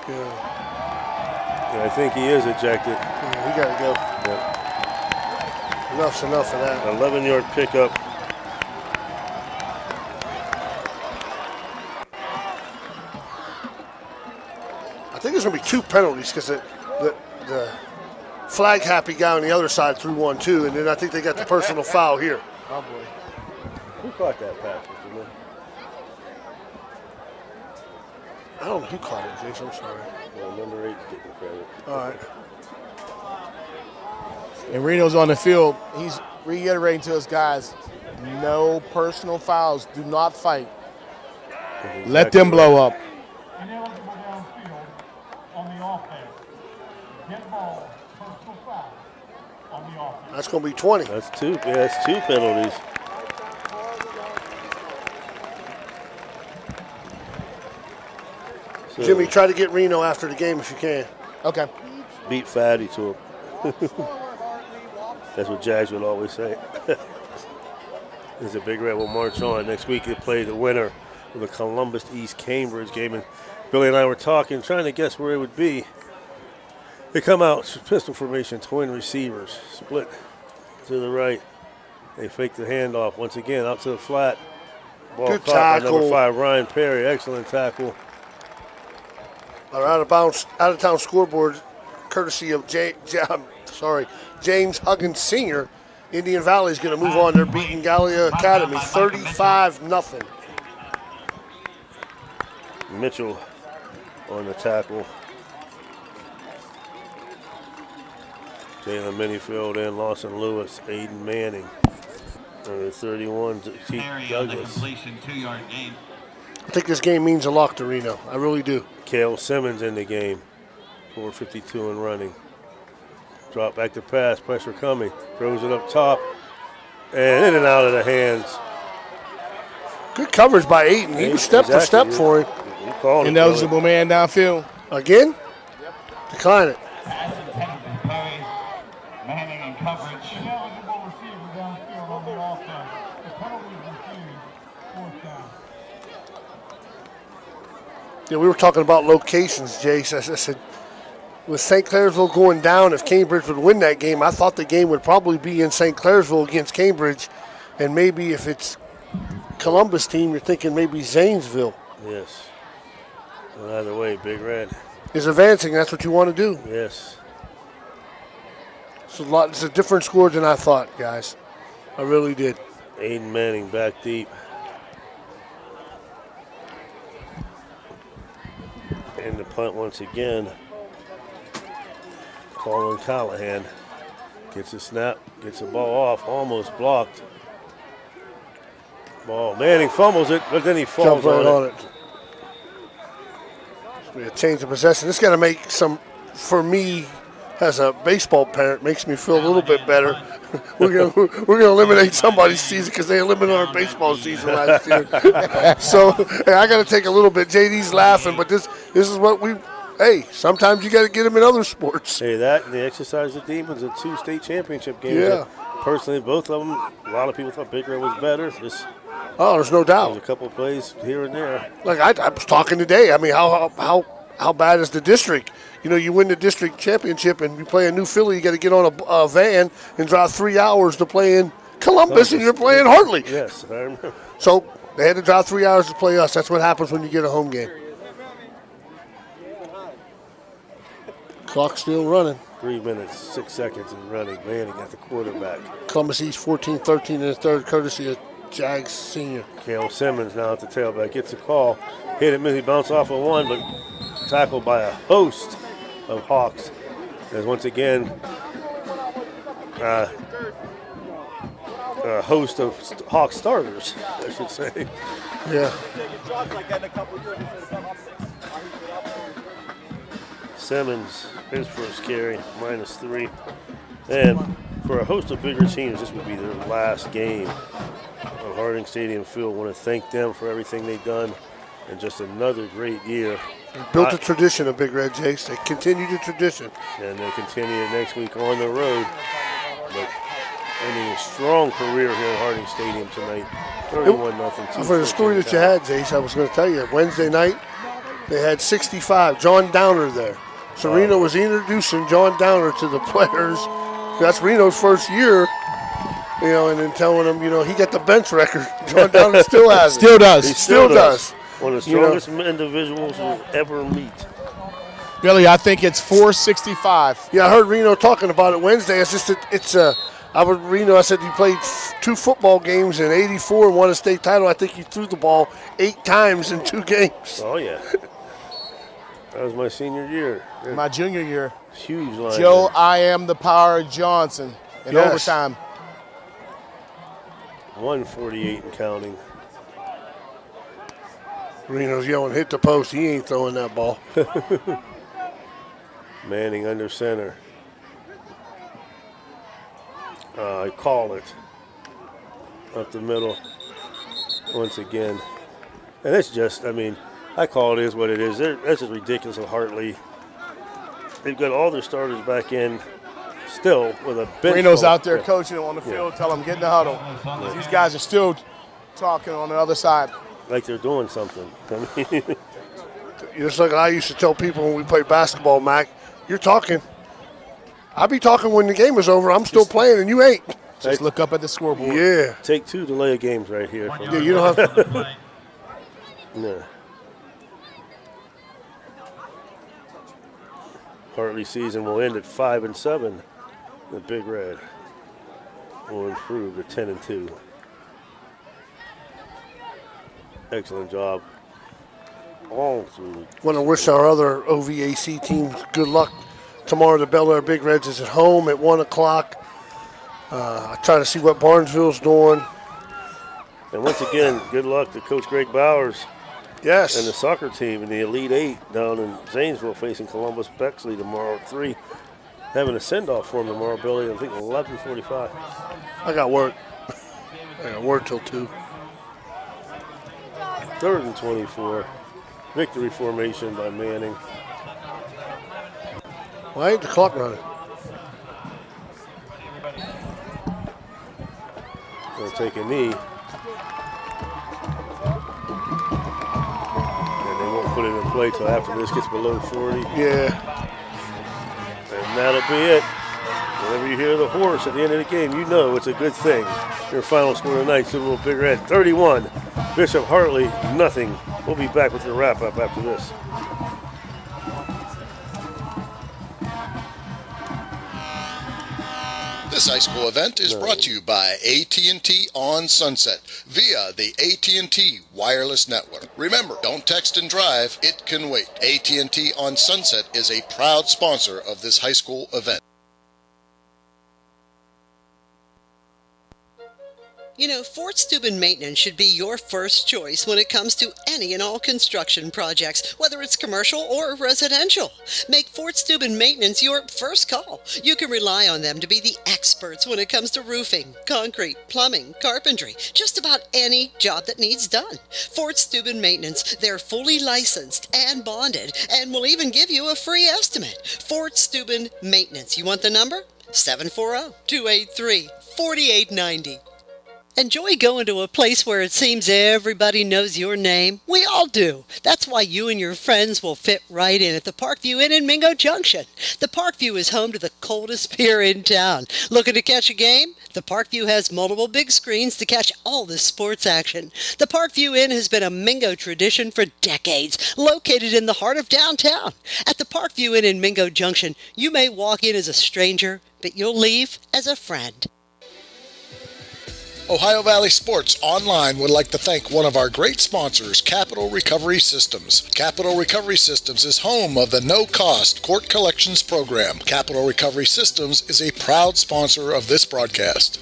Yeah, I think he is ejected. Yeah, he got to go. Yeah. Enough's enough of that. 11-yard pickup. I think there's going to be 2 penalties because the flag happy guy on the other side threw one too, and then I think they got the personal foul here. Oh boy. Who caught that pass, Mr. Lynn? I don't know who caught it, Jason. I'm sorry. Well, number 8's getting credit. All right. And Reno's on the field. He's reiterating to his guys, no personal fouls. Do not fight. Let them blow up. Ineligible downfield on the offense. Get ball, personal foul on the offense. That's going to be 20. That's 2. Yeah, that's 2 penalties. So Jimmy, try to get Reno after the game if you can. Okay. Beat Fatty to him. That's what Jags would always say. There's a Big Red will march on. Next week they play the winner of the Columbus East Cambridge game. And Billy and I were talking, trying to guess where it would be. They come out, pistol formation, twin receivers, split to the right. They fake the handoff once again out to the flat. Ball Good caught by tackle. number 5, Ryan Perry. Excellent tackle. Our out of town scoreboard, courtesy of James Huggins Sr. Indian Valley is going to move on. They're beating Gallia Academy 35-0. Mitchell on the tackle. Jalen Minifield and Lawson Lewis, Aiden Manning. Number 31, Zeke Douglas. Completion, 2-yard gain. I think this game means a lot to Reno. I really do. Kale Simmons in the game. 4:52 and running. Drop back to pass, pressure coming. Throws it up top. And in and out of the hands. Good coverage by Aiden. He was step to step for him. Ineligible man downfield. Again? Decline it. Pass intended to Perry. Manning in coverage. Ineligible receiver downfield on the offense. The penalty is refused. 4th down. Yeah, we were talking about locations, Jace. I said, with St. Clairsville going down, if Cambridge would win that game, I thought the game would probably be in St. Clairsville against Cambridge. And maybe if it's Columbus team, you're thinking maybe Zanesville. Yes. Well, either way, Big Red is advancing. That's what you want to do. Yes. It's a different score than I thought, guys. I really did. Aiden Manning back deep. And the punt once again. Colin Callahan gets a snap, gets the ball off, almost blocked. Ball. Manning fumbles it, but then he falls Jump right on it. A change of possession. This got to make some, for me, as a baseball parent, makes me feel a little bit better. We're gonna eliminate somebody's season because they eliminated our baseball season last year. So I got to take a little bit. JD's laughing, but this is what hey, sometimes you got to get them in other sports. Hey, that and the Exercise the Demons in 2 state championship games. Yeah. Personally, both of them, a lot of people thought Big Red was better. Oh, there's no doubt. There's a couple of plays here and there. Like I was talking today. I mean, how bad is the district? You know, you win the district championship and you play a New Philly. You got to get on a van and drive 3 hours to play in Columbus, and you're playing Hartley. Yes, I remember. So they had to drive 3 hours to play us. That's what happens when you get a home game. Clock's still running. 3 minutes, 6 seconds and running. Manning got the quarterback. Columbus East 14-13 in the third, courtesy of Jags senior. Cale Simmons now at the tailback gets a call. Hit it, he bounced off of one, but tackled by a host of Hawks. As once again, a host of Hawk starters, I should say. Yeah. Simmons, his first carry, -3. And for a host of bigger teams, this would be their last game on Harding Stadium Field. I want to thank them for everything they've done and just another great year. They built a tradition of Big Red, Jace. They continue the tradition. And they continue it next week on the road. But ending a strong career here at Harding Stadium tonight. 31-0. For the story that you had, Jace, I was going to tell you, Wednesday night, they had 65. John Downer there. So Reno was introducing John Downer to the players. That's Reno's first year, you know, and then telling them, you know, he got the bench record. John Downer still has it. Still does. He still does. One of the strongest individuals we'll ever meet. Billy, I think it's 465. Yeah, I heard Reno talking about it Wednesday. It's just that I said he played 2 football games in '84 and won a state title. I think he threw the ball 8 times in 2 games. Oh, yeah. That was my senior year. My junior year. Huge line. Joe, I am the power Johnson in overtime. 148 and counting. Reno's yelling, hit the post. He ain't throwing that ball. Manning under center. I call it. Up the middle. Once again. And it's just, I mean, I call it is what it is. That's just ridiculous of Hartley. They've got all their starters back in still with a bench. Reno's out there coaching on the field. Tell them, get in the huddle. Yeah. These guys are still talking on the other side. Like they're doing something. I mean, just like I used to tell people when we played basketball, Mac, you're talking. I'll be talking when the game is over. I'm still playing and you ain't. Just look up at the scoreboard. Yeah. Take 2 delay of games right here. Yeah, you don't have to. No. Hartley season will end at 5-7. The Big Red will improve to 10-2. Excellent job all through. Want to wish our other OVAC teams good luck tomorrow. The Bel Air Big Reds is at home at 1 o'clock. I try to see what Barnesville's doing. And once again, good luck to Coach Greg Bowers. Yes. And the soccer team in the Elite 8 down in Zanesville facing Columbus Bexley tomorrow at 3. Having a send-off for them tomorrow, Billy, I think 11:45. I got work. I got work till 2. 3rd and 24. Victory formation by Manning. Why ain't the clock running? Gonna take a knee. And they won't put it in play till after this gets below 40. Yeah. And that'll be it. Whenever you hear the horse at the end of the game, you know it's a good thing. Your final score tonight, Steubenville Big Red 31. Bishop Hartley, nothing. We'll be back with your wrap-up after this. This high school event is brought to you by AT&T on Sunset via the AT&T wireless network. Remember, don't text and drive, it can wait. AT&T on Sunset is a proud sponsor of this high school event. You know, Fort Steuben Maintenance should be your first choice when it comes to any and all construction projects, whether it's commercial or residential. Make Fort Steuben Maintenance your first call. You can rely on them to be the experts when it comes to roofing, concrete, plumbing, carpentry, just about any job that needs done. Fort Steuben Maintenance, they're fully licensed and bonded and will even give you a free estimate. Fort Steuben Maintenance. You want the number? 740-283-4890. Enjoy going to a place where it seems everybody knows your name? We all do. That's why you and your friends will fit right in at the Parkview Inn in Mingo Junction. The Parkview is home to the coldest beer in town. Looking to catch a game? The Parkview has multiple big screens to catch all the sports action. The Parkview Inn has been a Mingo tradition for decades, located in the heart of downtown. At the Parkview Inn in Mingo Junction, you may walk in as a stranger, but you'll leave as a friend. Ohio Valley Sports Online would like to thank one of our great sponsors, Capital Recovery Systems. Capital Recovery Systems is home of the no-cost court collections program. Capital Recovery Systems is a proud sponsor of this broadcast.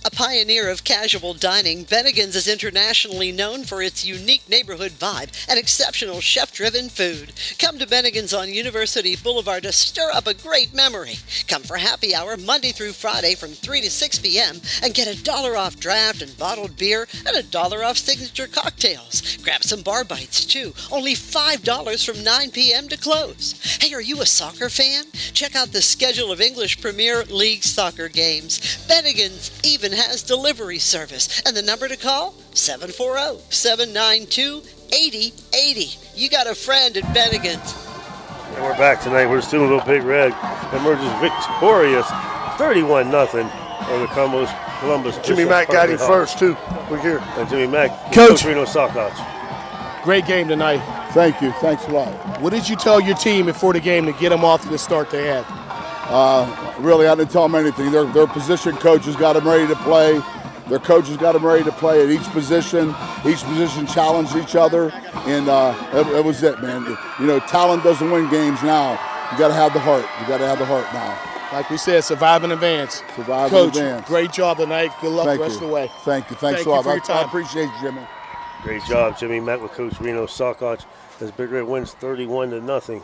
A pioneer of casual dining, Bennigan's is internationally known for its unique neighborhood vibe and exceptional chef-driven food. Come to Bennigan's on University Boulevard to stir up a great memory. Come for happy hour Monday through Friday from 3 to 6 p.m. and get $1 off draft and bottled beer and $1 off signature cocktails. Grab some bar bites too, only $5 from 9 p.m. to close. Hey, are you a soccer fan? Check out the schedule of English Premier League soccer games. Bennigan's even has delivery service, and the number to call, 740-792-8080. You got a friend at Bennigan's. And we're back tonight. We're Steubenville Big Red emerges victorious 31-0 over Columbus. Jimmy Mack got him first, too. We're here. And Jimmy Mack, Coach Reno Sockouch. Great game tonight. Thank you. Thanks a lot. What did you tell your team before the game to get them off to the start they had? Really, I didn't tell them anything. Their position coaches got them ready to play. Their coaches got them ready to play at each position. Each position challenged each other, and it was it, man. You know, talent doesn't win games now. You got to have the heart. You got to have the heart now. Like we said, survive in advance. Survive Coach, in advance. Great job tonight. Good luck Thank the rest you. of the way. Thank you. Thanks a lot. I appreciate you, Jimmy. Great job, Jimmy Mack with Coach Reno Sockouch as Big Red wins 31-0.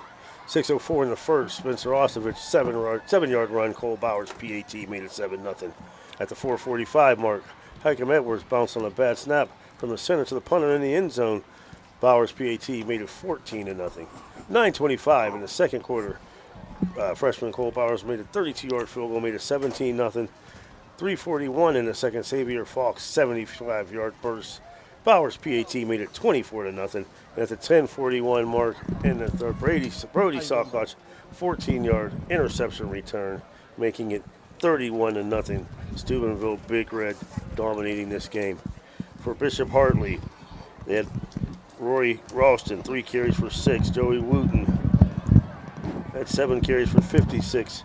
6:04 in the first. Spencer Ostovich, 7-yard run. Cole Bowers, PAT, made it 7-0. At the 4:45 mark, Hikem Edwards bounced on a bad snap from the center to the punter in the end zone. Bowers, PAT, made it 14-0. 9:25 in the second quarter. Freshman Cole Bowers made a 32-yard field goal, made it 17-0. 3:41 in the second. Xavier Falks, 75-yard burst. Bowers, PAT, made it 24-0. And at the 10:41 mark in the third, Brody Sockouch, 14-yard interception return, making it 31-0. Steubenville Big Red dominating this game. For Bishop Hartley, they had Rory Ralston, 3 carries for 6. Joey Wooten had 7 carries for 56.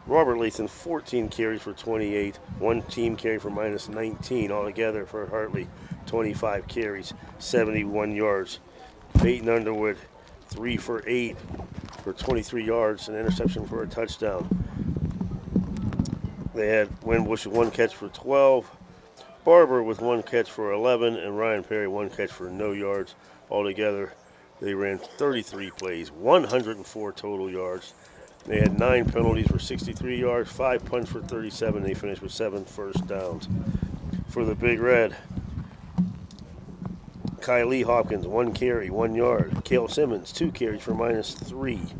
Robert Lathan, 14 carries for 28. 1 team carry for minus 19 altogether for Hartley. 25 carries, 71 yards. Peyton Underwood, 3 for 8 for 23 yards, an interception for a touchdown. They had Winbush with 1 catch for 12, Barber with 1 catch for 11, and Ryan Perry 1 catch for no yards. Altogether, they ran 33 plays, 104 total yards. They had 9 penalties for 63 yards, 5 punts for 37. They finished with 7 first downs. For the Big Red, Kylie Hopkins, 1 carry, 1 yard. Cale Simmons, 2 carries for minus 3.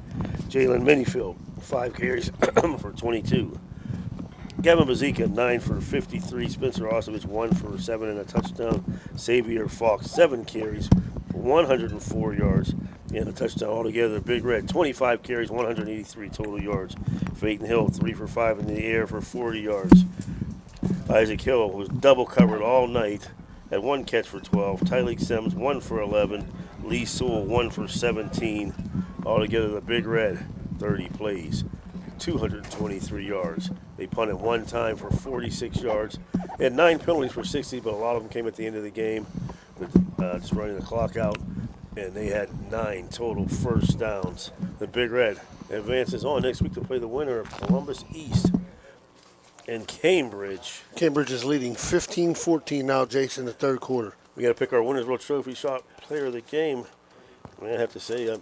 Jalen Minifield, 5 carries for 22. Gavin Bazika, 9 for 53. Spencer Ostovich, 1 for 7 and a touchdown. Xavier Falks, 7 carries for 104 yards and a touchdown. Altogether, Big Red, 25 carries, 183 total yards. Peyton Hill, 3 for 5 in the air for 40 yards. Isaac Hill was double covered all night. Had 1 catch for 12. Tyleek Sims, 1 for 11. Lee Sewell, 1 for 17. Altogether, the Big Red, 30 plays, 223 yards. They punted 1 time for 46 yards. They had 9 penalties for 60, but a lot of them came at the end of the game, just running the clock out. And they had 9 total first downs. The Big Red advances on next week to play the winner of Columbus East. and Cambridge. Cambridge is leading 15-14 now, Jason, in the third quarter. We got to pick our Winners World Trophy Shop player of the game. I have to say,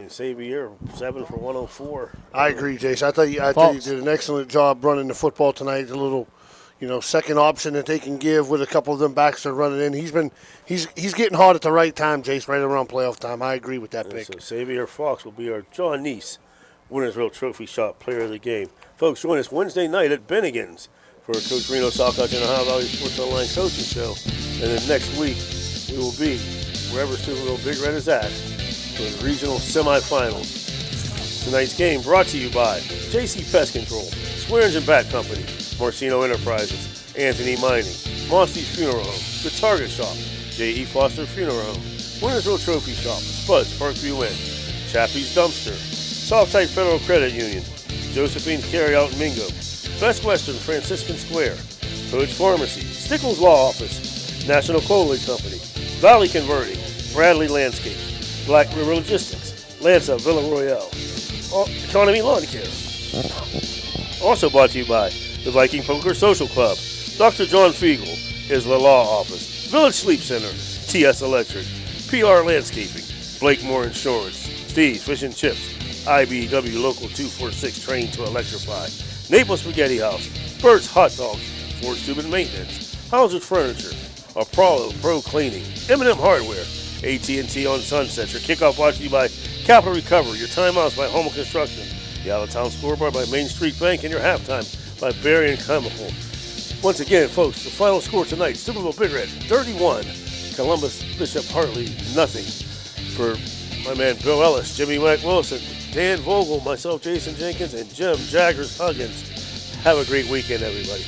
Xavier, 7 for 104. I agree, Jason. I thought you did an excellent job running the football tonight. A little, second option that they can give with a couple of them backs that are running in. He's getting hot at the right time, Jason, right around playoff time. I agree with that pick. So Xavier Fox will be our John Neese Winners World Trophy Shop player of the game. Folks, join us Wednesday night at Bennigan's for Coach Reno Salkoch and Ohio Valley Sports Online Coaching Show. And then next week, we will be wherever Steubenville Big Red is at for the regional semifinals. Tonight's game brought to you by JC Pest Control, Swearings and Bat Company, Marcino Enterprises, Anthony Mining, Mossy's Funeral Home, The Target Shop, J.E. Foster Funeral Home, Winners World Trophy Shop, Spuds Parkview Inn, Chappie's Dumpster, Soft-Type Federal Credit Union, Josephine's Carryout in Mingo, Best Western Franciscan Square, Hood's Pharmacy, Stickles Law Office, National Coal Company, Valley Converting, Bradley Landscapes, Black River Logistics, Lanza Villa Royale, Economy Lawn Care. Also brought to you by the Viking Poker Social Club, Dr. John Fiegel, Isla Law Office, Village Sleep Center, TS Electric, PR Landscaping, Blakemore Insurance, Steve's Fish and Chips, IBW Local 246 Train to Electrify, Naples Spaghetti House, Bert's Hot Dogs, Fort Steuben Maintenance, Hauser's Furniture, Apollo Pro Cleaning, M&M Hardware, AT&T on Sunset. Your kickoff brought to you by Capital Recovery, your timeouts by Home Construction, the out-of-town scoreboard by Main Street Bank, and your halftime by Berry and Chemical. Once again, folks, the final score tonight, Steubenville Big Red 31, Columbus Bishop Hartley nothing. For my man Bill Ellis, Jimmy Mack Wilson, Dan Vogel, myself Jason Jenkins, and Jim Jaggers Huggins. Have a great weekend, everybody.